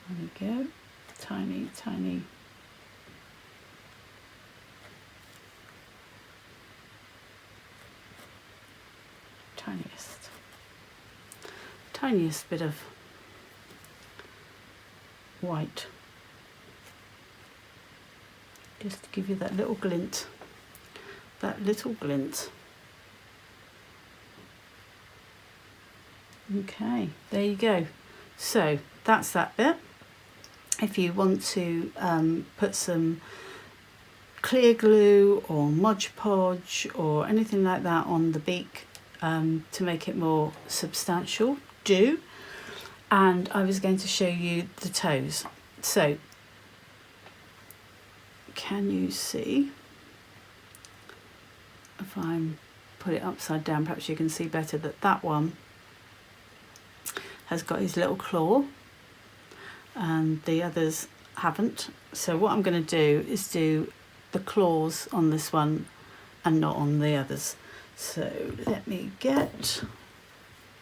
There we go, tiny, tiny. Tiniest bit of white, just to give you that little glint, Okay, there you go. So that's that bit. If you want to put some clear glue or Mod Podge or anything like that on the beak to make it more substantial, do. And I was going to show you the toes. So can you see, if I put it upside down, perhaps you can see better that that one has got his little claw and the others haven't. So what I'm going to do is do the claws on this one and not on the others. So let me get,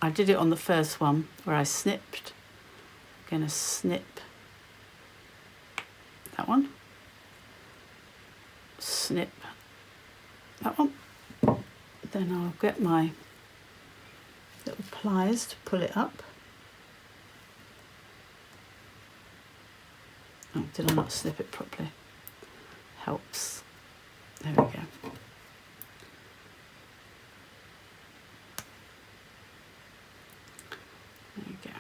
I did it on the first one where I snipped. I'm going to snip that one, snip that one. Then I'll get my little pliers to pull it up. Oh, did I not snip it properly? Helps. There we go. There you go.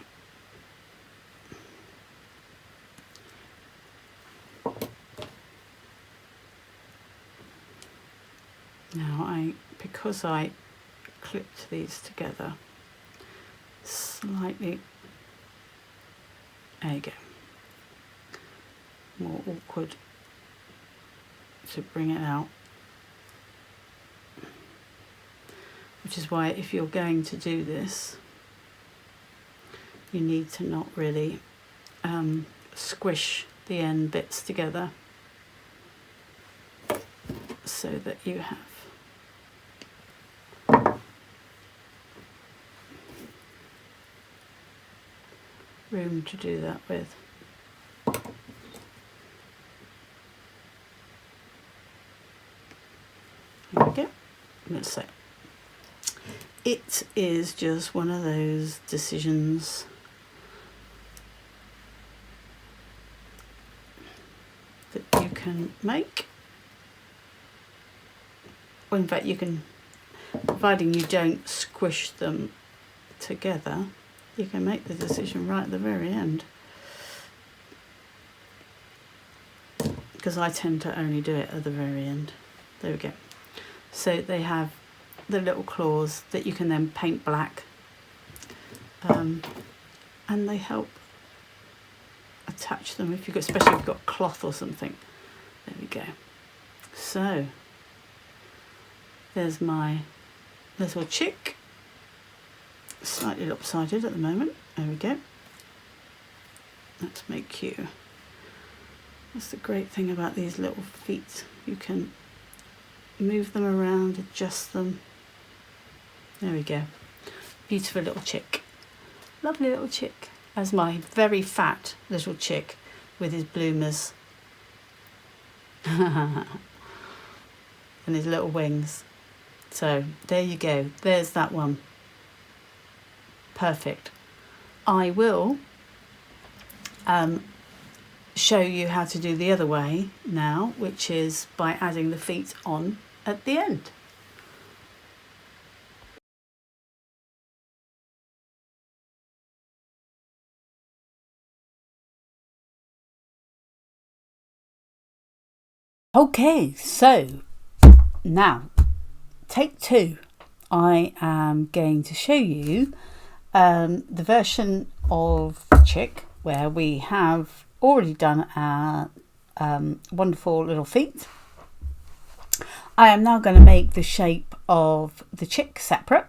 Now because I clipped these together slightly, there you go, more awkward to bring it out, which is why if you're going to do this you need to not really squish the end bits together so that you have room to do that with. There we go. Let's say it is just one of those decisions that you can make. Well, in fact, you can, providing you don't squish them together, you can make the decision right at the very end. Because I tend to only do it at the very end. There we go. So they have the little claws that you can then paint black, and they help attach them if you've got, especially if you've got cloth or something. There we go. So there's my little chick, slightly lopsided at the moment. There we go. Let's make you. That's the great thing about these little feet. You can move them around, adjust them. There we go. Beautiful little chick. Lovely little chick. As my very fat little chick with his bloomers and his little wings. So there you go. There's that one. Perfect. I will show you how to do the other way now, which is by adding the feet on at the end. Okay, so now take 2. I am going to show you the version of the chick where we have already done our wonderful little feet. I am now going to make the shape of the chick separate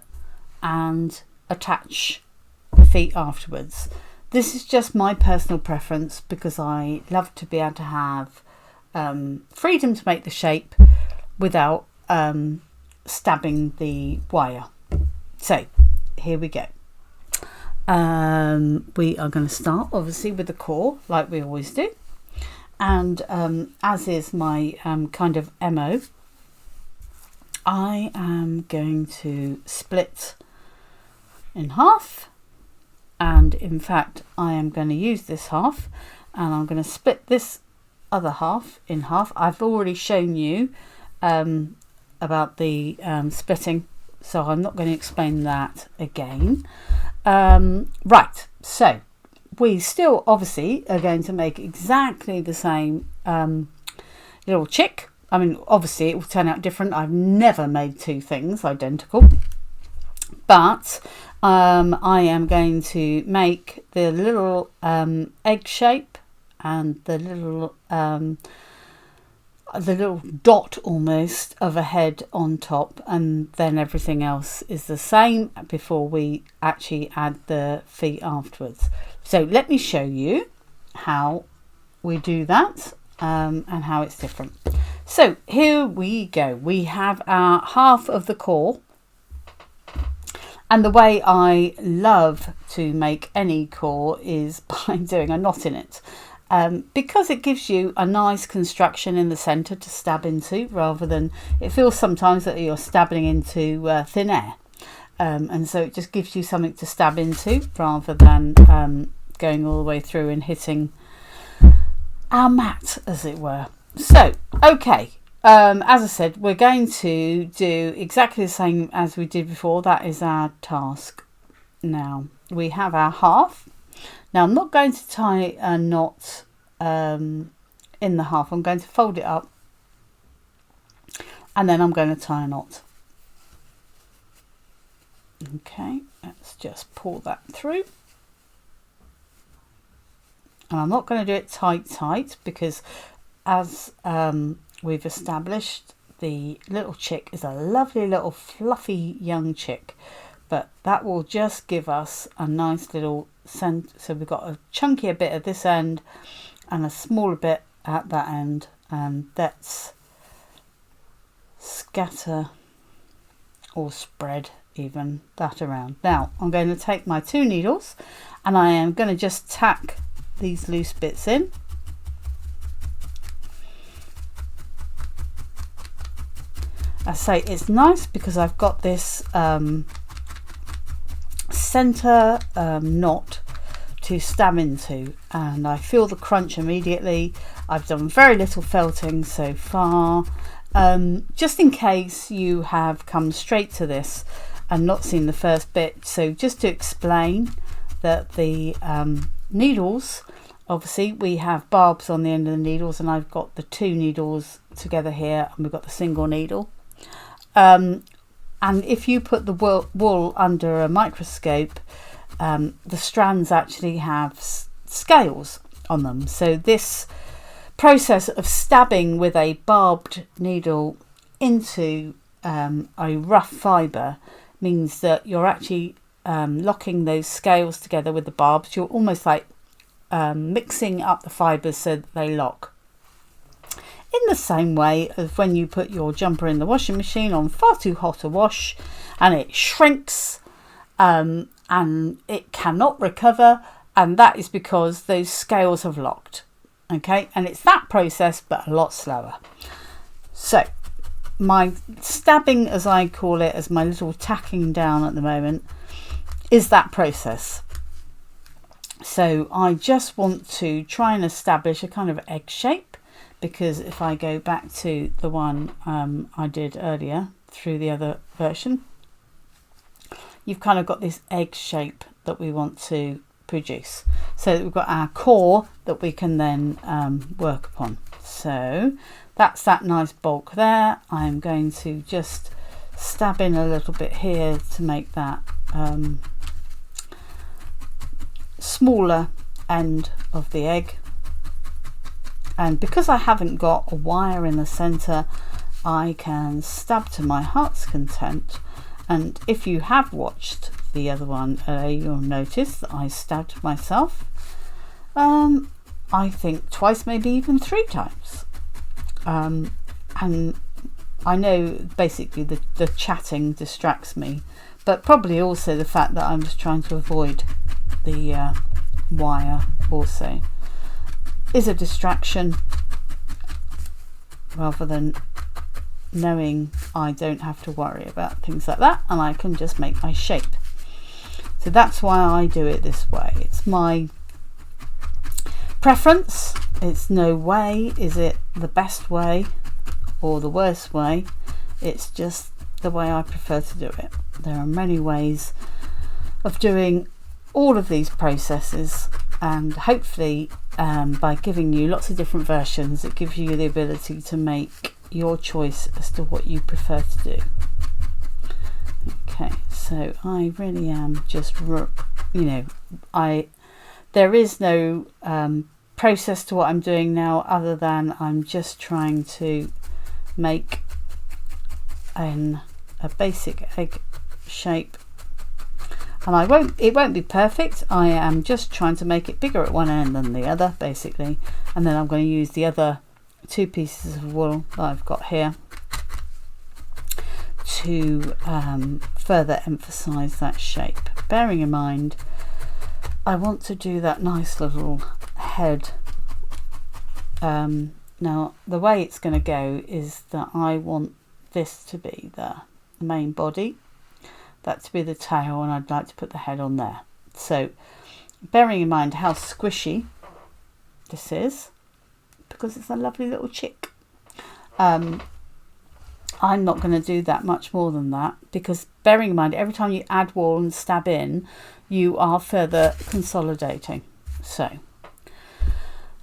and attach the feet afterwards. This is just my personal preference because I love to be able to have freedom to make the shape without stabbing the wire. So here we go. We are going to start obviously with the core like we always do, and as is my kind of MO, I am going to split in half, and in fact I am going to use this half and I'm going to split this other half in half. I've already shown you about the splitting, so I'm not going to explain that again. Right, so we still obviously are going to make exactly the same little chick. I mean, obviously it will turn out different. I've never made 2 things identical, but I am going to make the little egg shape and the little dot almost of a head on top, and then everything else is the same before we actually add the feet afterwards. So let me show you how we do that and how it's different. So here we go. We have our half of the core, and the way I love to make any core is by doing a knot in it. Because it gives you a nice construction in the centre to stab into, rather than it feels sometimes that you're stabbing into thin air, and so it just gives you something to stab into rather than going all the way through and hitting our mat, as it were. So okay, as I said, we're going to do exactly the same as we did before. That is our task. Now we have our half. Now I'm not going to tie a knot in the half. I'm going to fold it up and then I'm going to tie a knot. Okay, let's just pull that through. And I'm not going to do it tight because as we've established, the little chick is a lovely little fluffy young chick, but that will just give us a nice little scent. So we've got a chunkier bit at this end and a smaller bit at that end, and let's scatter or spread even that around. Now I'm going to take my 2 needles and I am going to just tack these loose bits in. I say it's nice because I've got this center knot to stab into, and I feel the crunch immediately. I've done very little felting so far, just in case you have come straight to this and not seen the first bit. So just to explain that the needles obviously we have barbs on the end of the needles, and I've got the 2 needles together here, and we've got the single needle. And if you put the wool under a microscope, the strands actually have scales on them. So this process of stabbing with a barbed needle into a rough fibre means that you're actually locking those scales together with the barbs. You're almost like mixing up the fibres so that they lock. In the same way as when you put your jumper in the washing machine on far too hot a wash, and it shrinks and it cannot recover, and that is because those scales have locked. Okay, and it's that process, but a lot slower. So my stabbing, as I call it, as my little tacking down at the moment, is that process. So I just want to try and establish a kind of egg shape, because if I go back to the one I did earlier through the other version, you've kind of got this egg shape that we want to produce. So we've got our core that we can then work upon. So that's that nice bulk there. I'm going to just stab in a little bit here to make that smaller end of the egg. And because I haven't got a wire in the center, I can stab to my heart's content. And if you have watched the other one, you'll notice that I stabbed myself, I think twice, maybe even 3 times. And I know basically the chatting distracts me, but probably also the fact that I'm just trying to avoid the wire also is a distraction, rather than knowing I don't have to worry about things like that, and I can just make my shape. So that's why I do it this way. It's my preference. It's no way is it the best way or the worst way. It's just the way I prefer to do it. There are many ways of doing all of these processes, and hopefully by giving you lots of different versions, it gives you the ability to make your choice as to what you prefer to do. Okay, so I really am just, there is no process to what I'm doing now, other than I'm just trying to make a basic egg shape. And it won't be perfect. I am just trying to make it bigger at one end than the other, basically. And then I'm going to use the other 2 pieces of wool that I've got here to further emphasize that shape. Bearing in mind, I want to do that nice little head. Now, the way it's going to go is that I want this to be the main body, that to be the tail, and I'd like to put the head on there. So bearing in mind how squishy this is, because it's a lovely little chick, I'm not going to do that much more than that, because bearing in mind every time you add wool and stab in, you are further consolidating. So,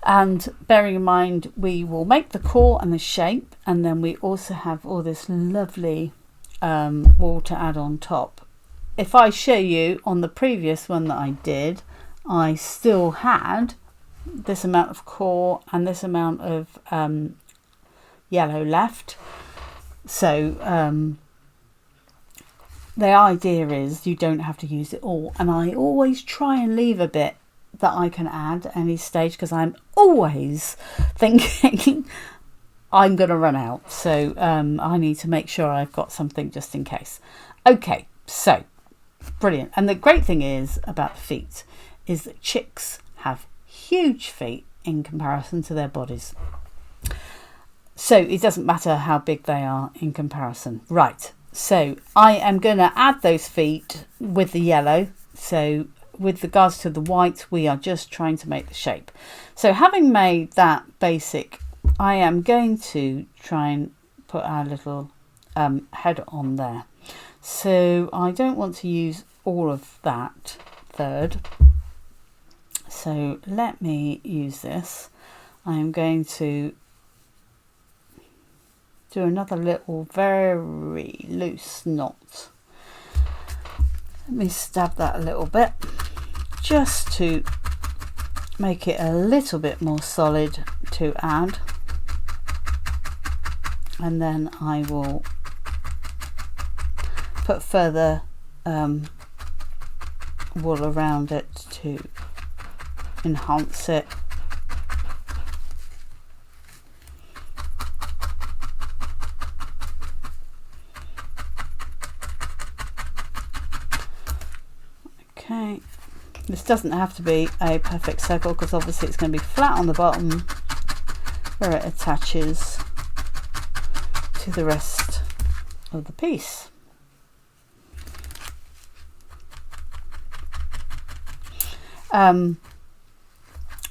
and bearing in mind we will make the core and the shape, and then we also have all this lovely wool to add on top. If I show you on the previous one that I did, I still had this amount of core and this amount of yellow left. So the idea is you don't have to use it all, and I always try and leave a bit that I can add at any stage, because I'm always thinking I'm going to run out, so I need to make sure I've got something just in case. Okay, so brilliant. And the great thing is about the feet is that chicks have huge feet in comparison to their bodies, so it doesn't matter how big they are in comparison. Right, so I am going to add those feet with the yellow. So with regards to the white, we are just trying to make the shape. So having made that basic, I am going to try and put our little head on there. So I don't want to use all of that third. So So let me use this. I am going to do another little very loose knot. Let me stab that a little bit just to make it a little bit more solid to add, and then I will put further wool around it to enhance it. Okay, this doesn't have to be a perfect circle because obviously it's going to be flat on the bottom where it attaches to the rest of the piece.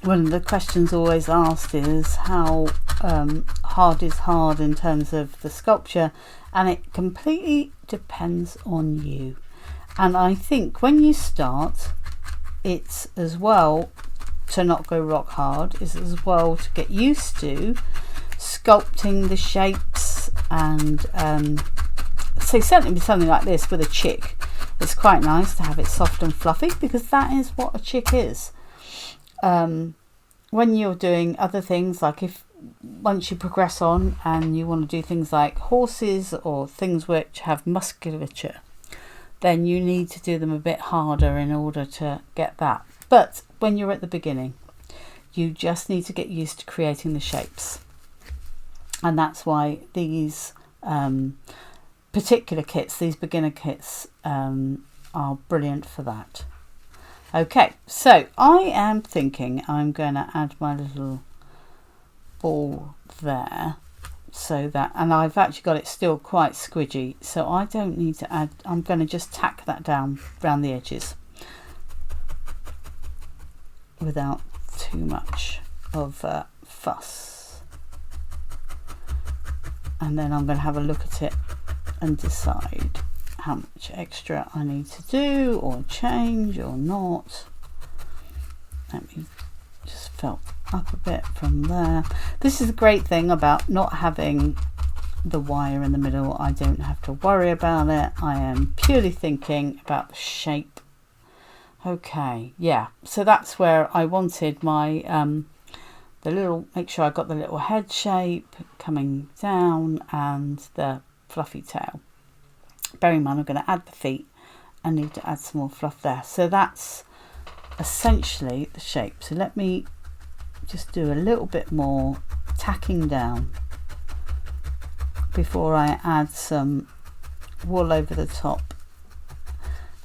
One of the questions always asked is how hard is hard in terms of the sculpture, and it completely depends on you. And I think when you start, it's as well to not go rock hard, it's as well to get used to sculpting the shapes. And so certainly with something like this, with a chick, it's quite nice to have it soft and fluffy, because that is what a chick is. When you're doing other things, like once you progress on and you want to do things like horses or things which have musculature, then you need to do them a bit harder in order to get that. But when you're at the beginning, you just need to get used to creating the shapes. And that's why these particular kits, these beginner kits, are brilliant for that. Okay, so I am thinking I'm going to add my little ball there, so that, and I've actually got it still quite squidgy, so I don't need to add, I'm going to just tack that down around the edges without too much of fuss. And then I'm going to have a look at it and decide how much extra I need to do or change or not. Let me just felt up a bit from there. This is a great thing about not having the wire in the middle. I don't have to worry about it. I am purely thinking about the shape. Okay, yeah, so that's where I wanted my the little, make sure I got the little head shape coming down and the fluffy tail. Bearing in mind I'm going to add the feet and need to add some more fluff there. So that's essentially the shape. So let me just do a little bit more tacking down before I add some wool over the top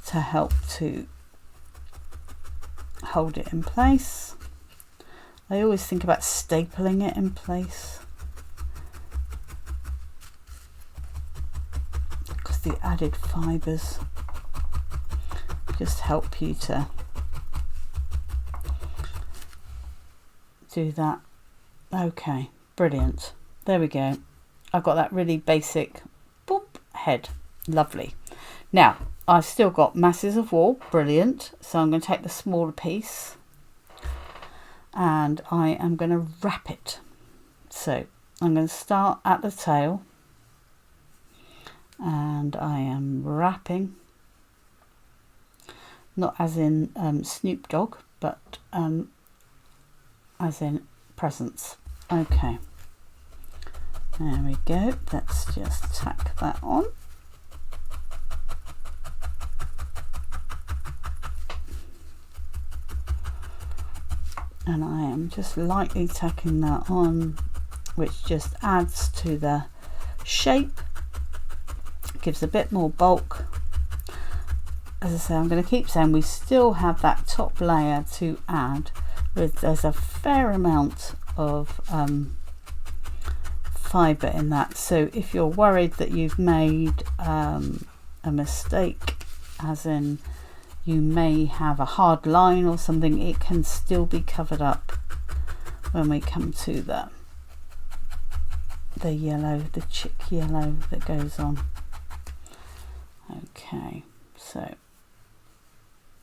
to help to hold it in place. I always think about stapling it in place, because the added fibres just help you to do that. Okay, brilliant. There we go. I've got that really basic boop head. Lovely. Now I've still got masses of wool. Brilliant. So I'm going to take the smaller piece and I am going to wrap it. So I'm going to start at the tail and I am wrapping, not as in Snoop Dogg, but as in presents. Okay, there we go. Let's just tack that on. And I am just lightly tacking that on, which just adds to the shape, gives a bit more bulk. As I say, I'm going to keep saying we still have that top layer to add, with there's a fair amount of fibre in that. So if you're worried that you've made a mistake, as in you may have a hard line or something, it can still be covered up when we come to the yellow, the chick yellow that goes on. Okay, so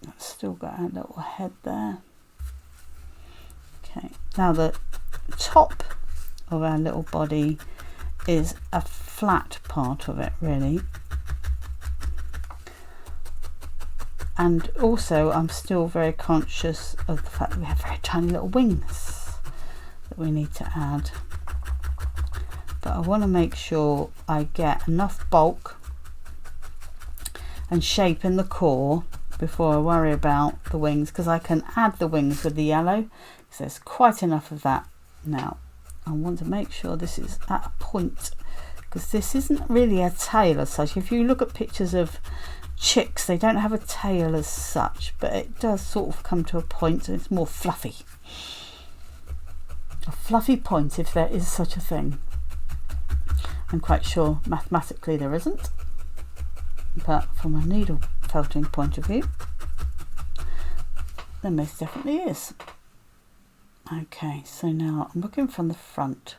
that's still got a little head there. Now the top of our little body is a flat part of it really, and also I'm still very conscious of the fact that we have very tiny little wings that we need to add, but I want to make sure I get enough bulk and shape in the core before I worry about the wings, because I can add the wings with the yellow, because there's quite enough of that. Now I want to make sure this is at a point, because this isn't really a tail as such. If you look at pictures of chicks, they don't have a tail as such, but it does sort of come to a point, and it's more fluffy. A fluffy point, if there is such a thing. I'm quite sure mathematically there isn't, but from a needle felting point of view, there most definitely is. Okay, so now I'm looking from the front,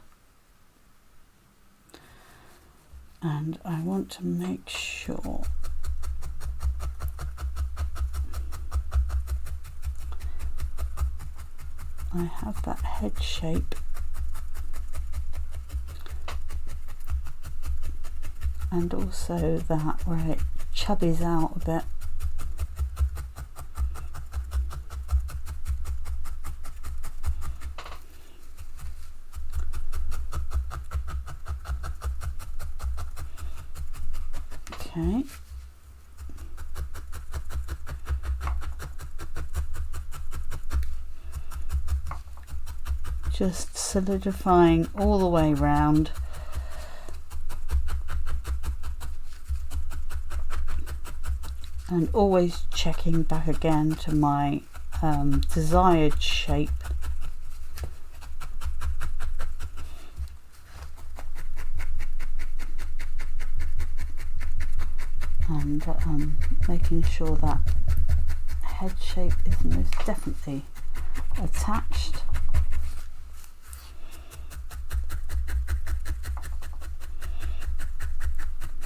and I want to make sure I have that head shape, and also that where it chubbies out a bit. Okay. Just solidifying all the way round. And always checking back again to my desired shape. And making sure that head shape is most definitely attached.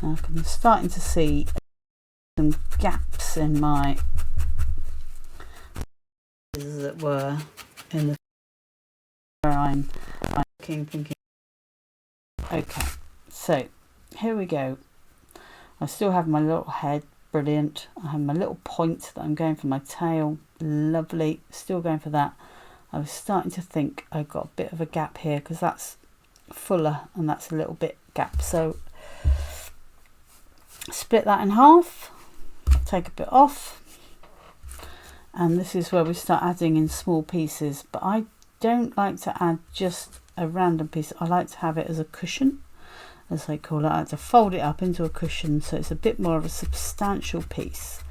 Now I'm starting to see some gaps in my, as it were, in the where I'm thinking. Okay, so here we go. I still have my little head, brilliant. I have my little point that I'm going for my tail, lovely. Still going for that. I was starting to think I got a bit of a gap here because that's fuller and that's a little bit gap. So split that in half, take a bit off, and this is where we start adding in small pieces. But I don't like to add just a random piece. I like to have it as a cushion, as they call it. I like to fold it up into a cushion, so it's a bit more of a substantial piece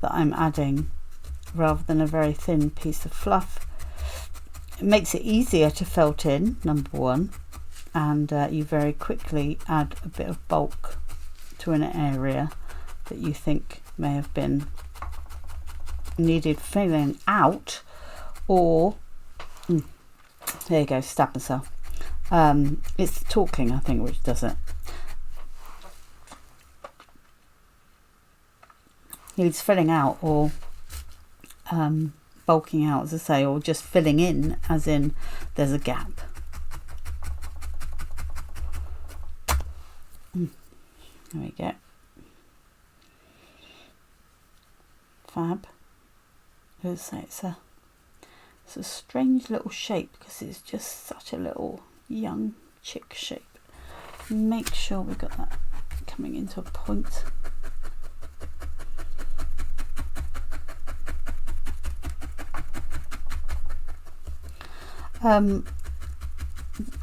that I'm adding rather than a very thin piece of fluff. It makes it easier to felt in, number one, and you very quickly add a bit of bulk to an area that you think may have been needed filling out, or there you go, stab myself. It's the talking, I think, which does it. Needs filling out, or bulking out, as I say, or just filling in, as in there's a gap. There we go. Fab. It's a strange little shape because it's just such a little young chick shape. Make sure we've got that coming into a point.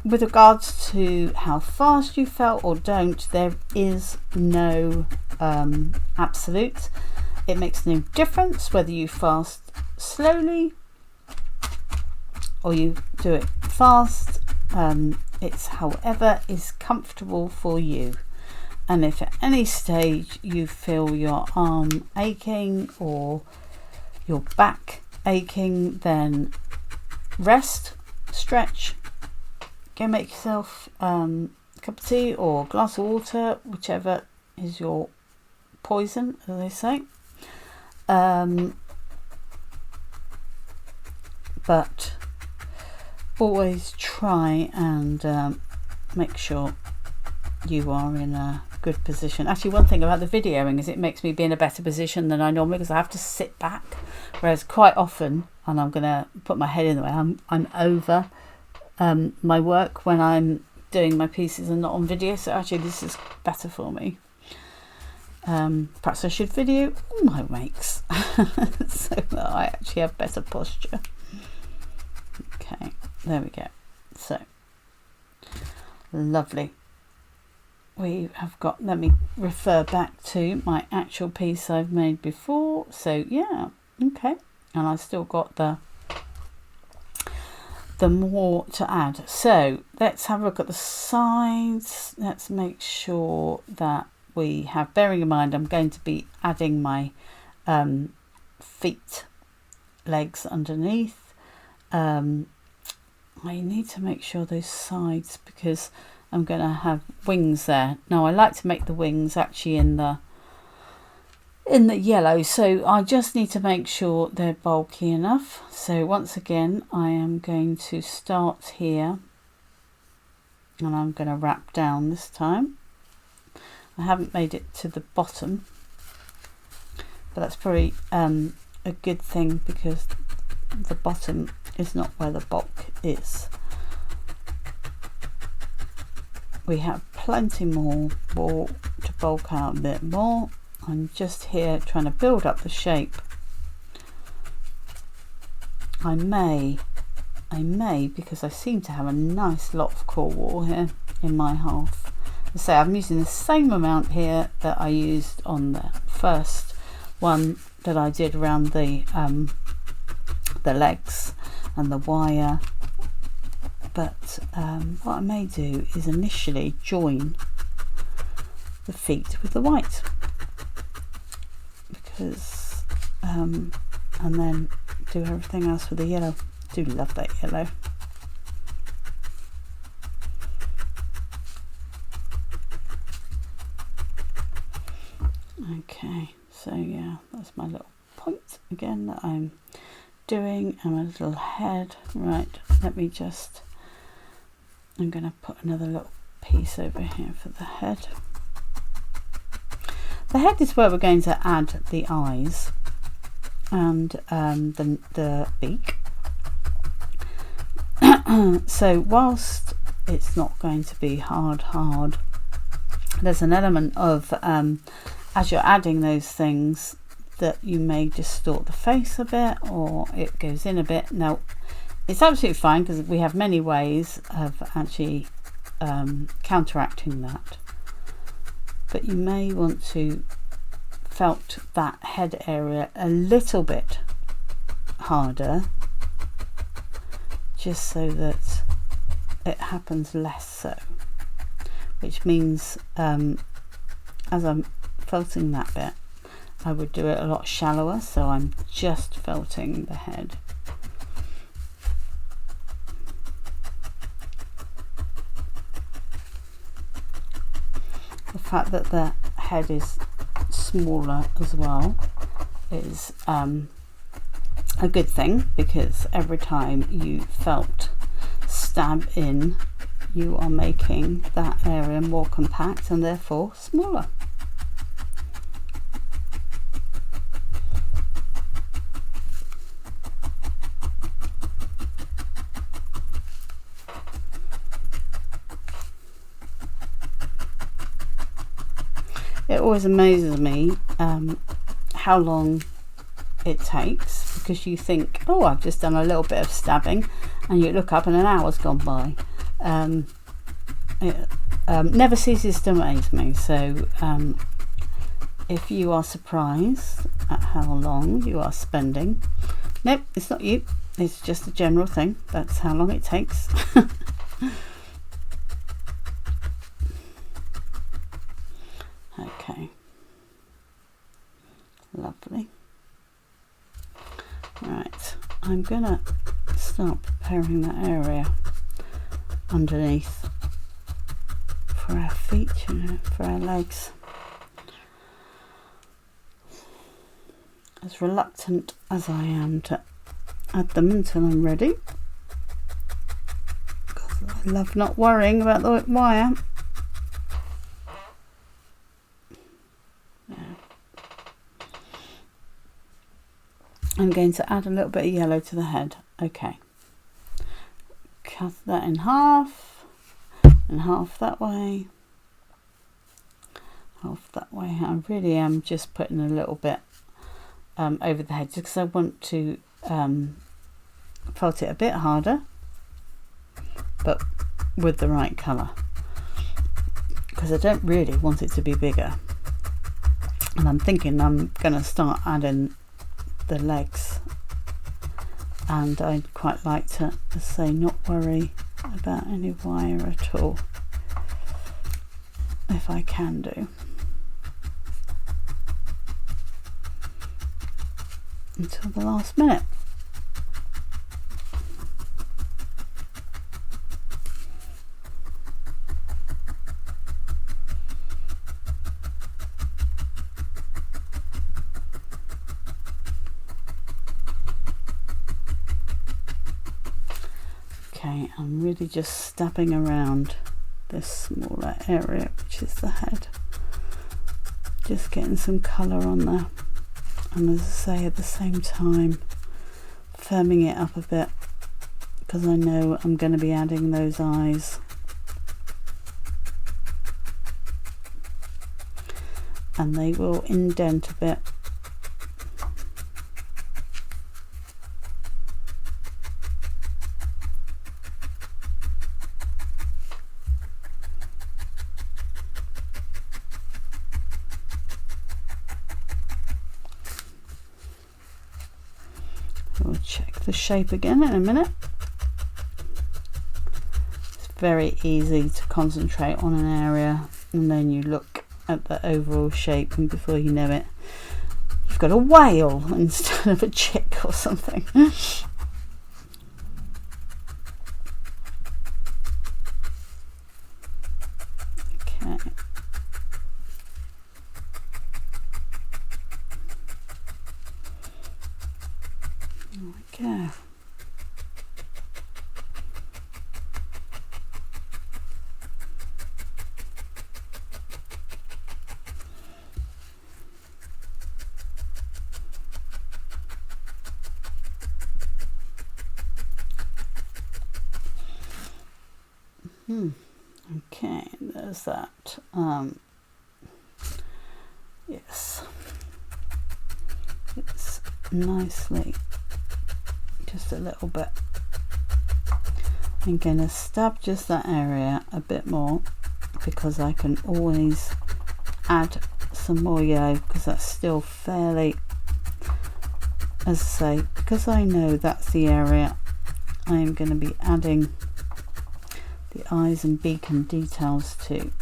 With regards to how fast you felt or don't, there is no absolute. It makes no difference whether you fast slowly or you do it fast. It's however is comfortable for you. And if at any stage you feel your arm aching or your back aching, then rest, stretch, go make yourself a cup of tea or a glass of water, whichever is your poison, as they say. But always try and make sure you are in a good position. Actually, one thing about the videoing is it makes me be in a better position than I normally, because I have to sit back, whereas quite often, and I'm gonna put my head in the way, I'm over my work when I'm doing my pieces and not on video. So actually this is better for me. Perhaps I should video all my makes so that I actually have better posture. Okay, there we go. So lovely. We have got, let me refer back to my actual piece I've made before. So yeah, okay, and I've still got the more to add. So let's have a look at the sides. Let's make sure that we have, bearing in mind I'm going to be adding my feet, legs underneath. I need to make sure those sides, because I'm going to have wings there. Now I like to make the wings actually in the yellow, so I just need to make sure they're bulky enough. So once again I am going to start here and I'm going to wrap down this time. I haven't made it to the bottom, but that's probably a good thing, because the bottom is not where the bulk is. We have plenty more wool to bulk out a bit more. I'm just here trying to build up the shape. I may, because I seem to have a nice lot of core wool here in my half. So I'm using the same amount here that I used on the first one that I did around the legs and the wire. But what I may do is initially join the feet with the white, because and then do everything else with the yellow. I do love that yellow. Okay, so yeah, that's my little point again that I'm doing, and my little head. Right, let me just, I'm going to put another little piece over here for the head. The head is where we're going to add the eyes and the beak. So whilst it's not going to be hard, there's an element of as you're adding those things that you may distort the face a bit, or it goes in a bit. Now it's absolutely fine, because we have many ways of actually counteracting that, but you may want to felt that head area a little bit harder, just so that it happens less so, which means as I'm felting that bit, I would do it a lot shallower, so I'm just felting the head. The fact that the head is smaller as well is a good thing, because every time you felt stab in, you are making that area more compact and therefore smaller. It always amazes me how long it takes, because you think, oh, I've just done a little bit of stabbing, and you look up and an hour's gone by. It never ceases to amaze me. So if you are surprised at how long you are spending, nope, it's not you, it's just a general thing. That's how long it takes. Okay, lovely. Right, I'm gonna start preparing that area underneath for our feet, you know, for our legs. As reluctant as I am to add them until I'm ready. I love not worrying about the wire. I'm going to add a little bit of yellow to the head. Okay. Cut that in half, and half that way, half that way. I really am just putting a little bit over the head, just because I want to felt it a bit harder, but with the right colour, because I don't really want it to be bigger. And I'm thinking I'm going to start adding the legs, and I'd quite like to say not worry about any wire at all, if I can do, until the last minute. Okay, I'm really just stabbing around this smaller area, which is the head, just getting some colour on there, and as I say, at the same time firming it up a bit, because I know I'm going to be adding those eyes, and they will indent a bit. We'll check the shape again in a minute. It's very easy to concentrate on an area, and then you look at the overall shape, and before you know it, you've got a whale instead of a chick or something. Okay. There we go. Okay, there's that. Yes, it's nicely, just a little bit. I'm going to stab just that area a bit more, because I can always add some more yellow, because that's still fairly, as I say, because I know that's the area I am going to be adding the eyes and beak and details to.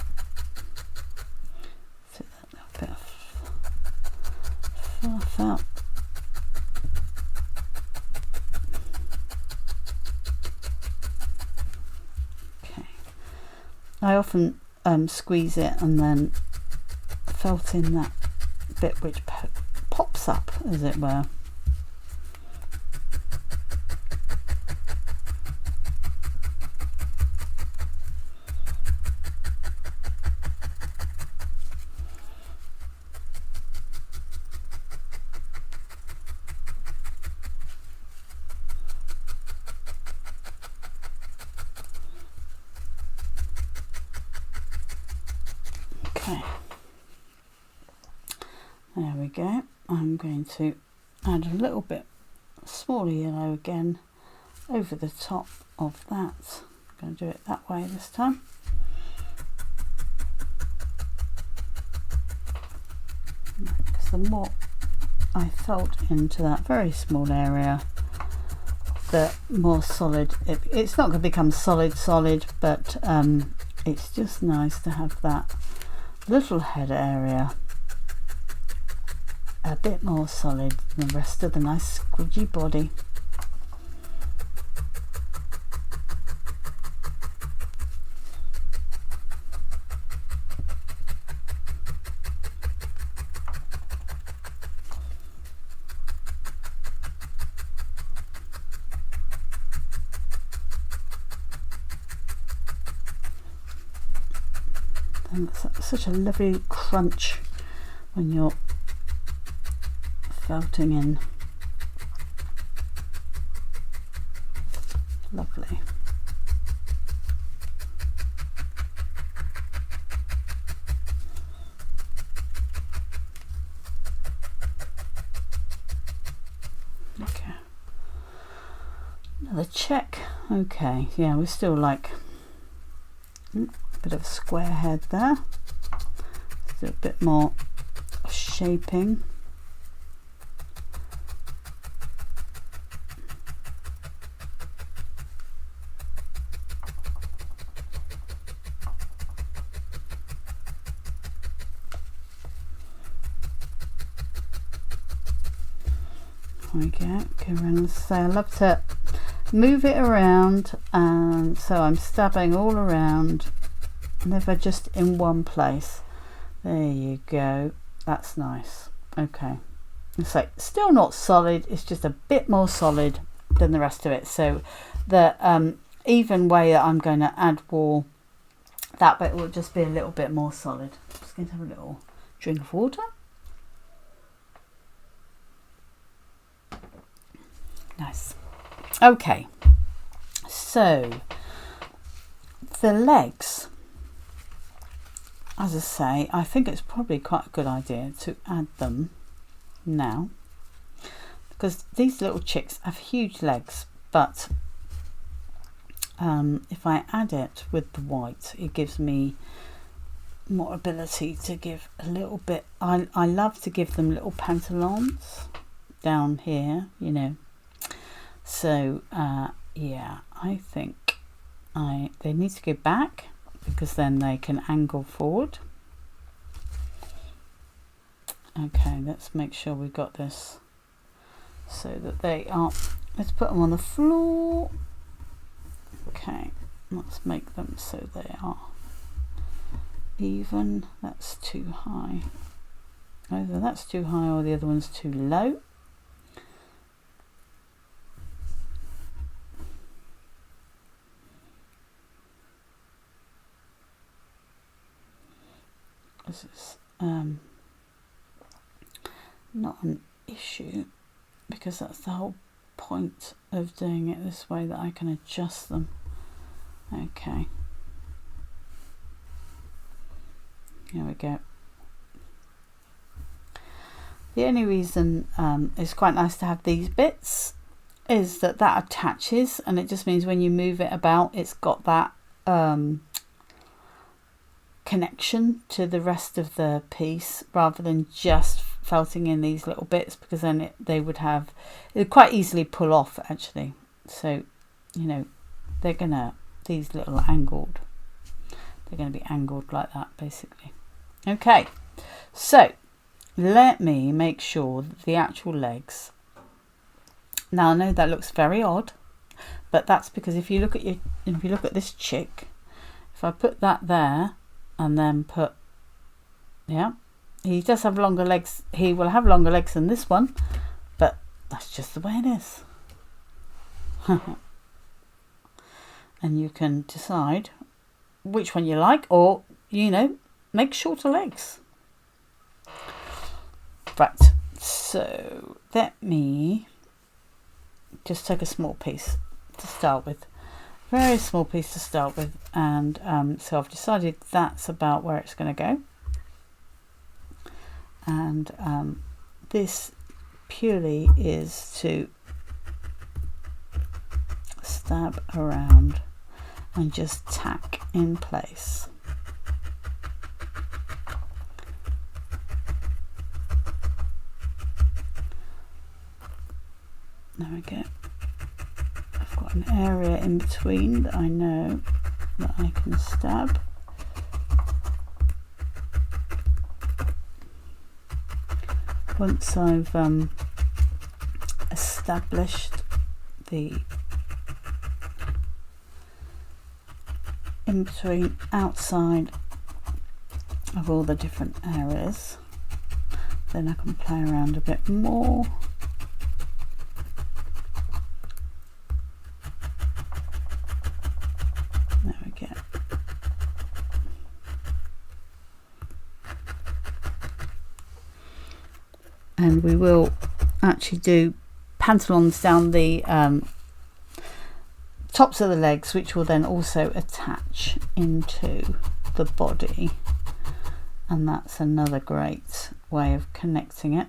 So that little bit of fluff out. Okay. I often squeeze it and then felt in that bit which pops up, as it were. Okay, there we go. I'm going to add a little bit smaller yellow again over the top of that. I'm going to do it that way this time. Because the more I felt into that very small area, the more solid it's not going to become solid, but it's just nice to have that little head area a bit more solid than the rest of the nice squidgy body. And it's such a lovely crunch when you're felting in. Lovely. Okay. Another check. Okay, yeah, we're still like a bit of a square head there. Still a bit more shaping. There we go. Go around and say I love to move it around, and so I'm stabbing all around, never just in one place. There you go. That's nice. Okay. It's like still not solid. It's just a bit more solid than the rest of it. So the even way that I'm going to add wall, that bit will just be a little bit more solid. I'm just going to have a little drink of water. Nice. Okay, so the legs, as I say, I think it's probably quite a good idea to add them now, because these little chicks have huge legs, but if I add it with the white, it gives me more ability to give a little bit. I love to give them little pantaloons down here, you know. So yeah, I think they need to go back, because then they can angle forward. Okay, let's make sure we got this so that they are, let's put them on the floor. Okay, let's make them so they are even. That's too high. Either that's too high or the other one's too low. This is not an issue, because that's the whole point of doing it this way, that I can adjust them. Okay, here we go. The only reason it's quite nice to have these bits is that attaches, and it just means when you move it about, it's got that connection to the rest of the piece, rather than just felting in these little bits, because then they would quite easily pull off actually. So, you know, they're gonna, these little angled, they're going to be angled like that basically. Okay, so let me make sure that the actual legs, now I know that looks very odd, but that's because if you look at this chick, if I put that there and then put, yeah, he does have longer legs. He will have longer legs than this one, but that's just the way it is. And you can decide which one you like, or, you know, make shorter legs. Right, so let me just take a small piece to start with. Very small piece to start with, and so I've decided that's about where it's going to go. And this purely is to stab around and just tack in place. There we go. I've got an area in between that I know that I can stab. Once I've established the in between outside of all the different areas, then I can play around a bit more. There we go. and we will actually do pantaloons down the tops of the legs, which will then also attach into the body, and that's another great way of connecting it.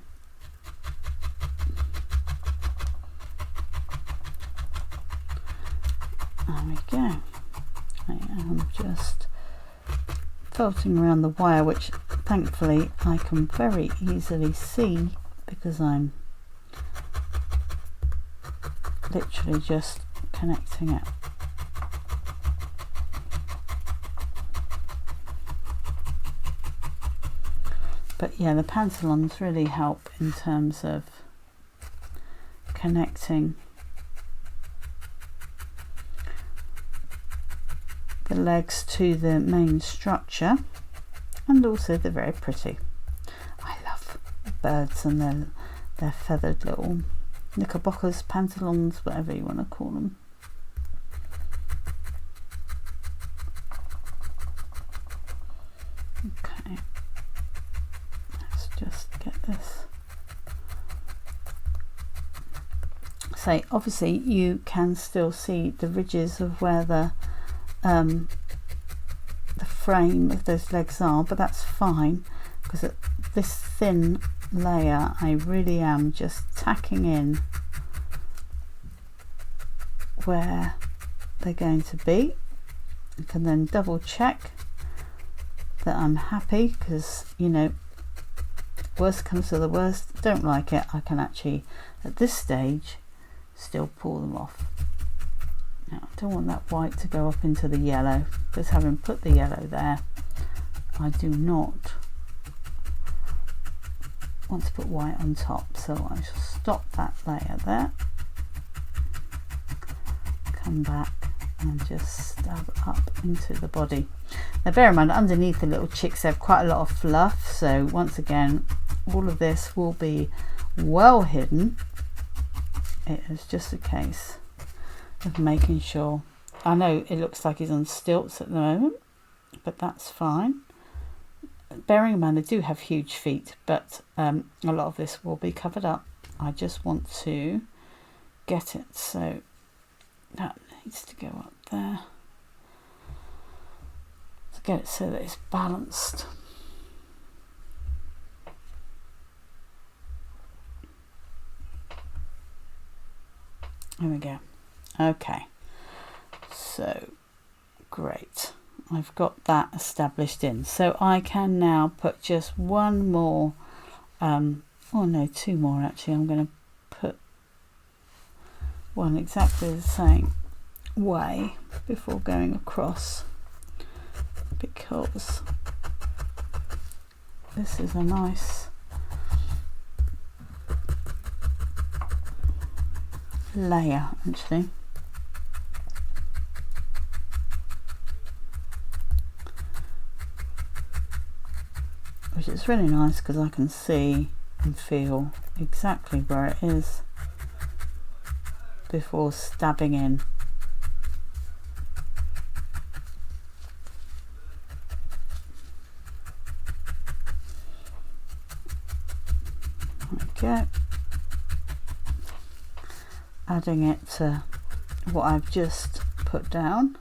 There we go. I am just felting around the wire, which thankfully I can very easily see because I'm literally just connecting it. But yeah, the pantaloons really help in terms of connecting the legs to the main structure, and also they're very pretty. I love birds and their feathered little knickerbockers, pantaloons, whatever you want to call them. Okay, let's just get this. So obviously you can still see the ridges of where the frame of those legs are, but that's fine because this thin layer I really am just tacking in where they're going to be. You can then double check that I'm happy, because you know, worst comes to the worst, don't like it, I can actually at this stage still pull them off. Now, I don't want that white to go up into the yellow, because having put the yellow there, I do not want to put white on top, so I shall stop that layer there, come back and just stab up into the body. Now bear in mind, underneath the little chicks they have quite a lot of fluff, so once again all of this will be well hidden. It is just a case of making sure. I know it looks like he's on stilts at the moment, but that's fine. Bearing in mind they do have huge feet, but a lot of this will be covered up. I just want to get it so that needs to go up there to get it so that it's balanced. There we go. Okay, so great, I've got that established in, so I can now put just one more oh no, two more actually. I'm going to put one exactly the same way before going across, because this is a nice layer actually. Which is really nice because I can see and feel exactly where it is before stabbing in. There we go. Adding it to what I've just put down.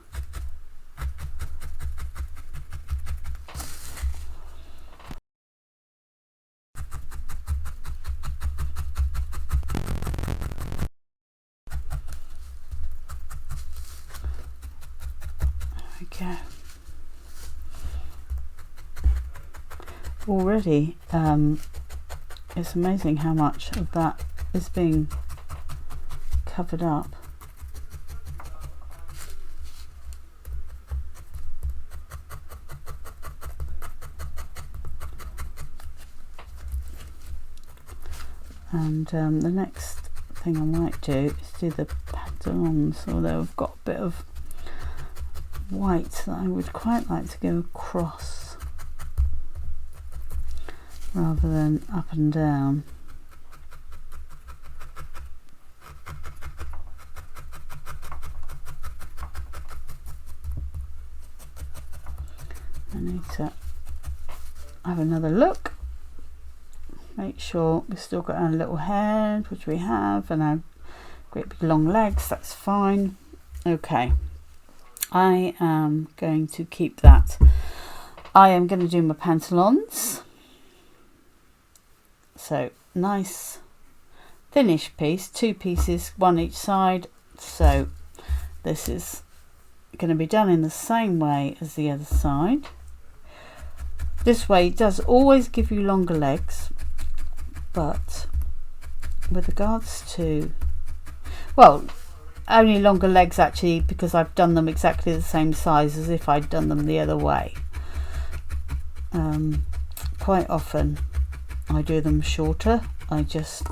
Already it's amazing how much of that is being covered up. And the next thing I might do is do the pantaloons, although I've got a bit of white that I would quite like to go across rather than up and down. I need to have another look, Make sure we've still got our little head, which we have, and our great big long legs. That's fine. Okay, I am going to keep that. I am going to do my pantaloons. So nice thinnish piece, 2 pieces, 1 each side. So this is going to be done in the same way as the other side. This way it does always give you longer legs, but with regards to, well, only longer legs actually, because I've done them exactly the same size as if I'd done them the other way. Quite often I do them shorter. I just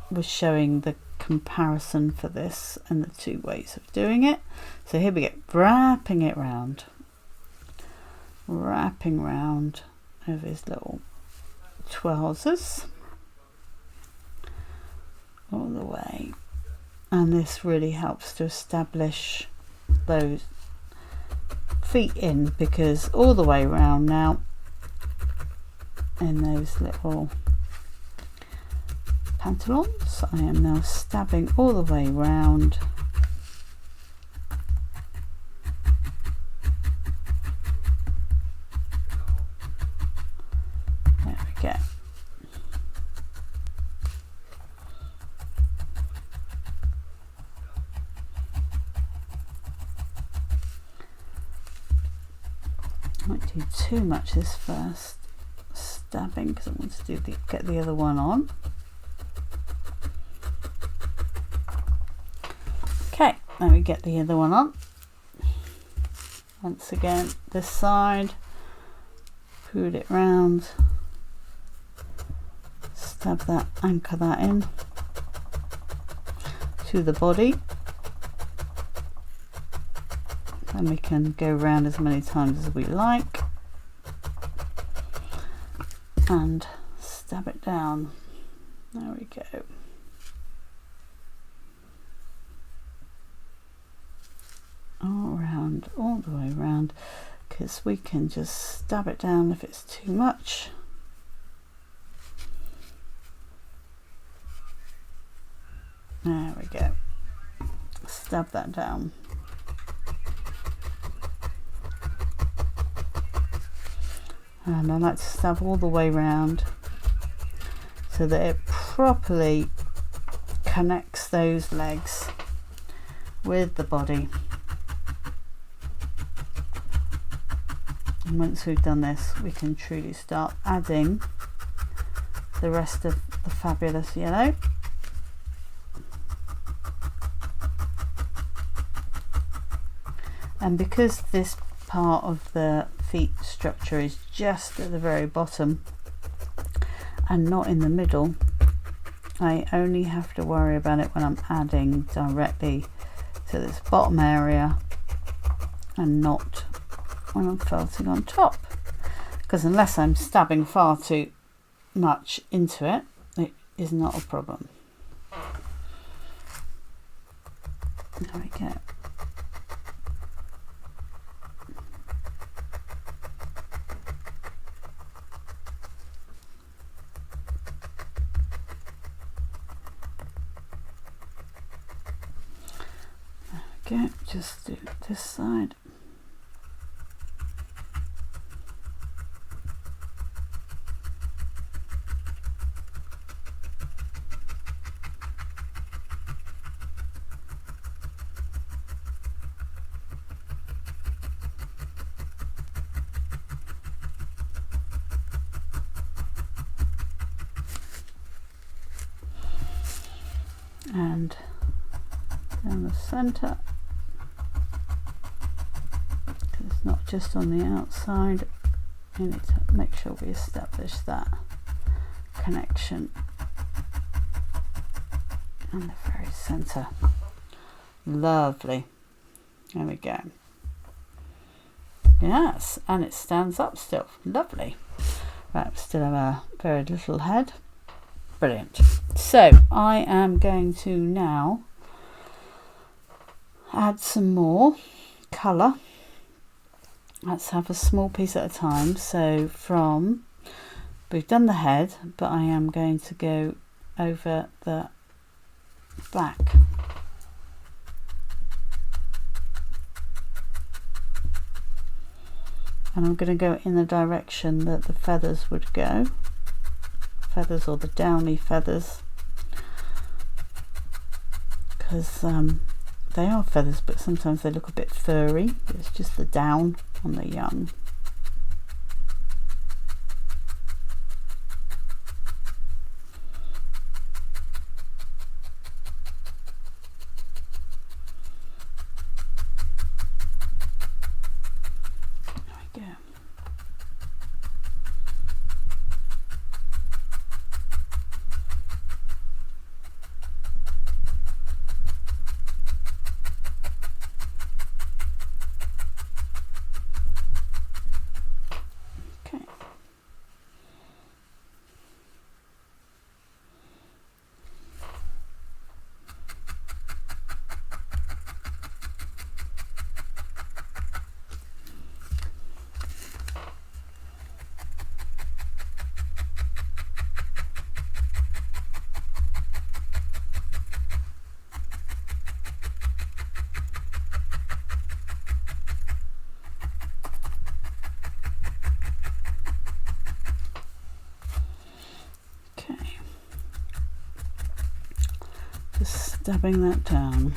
was showing the comparison for this and the 2 ways of doing it. So here we go, wrapping it round, wrapping round over his little trousers all the way, and this really helps to establish those feet in, because all the way around now in those little pantaloons I am now stabbing all the way round. There we go. I won't do too much this first stabbing because I want to do get the other one on. Okay, now we get the other one on. Once again, this side, pull it round, stab that, anchor that in to the body. And we can go around as many times as we like and stab it down. There we go. All around, all the way around, because we can just stab it down if it's too much. There we go. Stab that down. And I like to stab all the way around so that it properly connects those legs with the body. And once we've done this, we can truly start adding the rest of the fabulous yellow. And because this part of the feet structure is just at the very bottom and not in the middle, I only have to worry about it when I'm adding directly to this bottom area and not when I'm felting on top, because unless I'm stabbing far too much into it, it is not a problem. There we go. Okay, just do this side. And down the center. It's not just on the outside, we need to make sure we establish that connection in the very center. Lovely. There we go. Yes, and it stands up still. Lovely. Right, we still have a very little head. Brilliant. So I am going to now add some more colour. Let's have a small piece at a time. So from we've done the head, but I am going to go over the back. And I'm going to go in the direction that the feathers would go. Feathers, or the downy feathers. Because they are feathers, but sometimes they look a bit furry. It's just the down on the young. Just dabbing that down.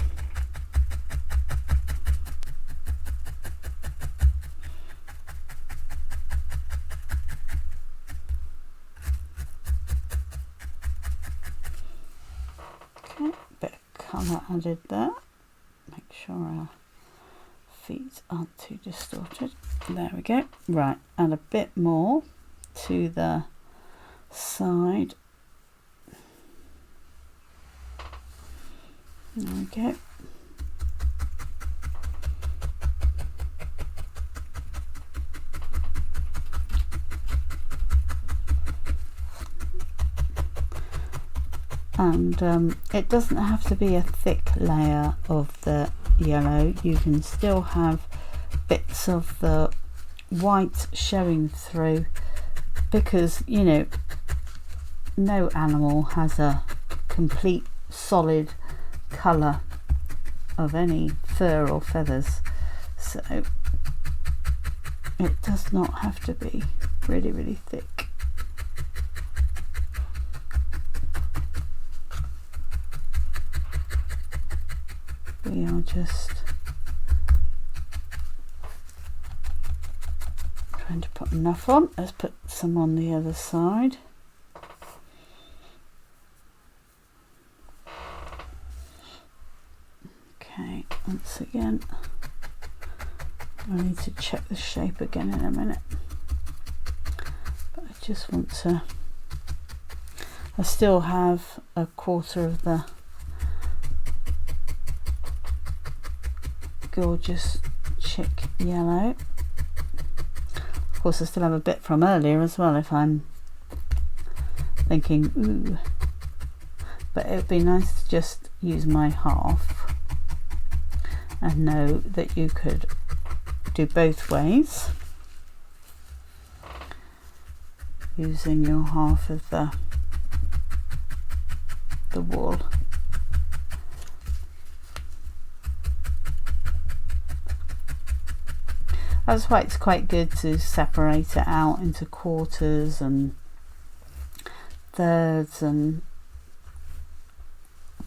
Okay, bit of colour added there. Make sure our feet aren't too distorted. There we go. Right, and a bit more to the side. There we go. And it doesn't have to be a thick layer of the yellow. You can still have bits of the white showing through, because, you know, no animal has a complete solid colour of any fur or feathers, so it does not have to be really, really thick. We are just trying to put enough on. Let's put some on the other side. Okay, once again, I need to check the shape again in a minute, but I just want to, I still have a quarter of the gorgeous chick yellow. Of course, I still have a bit from earlier as well if I'm thinking, ooh, but it would be nice to just use my half and know that you could do both ways using your half of the wool. That's why it's quite good to separate it out into quarters and thirds, and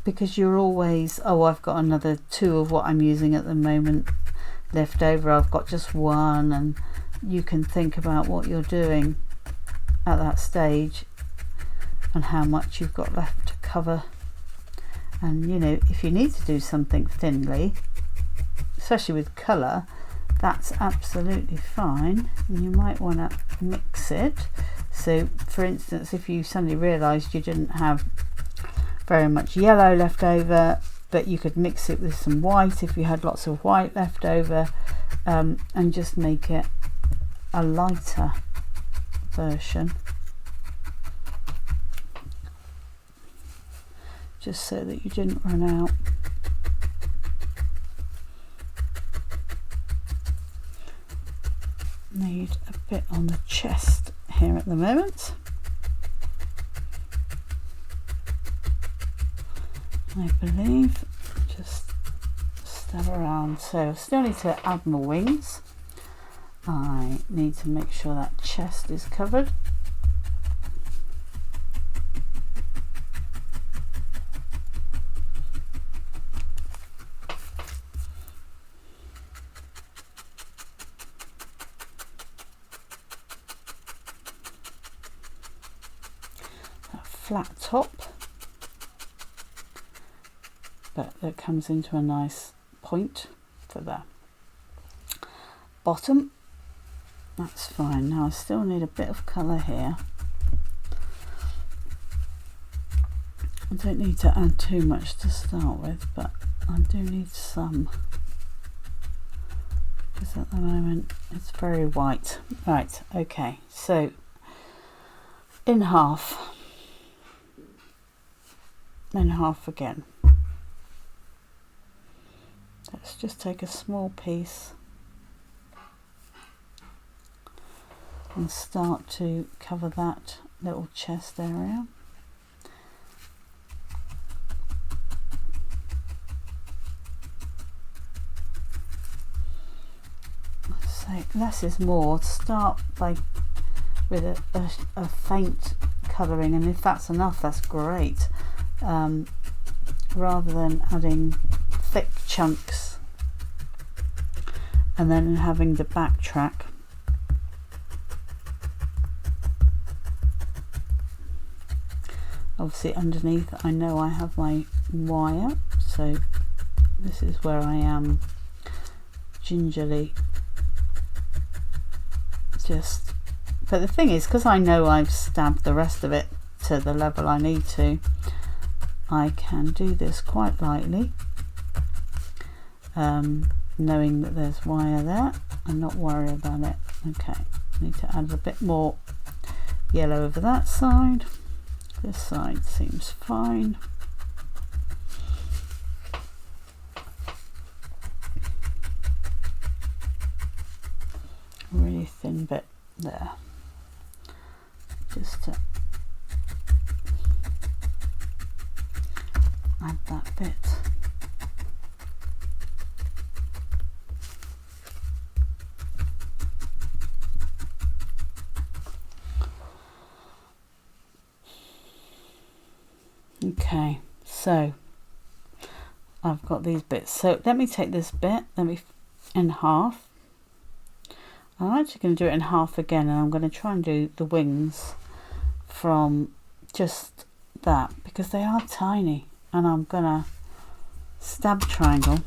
because you're always, oh, I've got another 2 of what I'm using at the moment left over, I've got just 1, and you can think about what you're doing at that stage and how much you've got left to cover. And you know, if you need to do something thinly, especially with colour, that's absolutely fine, and you might want to mix it. So for instance, if you suddenly realised you didn't have very much yellow left over, but you could mix it with some white if you had lots of white left over, and just make it a lighter version, just so that you didn't run out. Need a bit on the chest here at the moment. I believe. Just stab around. So I still need to add more wings. I need to make sure that chest is covered. That flat top, but that comes into a nice point for the bottom. That's fine. Now I still need a bit of colour here. I don't need to add too much to start with, but I do need some, because at the moment it's very white. Right, okay, so in half again. Let's just take a small piece and start to cover that little chest area. So less is more. Start with a faint colouring, and if that's enough, that's great. Rather than adding thick chunks and then having to backtrack. Obviously underneath I know I have my wire, so this is where I am gingerly just, but the thing is, because I know I've stabbed the rest of it to the level I need to, I can do this quite lightly, knowing that there's wire there and not worry about it. Okay, I need to add a bit more yellow over that side. This side seems fine. Really thin bit there, just to add that bit. Okay, so I've got these bits. So let me take this bit, in half. I'm actually going to do it in half again, and I'm going to try and do the wings from just that, because they are tiny, and I'm going to stab triangle.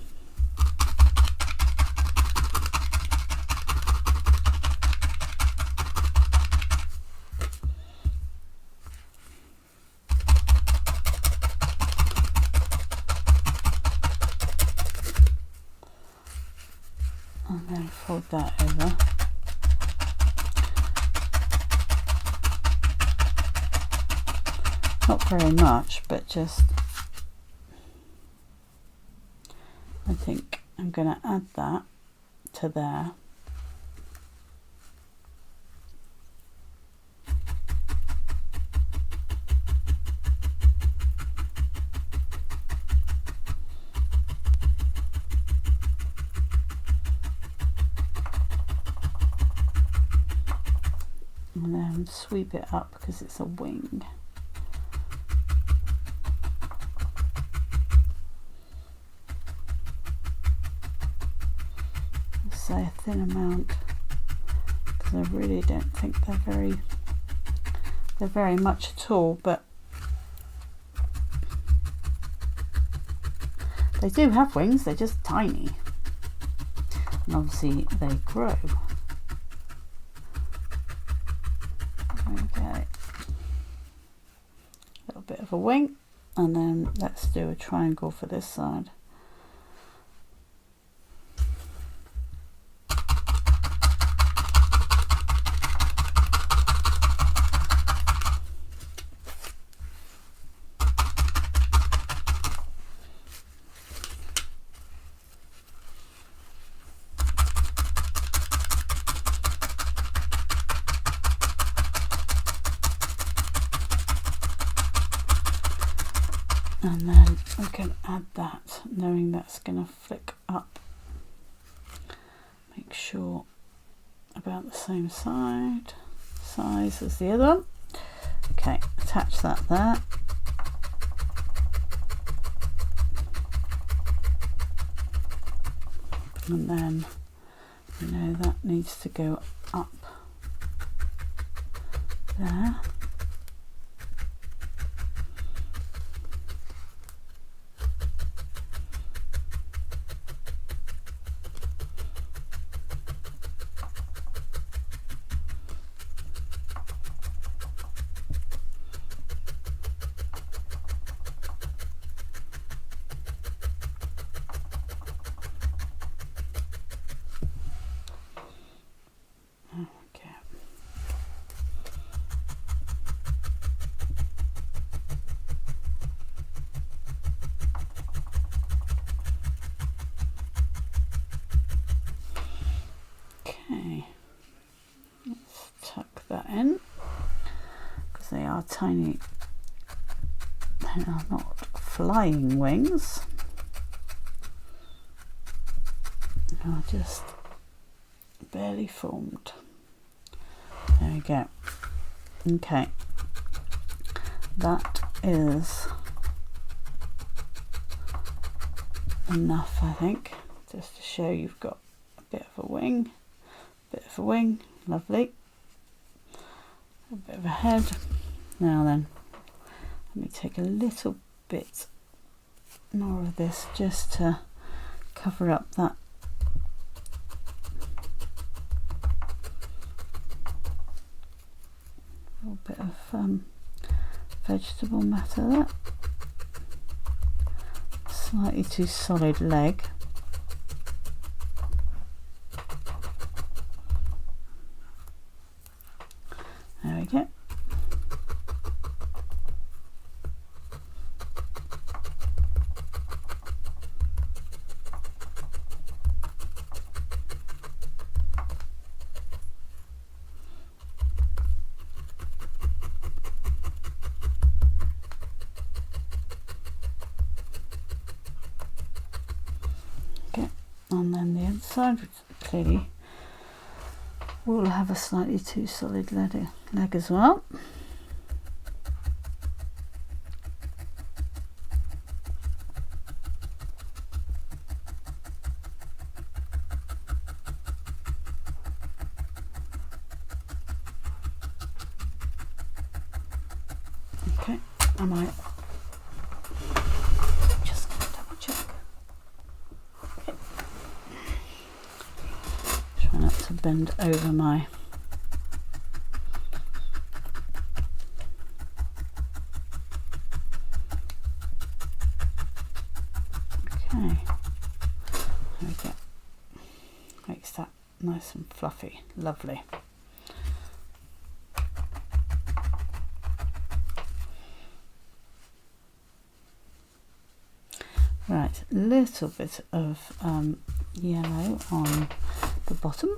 And then fold that over. Not very much, but just, I think I'm going to add that to there. And then sweep it up because it's a wing. Say a thin amount, because I really don't think they're very much at all, but they do have wings, they're just tiny, and obviously they grow. Okay, a little bit of a wing, and then let's do a triangle for this side. And then we can add that, knowing that's going to flick up. Make sure about the same size as the other one. Okay, attach that there. And then you know that needs to go up there. Okay, let's tuck that in because they are tiny. They are not flying wings. They are just barely formed. There we go. Okay, that is enough, I think, just to show you've got a bit of a wing. Bit of a wing, lovely. A bit of a head. Now then, let me take a little bit more of this just to cover up that little bit of vegetable matter there. Slightly too solid leg. There we go. Okay, and then the other side, which clearly will have a slightly too solid leg as well. Okay, I might just double check. Okay. Try not to bend over my okay. There we go. Makes that nice and fluffy, lovely. Right, a little bit of yellow on the bottom.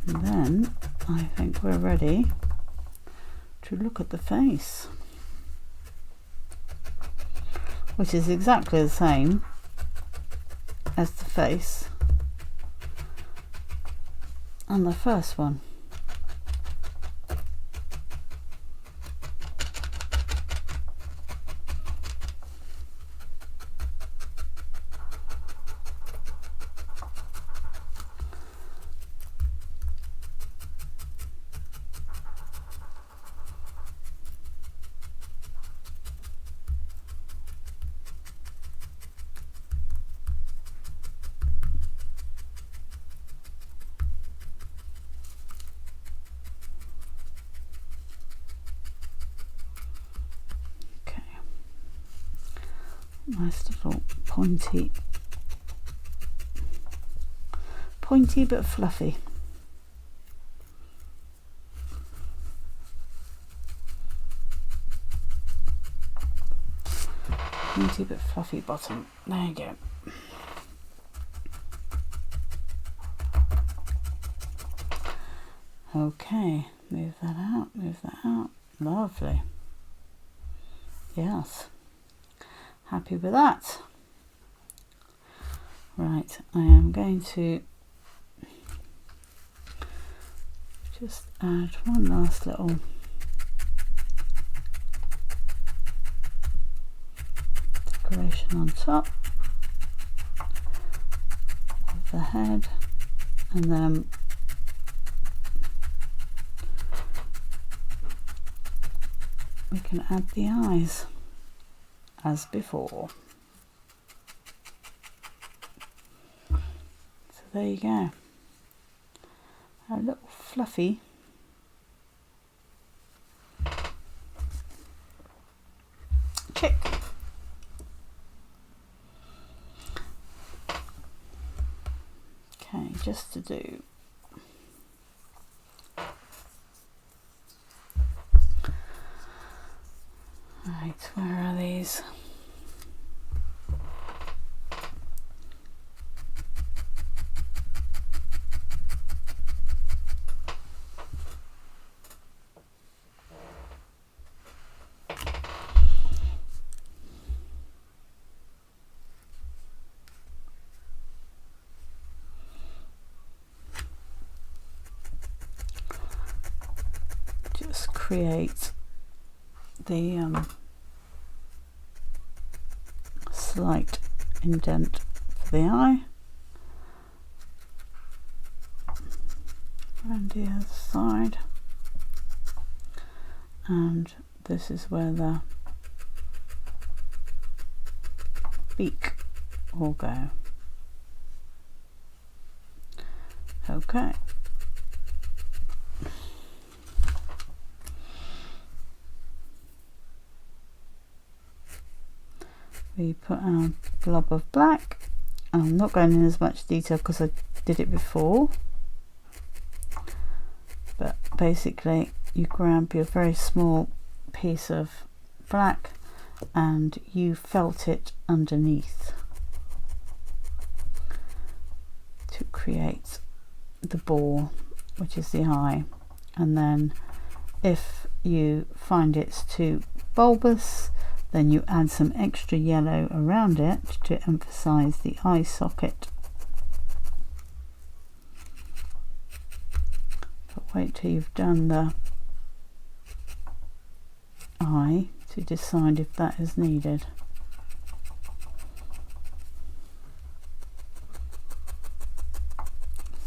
And then I think we're ready to look at the face, which is exactly the same as the face on the first one. Nice little pointy but fluffy. Pointy but fluffy bottom. There you go. Okay, move that out, move that out. Lovely. Yes. Happy with that. Right, I am going to just add one last little decoration on top of the head, and then we can add the eyes as before. So there you go, a little fluffy chick. Okay, just to do right, where are these? Just create the slight indent for the eye, around the other side, and this is where the beak will go. Okay. We put our blob of black. I'm not going in as much detail because I did it before, but basically you grab your very small piece of black and you felt it underneath to create the ball, which is the eye. And then if you find it's too bulbous, then you add some extra yellow around it to emphasize the eye socket. But wait till you've done the eye to decide if that is needed.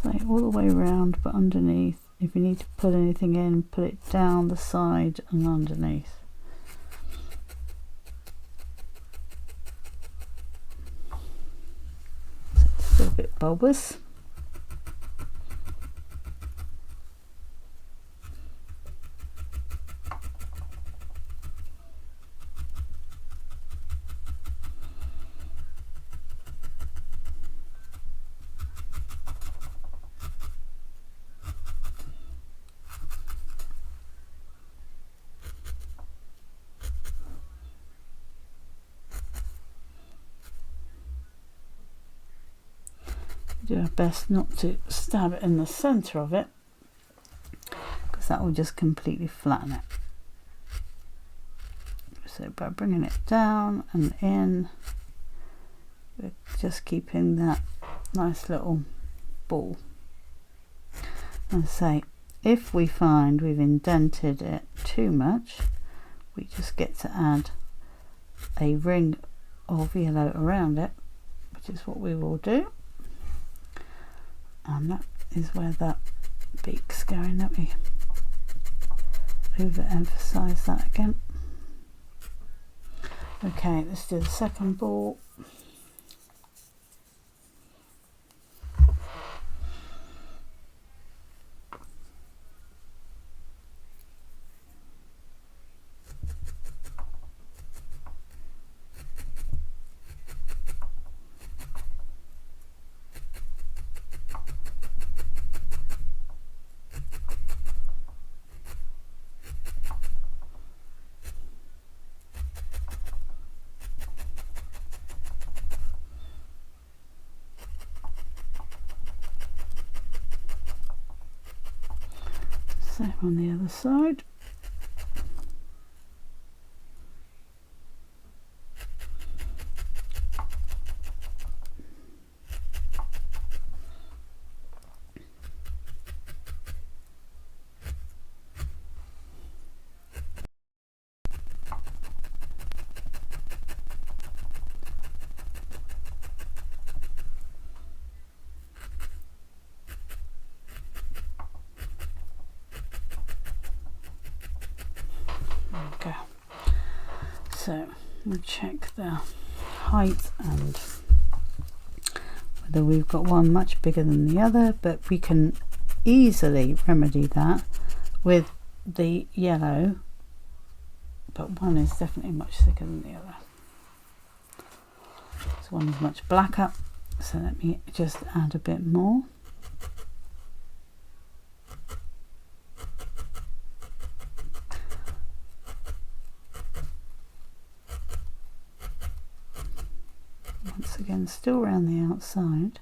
So all the way around, but underneath. If you need to put anything in, put it down the side and underneath. A bit bulbous. Do our best not to stab it in the center of it, because that will just completely flatten it. So by bringing it down and in, we're just keeping that nice little ball. And say, if we find we've indented it too much, we just get to add a ring of yellow around it, which is what we will do. And that is where that beak's going. Let me overemphasize that again. Okay, let's do the second ball. Same on the other side. Okay, so we'll check the height and whether we've got one much bigger than the other, but we can easily remedy that with the yellow, but one is definitely much thicker than the other. This one is much blacker, so let me just add a bit more. Once again, still around the outside.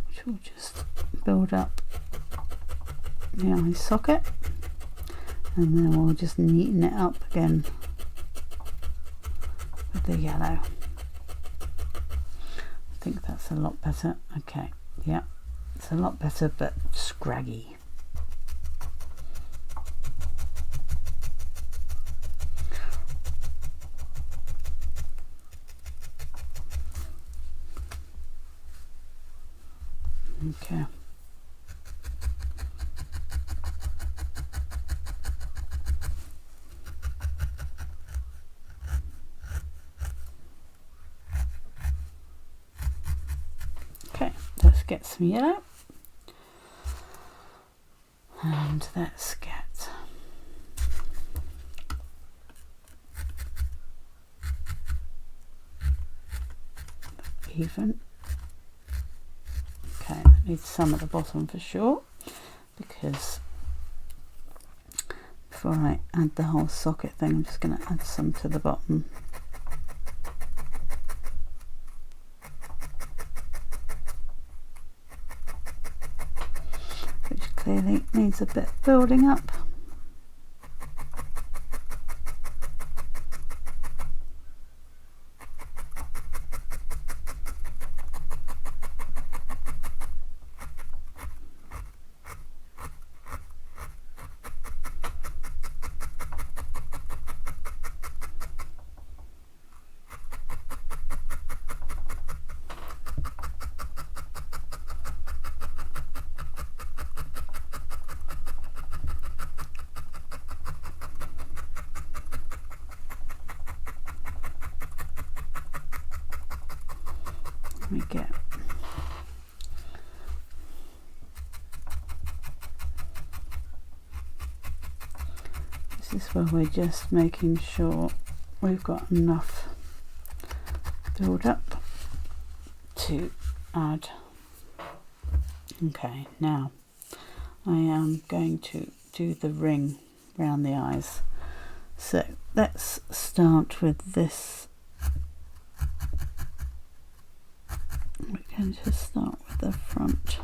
Which will just build up the eye socket, and then we'll just neaten it up again with the yellow. I think that's a lot better. Okay, yeah, it's a lot better, but scraggy. Okay. Okay, let's get some yellow, and let's get even. Okay, I need some at the bottom for sure, because before I add the whole socket thing, I'm just going to add some to the bottom. Which clearly needs a bit building up. We get this is where we're just making sure we've got enough build up to add. Okay, now I am going to do the ring around the eyes, so let's start with this. We can just start with the front.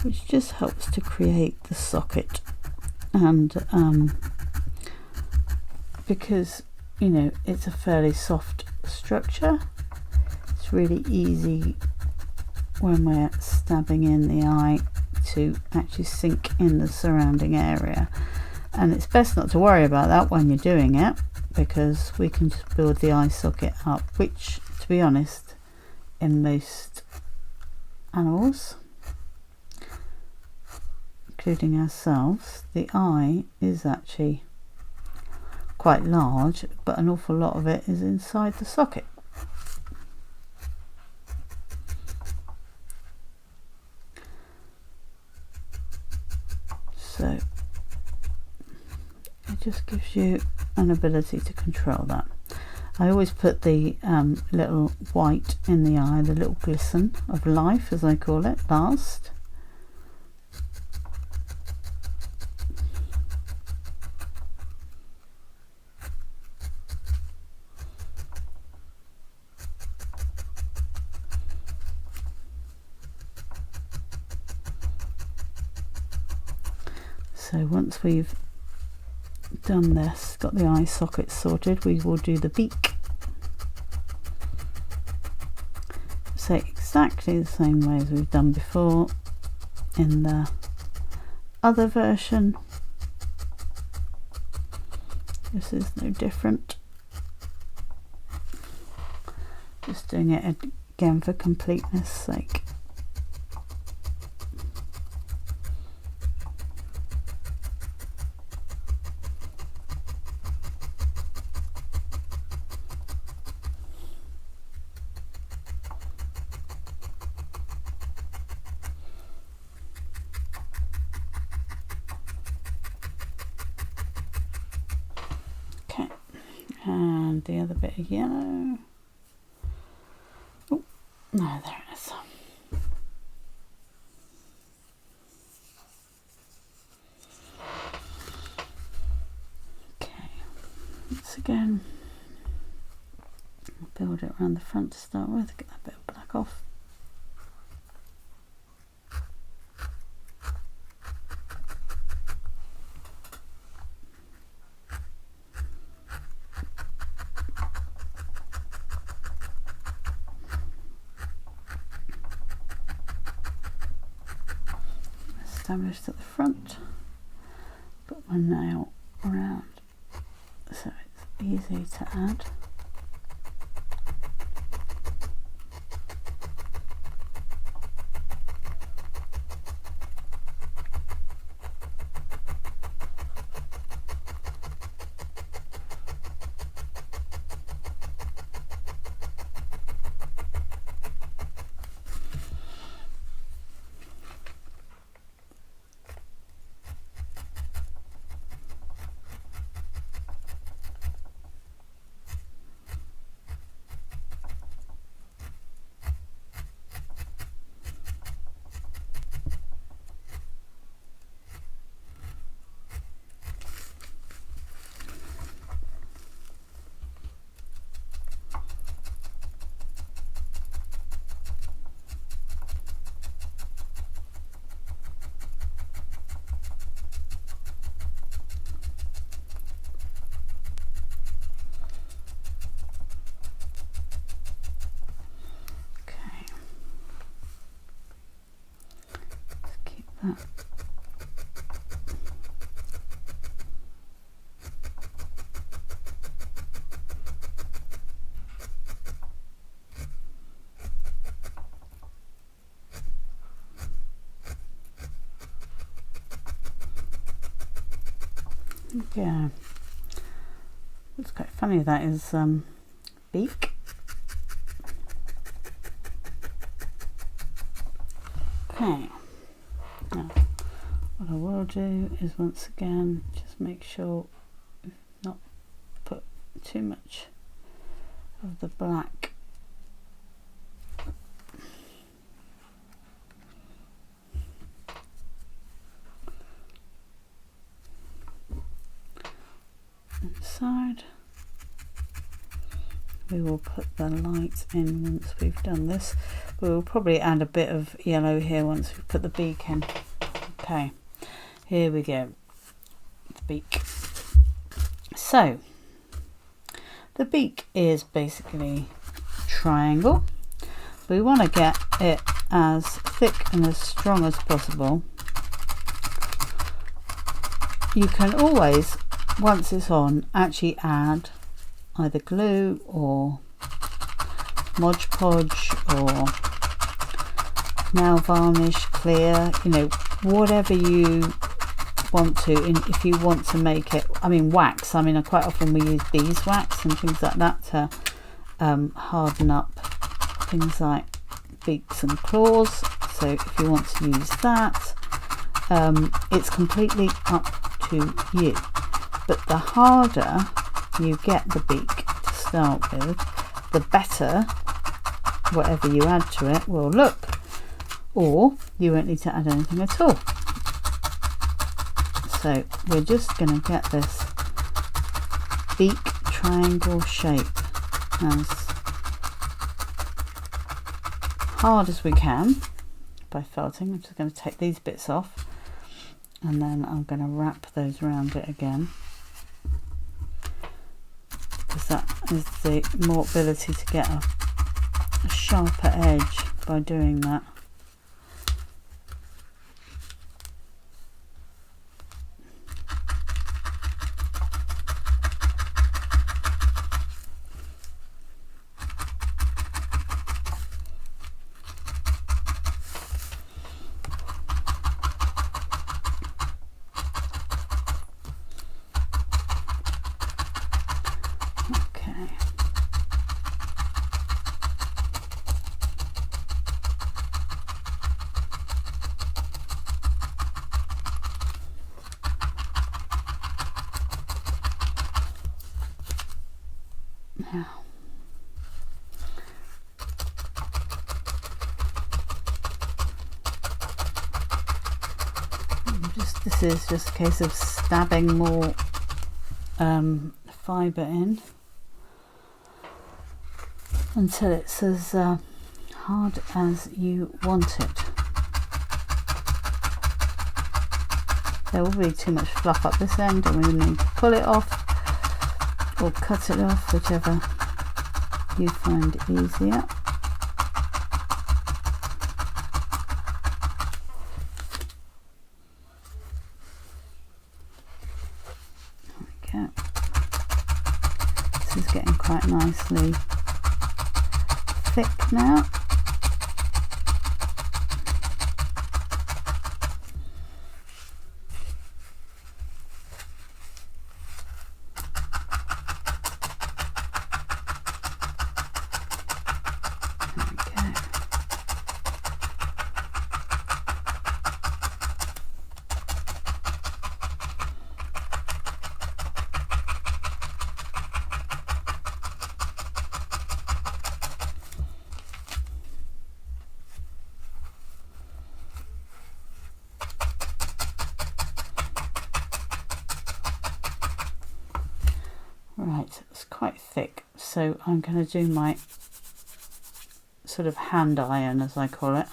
Which just helps to create the socket, and because you know it's a fairly soft structure, it's really easy when we're stabbing in the eye to actually sink in the surrounding area, and it's best not to worry about that when you're doing it, because we can just build the eye socket up, which, to be honest, in most animals, including ourselves, the eye is actually quite large, but an awful lot of it is inside the socket. So it just gives you an ability to control that. I always put the little white in the eye, the little glisten of life, as I call it, last. So once we've done this, got the eye socket sorted, we will do the beak. So exactly the same way as we've done before in the other version. This is no different. Just doing it again for completeness sake. Okay, and the other bit of yellow. Oh, no, there it is. Okay, once again, build it around the front to start with, get that bit of black off. Established at the front, put my nail around so it's easy to add. That. Yeah, it's quite funny. That is Beak. Okay. Now, what I will do is once again just make sure not put too much of the black inside. We will put the light in once we've done this. We'll probably add a bit of yellow here once we put the beak in. Okay, here we go, the beak. So the beak is basically a triangle. We want to get it as thick and as strong as possible. You can always, once it's on, actually add either glue or Mod Podge or nail varnish, clear, you know, whatever you want to. And if you want to make it, I mean wax, I mean quite often we use beeswax and things like that to harden up things like beaks and claws. So if you want to use that, it's completely up to you. But the harder you get the beak to start with, the better whatever you add to it will look, or you won't need to add anything at all. So we're just going to get this beak triangle shape as hard as we can by felting. I'm just going to take these bits off and then I'm going to wrap those around it again, because that is the more ability to get a sharper edge. by doing that. This is just a case of stabbing more fibre in until it's as hard as you want it. There will be too much fluff up this end and we need to pull it off or cut it off, whichever you find easier. Okay. This is getting quite nicely thick now. Right, it's quite thick, so I'm going to do my sort of hand iron, as I call it.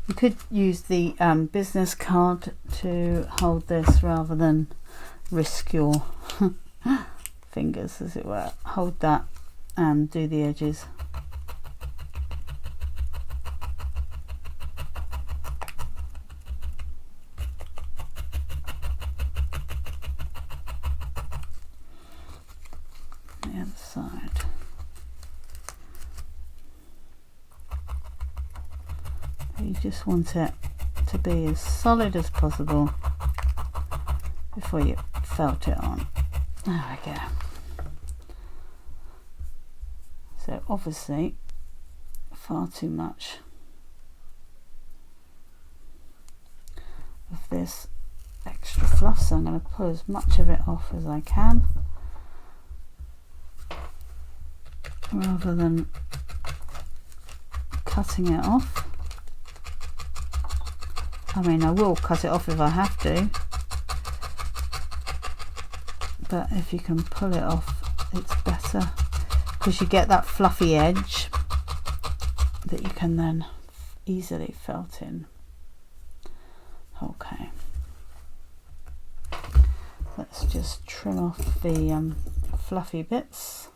You could use the business card to hold this rather than risk your fingers, as it were. Hold that and do the edges. The other side. You just want it to be as solid as possible before you felt it on. There we go. So obviously far too much of this extra fluff, so I'm going to pull as much of it off as I can rather than cutting it off. I mean, I will cut it off if I have to, but if you can pull it off, it's better, because you get that fluffy edge that you can then easily felt in. Okay, let's just trim off the fluffy bits.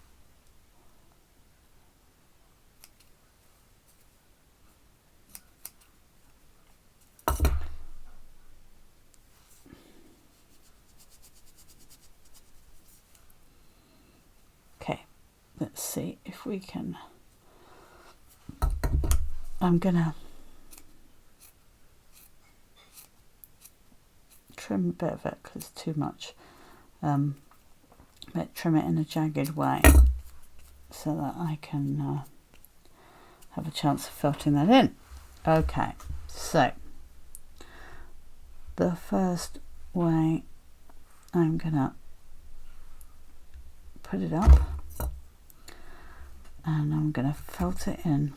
Let's see if we can. I'm gonna trim a bit of it because it's too much, but trim it in a jagged way so that I can have a chance of felting that in. Okay, so the first way I'm gonna put it up and I'm going to felt it in.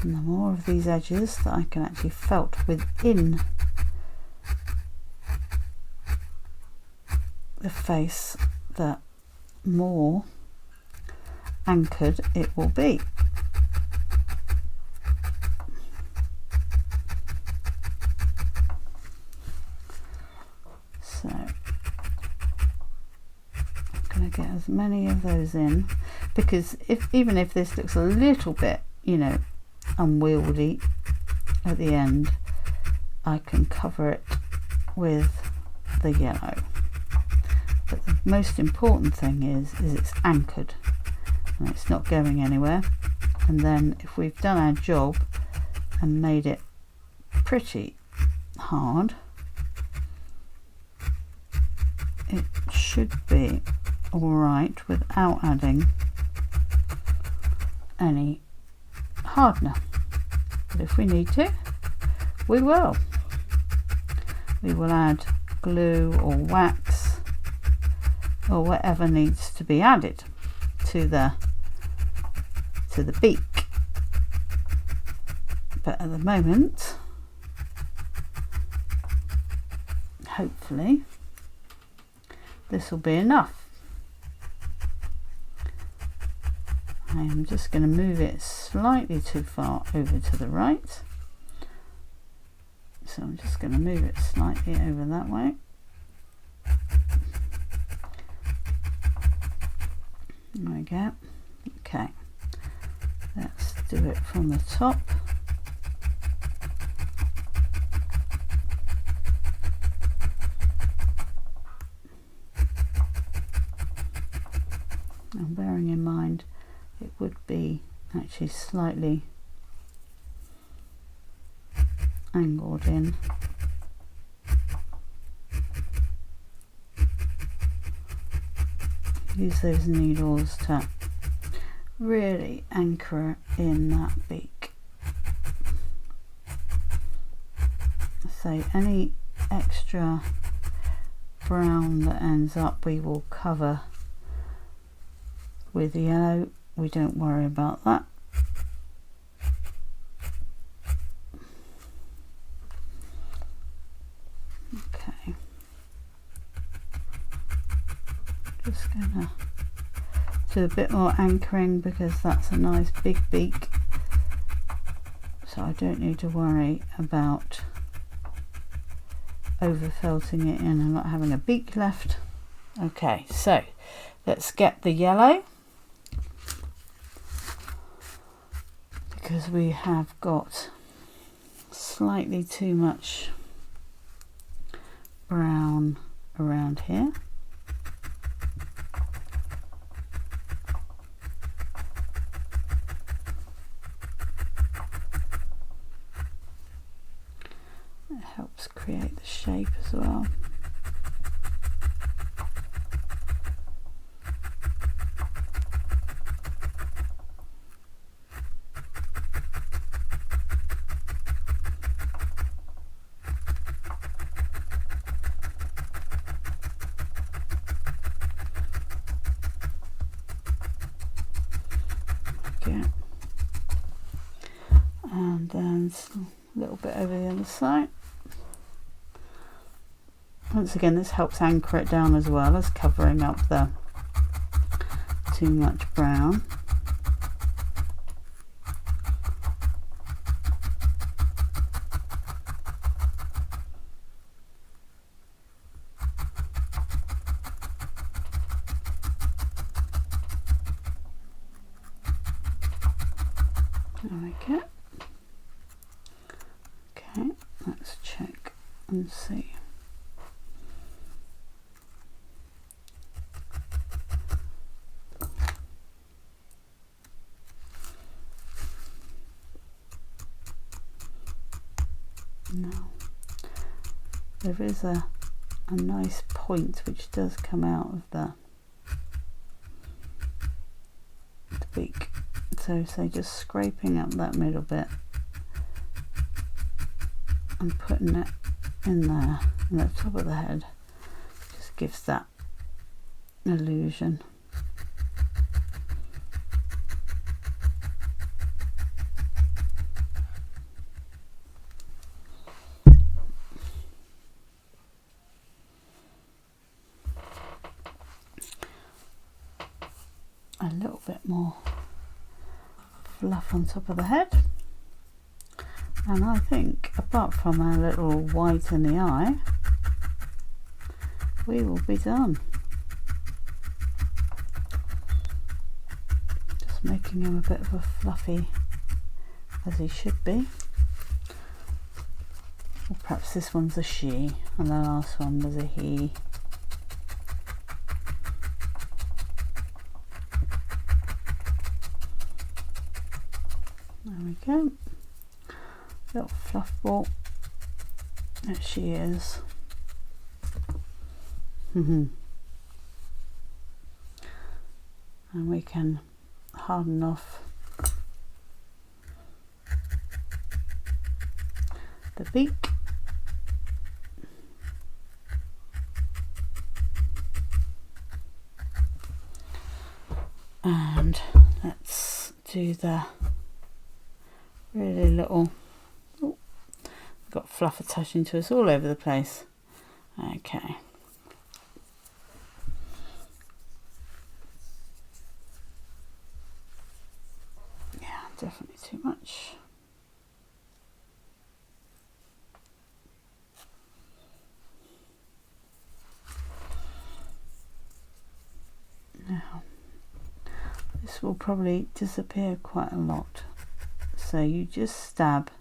And the more of these edges that I can actually felt within the face, the more anchored it will be. So I'm going to get as many of those in, because even if this looks a little bit, you know, unwieldy at the end, I can cover it with the yellow. But the most important thing is it's anchored and it's not going anywhere. And then if we've done our job and made it pretty hard, it should be alright without adding any hardener. But if we need to, we will. We will add glue or wax or whatever needs to be added to the beak. But at the moment, hopefully this will be enough. I am just going to move it slightly too far over to the right, so I'm just going to move it slightly over that way. There we go. Okay, let's do it from the top. And bearing in mind it would be actually slightly angled in. Use those needles to really anchor in that beak. So any extra brown that ends up, we will cover with yellow. We don't worry about that. Okay, just gonna do a bit more anchoring because that's a nice big beak, so I don't need to worry about over felting it in and not having a beak left. Okay, so let's get the yellow, because we have got slightly too much brown around here. It helps create the shape as well. And then a little bit over the other side. Once again, this helps anchor it down as well as covering up the too much brown. There we go. Okay, let's check and see. Now, there is a nice point which does come out of the beak. So just scraping up that middle bit and putting it in there in the top of the head just gives that illusion. a little bit more fluff on top of the head, and I think apart from our little white in the eye, we will be done. Just making him a bit of a fluffy, as he should be. Or perhaps this one's a she and the last one was a he. There we go. Little fluff ball. There she is. And we can harden off the beak. And let's do the really little, oh, got fluff attaching to us all over the place. Okay. Yeah, definitely too much. Now, this will probably disappear quite a lot. So you just stab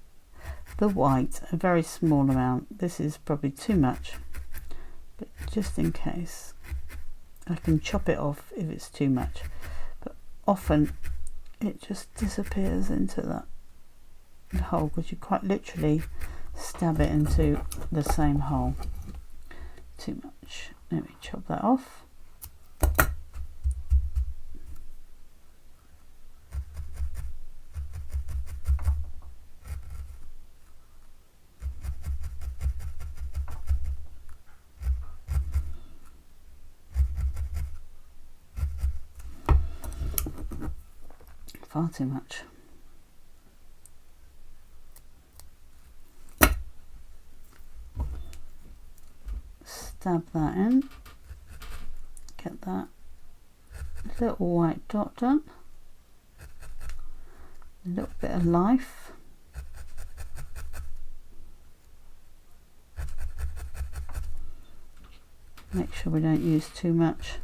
the white a very small amount. This is probably too much, but just in case, I can chop it off if it's too much, but often it just disappears into that hole because you quite literally stab it into the same hole. Too much. Let me chop that off. Far too much. Stab that in, get that little white dot done, a little bit of life, make sure we don't use too much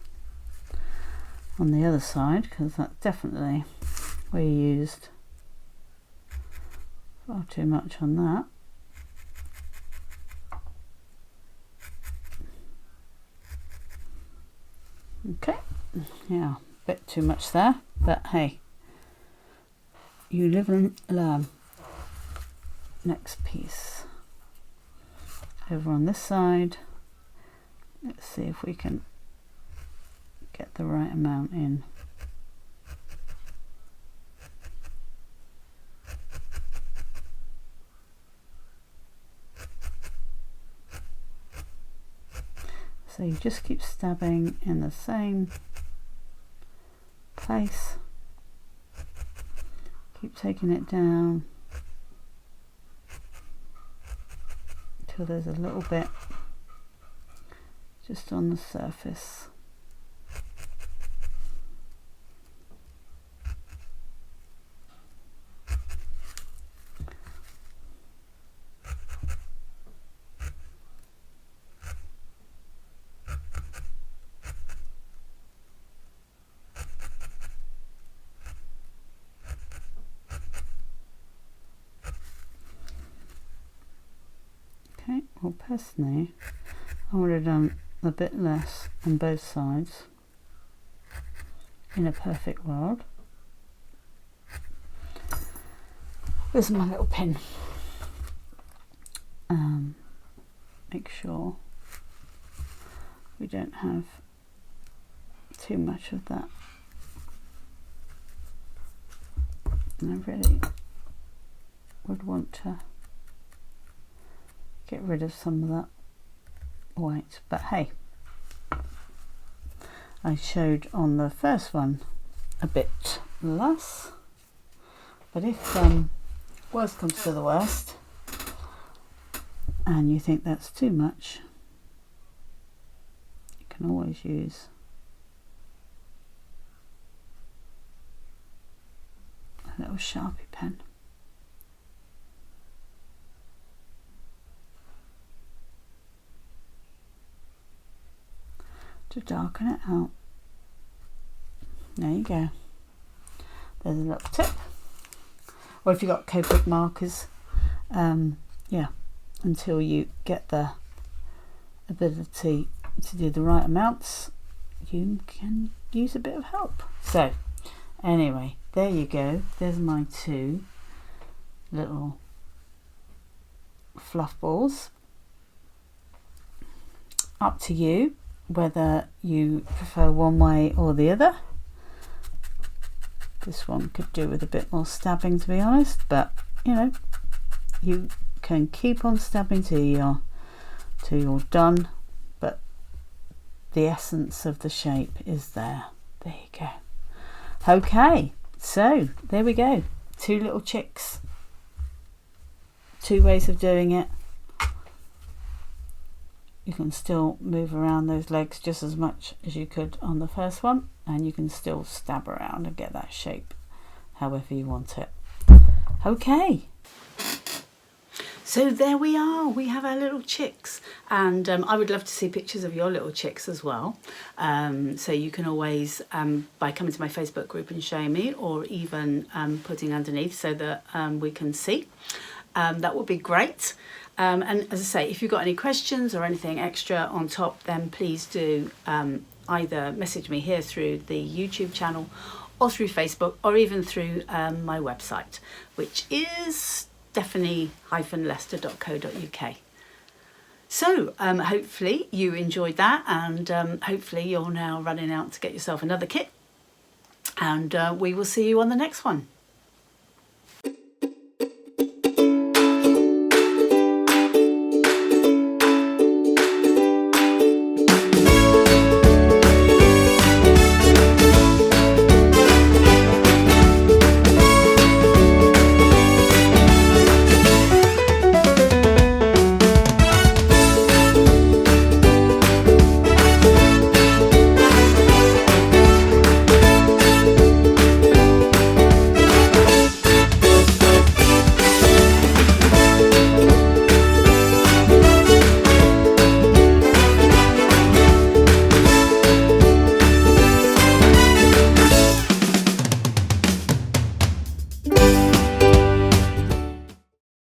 on the other side because that definitely we used far too much on that. Okay, yeah, a bit too much there, but hey, you live and learn. Next piece over on this side. Let's see if we can get the right amount in. So you just keep stabbing in the same place, keep taking it down until there's a little bit just on the surface. Okay, well personally I would have done a bit less on both sides in a perfect world. Where's my little pin? Make sure we don't have too much of that. And I really would want to get rid of some of that white, but hey, I showed on the first one a bit less, but if worst comes to the worst and you think that's too much, you can always use a little Sharpie pen. To darken it out. There you go. There's a little tip. Or if you've got Copic markers, yeah, until you get the ability to do the right amounts, you can use a bit of help. So anyway, there you go. There's my 2 little fluff balls. Up to you whether you prefer one way or the other. This one could do with a bit more stabbing, to be honest, but you know, you can keep on stabbing till you're done, but the essence of the shape is there. There you go. Okay, so there we go. 2 little chicks. 2 ways of doing it. You can still move around those legs just as much as you could on the first one, and you can still stab around and get that shape however you want it. Okay. So there we are, we have our little chicks, and I would love to see pictures of your little chicks as well. So you can always, by coming to my Facebook group and showing me, or even putting underneath so that we can see. That would be great. And as I say, if you've got any questions or anything extra on top, then please do either message me here through the YouTube channel or through Facebook, or even through my website, which is stephanie-lester.co.uk. So hopefully you enjoyed that, and hopefully you're now running out to get yourself another kit, and we will see you on the next one.